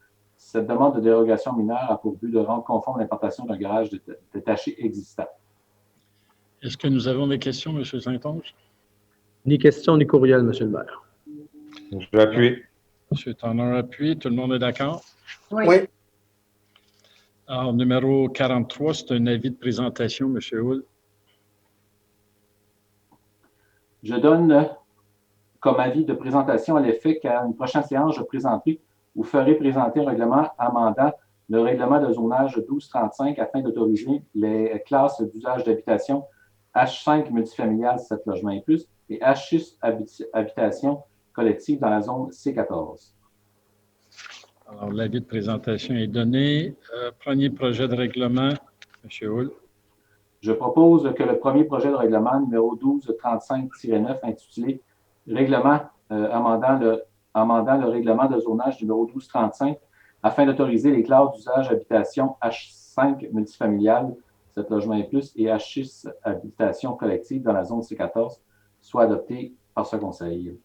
Cette demande de dérogation mineure a pour but de rendre conforme l'importation d'un garage détaché existant. Est-ce que nous avons des questions, M. Saint-Onge? Ni question ni courriel, Monsieur le maire. J'appuie. M. Tanner appuie. Tout le monde est d'accord? Oui. Oui. Alors, numéro 43, c'est un avis de présentation, M. Hull. Je donne comme avis de présentation à l'effet qu'à une prochaine séance, je présenterai ou ferai présenter un règlement amendant le règlement de zonage 1235 afin d'autoriser les classes d'usage d'habitation H5 multifamilial 7 logements et plus et H6 habitation collective dans la zone C14. Alors, l'avis de présentation est donné. Premier projet de règlement, M. Hull. Je propose que le premier projet de règlement numéro 1235-9 intitulé Règlement amendant le règlement de zonage numéro 1235 afin d'autoriser les classes d'usage habitation H5 multifamilial 7 logements et plus et H6 habitation collective dans la zone C14 soit adopté par ce conseil.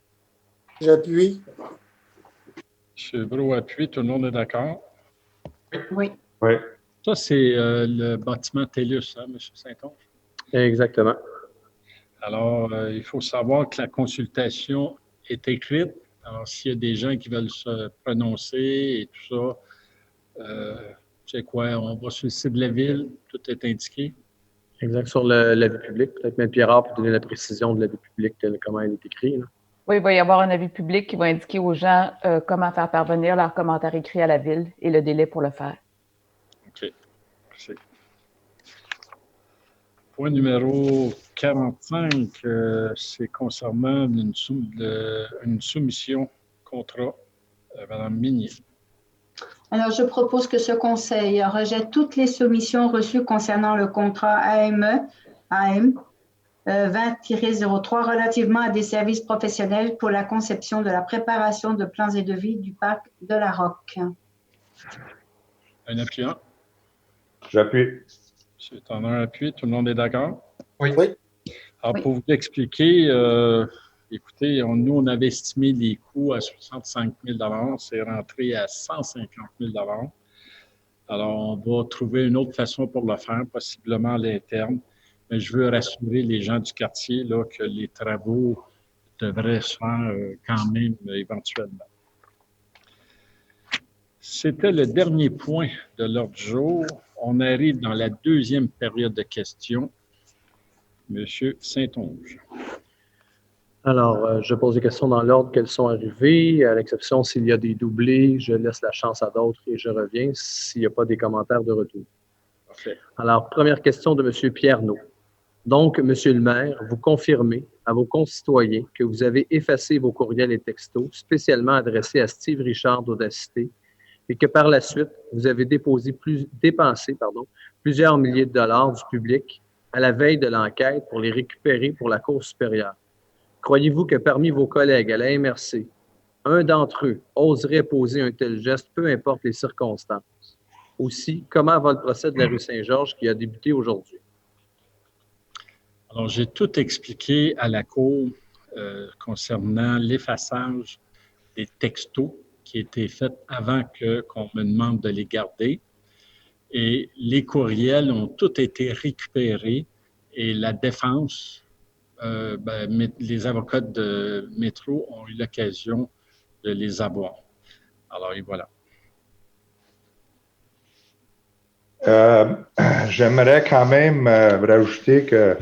J'appuie. M. Brault appuie. Tout le monde est d'accord? Oui. Oui. Ça, c'est le bâtiment TELUS, hein, M. Saint-Onge? Exactement. Alors, il faut savoir que la consultation est écrite. Alors, s'il y a des gens qui veulent se prononcer et tout ça, c'est quoi? On va sur le site de la ville, tout est indiqué. Exact. Sur l'avis public, peut-être M. Pierrard pour donner la précision de l'avis public, comment il est écrit. Là. Oui, il va y avoir un avis public qui va indiquer aux gens comment faire parvenir leurs commentaires écrits à la ville et le délai pour le faire. OK. Merci. Point numéro 45, c'est concernant une soumission contrat. Mme Minier. Alors, je propose que ce conseil rejette toutes les soumissions reçues concernant le contrat AM 20-03 relativement à des services professionnels pour la conception de la préparation de plans et devis du parc de la Roque. Un appuyant. J'appuie. M. Tanner appuie. Tout le monde est d'accord? Oui. Oui. Alors, Oui. pour vous expliquer, écoutez, nous, on avait estimé les coûts à 65 000 $. C'est rentré à 150 000 $. Alors, on va trouver une autre façon pour le faire, possiblement à l'interne. Mais je veux rassurer les gens du quartier là, que les travaux devraient se faire quand même éventuellement. C'était le dernier point de l'ordre du jour. On arrive dans la deuxième période de questions. Monsieur Saint-Onge. Alors, je pose des questions dans l'ordre qu'elles sont arrivées. À l'exception s'il y a des doublés, je laisse la chance à d'autres et je reviens s'il n'y a pas des commentaires de retour. Parfait. Alors, première question de M. Pierrenaud. Donc, Monsieur le maire, vous confirmez à vos concitoyens que vous avez effacé vos courriels et textos spécialement adressés à Steve Richard d'Audacité et que par la suite, vous avez dépensé plusieurs milliers de dollars du public à la veille de l'enquête pour les récupérer pour la Cour supérieure. Croyez-vous que parmi vos collègues à la MRC, un d'entre eux oserait poser un tel geste, peu importe les circonstances? Aussi, comment va le procès de la rue Saint-Georges qui a débuté aujourd'hui? Alors, j'ai tout expliqué à la Cour concernant l'effaçage des textos qui étaient faits avant qu'on me demande de les garder. Et les courriels ont tous été récupérés et la défense, les avocats de Métro ont eu l'occasion de les avoir. Alors, et voilà. J'aimerais quand même rajouter que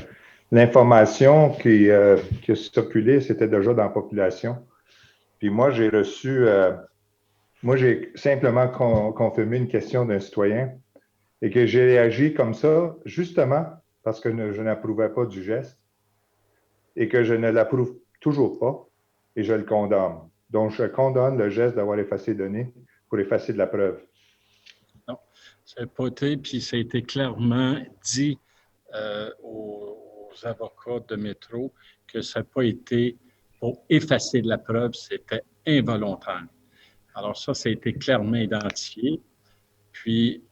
l'information qui a circulé, c'était déjà dans la population. Puis moi, j'ai simplement confirmé une question d'un citoyen et que j'ai réagi comme ça, justement parce que je n'approuvais pas du geste et que je ne l'approuve toujours pas et je le condamne. Donc, je condamne le geste d'avoir effacé les données pour effacer de la preuve. Non, ça n'a pas été, puis ça a été clairement dit aux avocats de Métro que ça n'a pas été pour effacer de la preuve, c'était involontaire. Alors ça a été clairement identifié. Puis,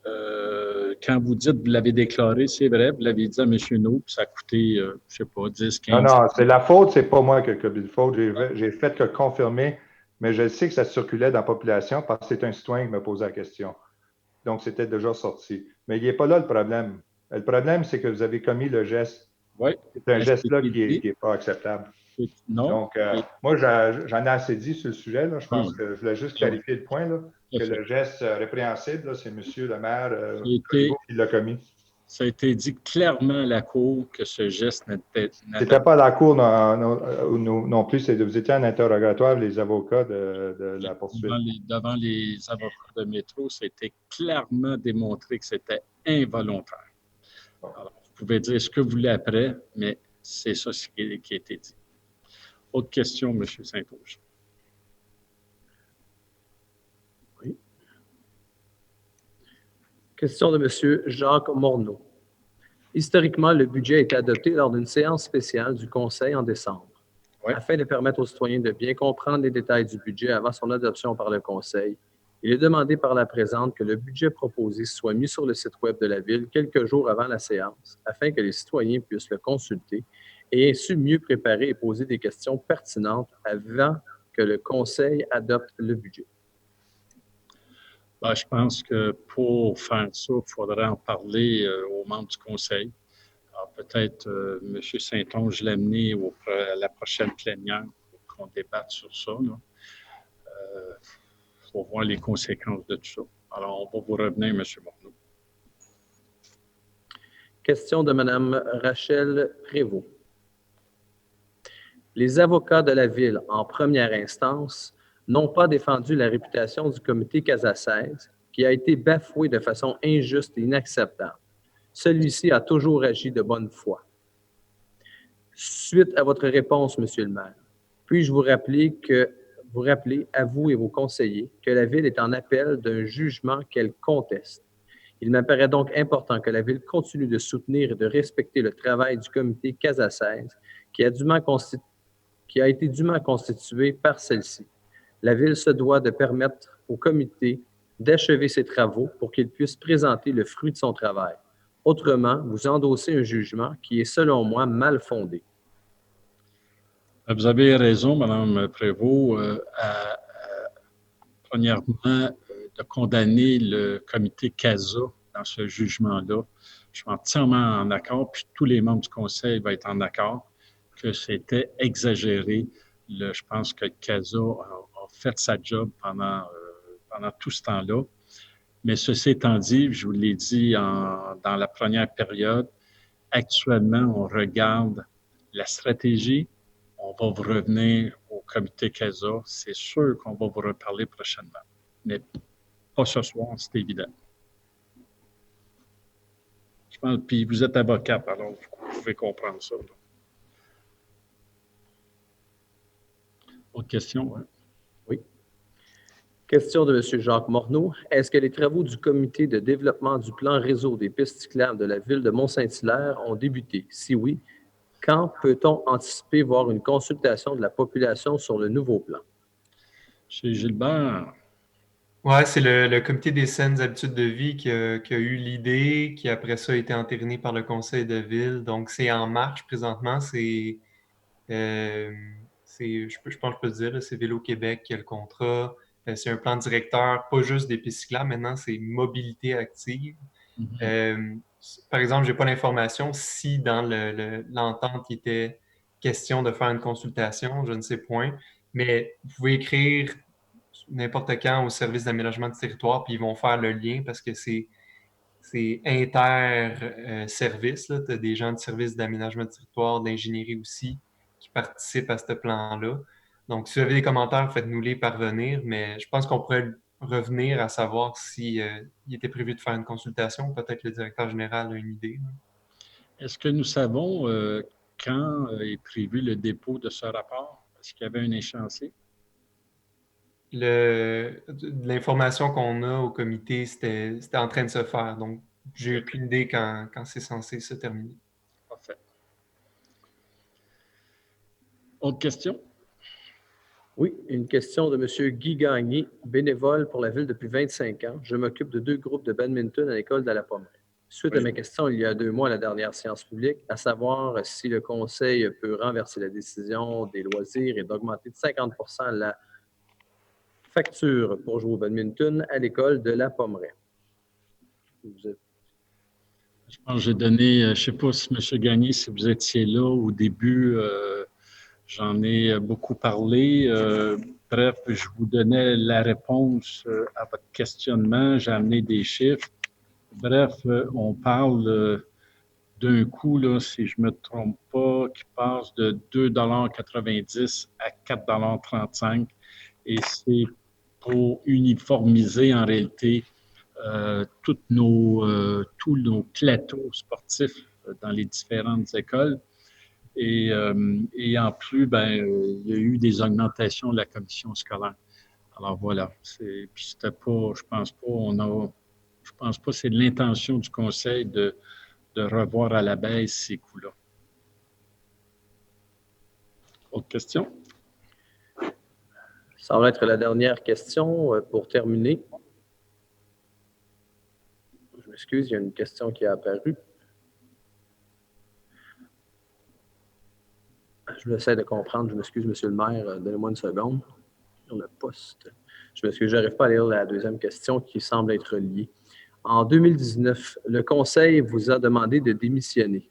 quand vous dites que vous l'avez déclaré, c'est vrai, vous l'avez dit à M. No, puis ça a coûté, je ne sais pas, 10, 15... Non, c'est la faute, c'est pas moi qui ai commis de faute. J'ai fait que confirmer mais je sais que ça circulait dans la population parce que c'est un citoyen qui me posait la question. Donc, c'était déjà sorti. Mais il n'est pas là le problème. Le problème, c'est que vous avez commis le geste. Oui. C'est un geste-là qui n'est pas acceptable. Non. Donc, moi, j'en ai assez dit sur le sujet. Là. Je pense que je voulais juste clarifier le point, là, que le geste répréhensible, là, c'est M. le maire qui l'a commis. Ça a été dit clairement à la Cour que ce geste n'était pas à la Cour non plus. Vous étiez en interrogatoire, les avocats de la poursuite. Devant les avocats de métro, c'était clairement démontré que c'était involontaire. Alors, vous pouvez dire ce que vous voulez après, mais c'est ça qui a été dit. Autre question, M. Saint-Onge. Oui. Question de M. Jacques Morneau. Historiquement, le budget a été adopté lors d'une séance spéciale du Conseil en décembre. Oui. Afin de permettre aux citoyens de bien comprendre les détails du budget avant son adoption par le Conseil, il est demandé par la présente que le budget proposé soit mis sur le site Web de la Ville quelques jours avant la séance, afin que les citoyens puissent le consulter et ainsi mieux préparer et poser des questions pertinentes avant que le Conseil adopte le budget. Ben, je pense que pour faire ça, il faudrait en parler aux membres du Conseil. Alors, peut-être M. Saint-Onge l'amener à la prochaine plénière pour qu'on débatte sur ça. Il faut voir les conséquences de tout ça. Alors, on va vous revenir, M. Morneau. Question de Mme Rachel Prévost. Les avocats de la Ville, en première instance, n'ont pas défendu la réputation du comité Casa 16, qui a été bafoué de façon injuste et inacceptable. Celui-ci a toujours agi de bonne foi. Suite à votre réponse, M. le maire, puis-je vous rappeler, à vous et vos conseillers, que la Ville est en appel d'un jugement qu'elle conteste. Il m'apparaît donc important que la Ville continue de soutenir et de respecter le travail du comité Casa 16, qui a été dûment constitué par celle-ci. La Ville se doit de permettre au comité d'achever ses travaux pour qu'il puisse présenter le fruit de son travail. Autrement, vous endossez un jugement qui est, selon moi, mal fondé. Vous avez raison, Mme Prévost, premièrement, de condamner le comité CASA dans ce jugement-là. Je suis entièrement en accord, puis tous les membres du Conseil vont être en accord que c'était exagéré. Je pense que CASA a fait sa job pendant tout ce temps-là. Mais ceci étant dit, je vous l'ai dit dans la première période, actuellement, on regarde la stratégie. On va vous revenir au comité CASA. C'est sûr qu'on va vous reparler prochainement. Mais pas ce soir, c'est évident. Je pense, puis vous êtes avocate, alors vous pouvez comprendre ça. Là. Autre question? Hein? Oui. Question de M. Jacques Morneau. Est-ce que les travaux du comité de développement du plan réseau des pistes cyclables de la Ville de Mont-Saint-Hilaire ont débuté? Si oui, quand peut-on anticiper voir une consultation de la population sur le nouveau plan? Chez Gilbert. Oui, c'est le comité des saines habitudes de vie qui a eu l'idée, qui après ça a été entériné par le conseil de ville. Donc, c'est en marche présentement. Je pense que je peux le dire, c'est Vélo Québec qui a le contrat. C'est un plan directeur, pas juste des pistes cyclables. Maintenant, c'est mobilité active. Mm-hmm. Par exemple, je n'ai pas l'information si dans l'entente il était question de faire une consultation, je ne sais point. Mais vous pouvez écrire n'importe quand au service d'aménagement du territoire, puis ils vont faire le lien parce que c'est inter-service. Tu as des gens de service d'aménagement du territoire, d'ingénierie aussi, qui participent à ce plan-là. Donc, si vous avez des commentaires, faites-nous les parvenir, mais je pense qu'on pourrait revenir à savoir s'il était prévu de faire une consultation. Peut-être le directeur général a une idée. Est-ce que nous savons quand est prévu le dépôt de ce rapport? Est-ce qu'il y avait un échéancier? L'information qu'on a au comité, c'était en train de se faire. Donc, j'ai aucune idée quand c'est censé se terminer. Parfait. Autre question? Oui, une question de M. Guy Gagné, bénévole pour la Ville depuis 25 ans. Je m'occupe de 2 groupes de badminton à l'école de la Pommeraye. Suite à ma question il y a 2 mois à la dernière séance publique, à savoir si le Conseil peut renverser la décision des loisirs et d'augmenter de 50 % la facture pour jouer au badminton à l'école de la Pommeraye. Vous êtes- Je pense que j'ai donné, je ne sais pas si M. Gagné, si vous étiez là au début, j'en ai beaucoup parlé. Bref, je vous donnais la réponse à votre questionnement. J'ai amené des chiffres. Bref, on parle d'un coût, là, si je ne me trompe pas, qui passe de 2,90 $ à 4,35 $. Et c'est pour uniformiser en réalité tous nos plateaux sportifs dans les différentes écoles. Et en plus, il y a eu des augmentations de la commission scolaire. Alors voilà, puis c'était pas, je pense pas, c'est de l'intention du conseil de revoir à la baisse ces coûts-là. Autre question? Ça va être la dernière question pour terminer. Je m'excuse, il y a une question qui est apparue. Je vais essayer de comprendre. Je m'excuse, Monsieur le maire. Donnez-moi une seconde. Sur le poste. Je m'excuse, je n'arrive pas à lire la deuxième question qui semble être liée. En 2019, le Conseil vous a demandé de démissionner.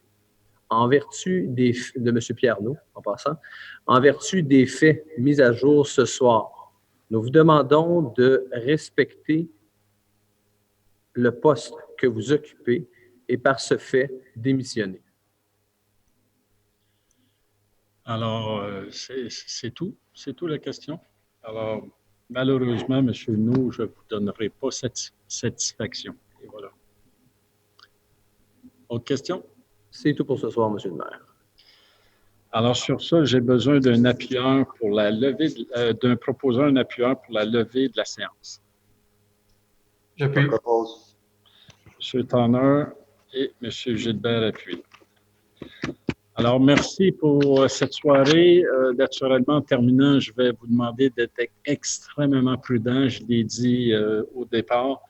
En vertu de M. Pierrenault, en passant, en vertu des faits mis à jour ce soir, nous vous demandons de respecter le poste que vous occupez et par ce fait, démissionner. Alors, c'est tout. C'est tout la question. Alors, malheureusement, M. No, je ne vous donnerai pas cette satisfaction. Et voilà. Autre question? C'est tout pour ce soir, M. le maire. Alors, sur ça, j'ai besoin d'un appuyeur pour la levée, d'un proposeur, un appuyeur pour la levée de la séance. J'appuie. M. Tanner et M. Gilbert appuient. Alors, merci pour cette soirée. Naturellement, en terminant, je vais vous demander d'être extrêmement prudent. Je l'ai dit au départ.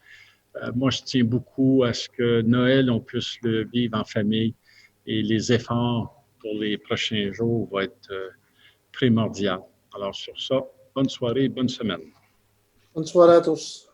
Moi, je tiens beaucoup à ce que Noël, on puisse le vivre en famille et les efforts pour les prochains jours vont être primordiaux. Alors, sur ça, bonne soirée et bonne semaine. Bonne soirée à tous.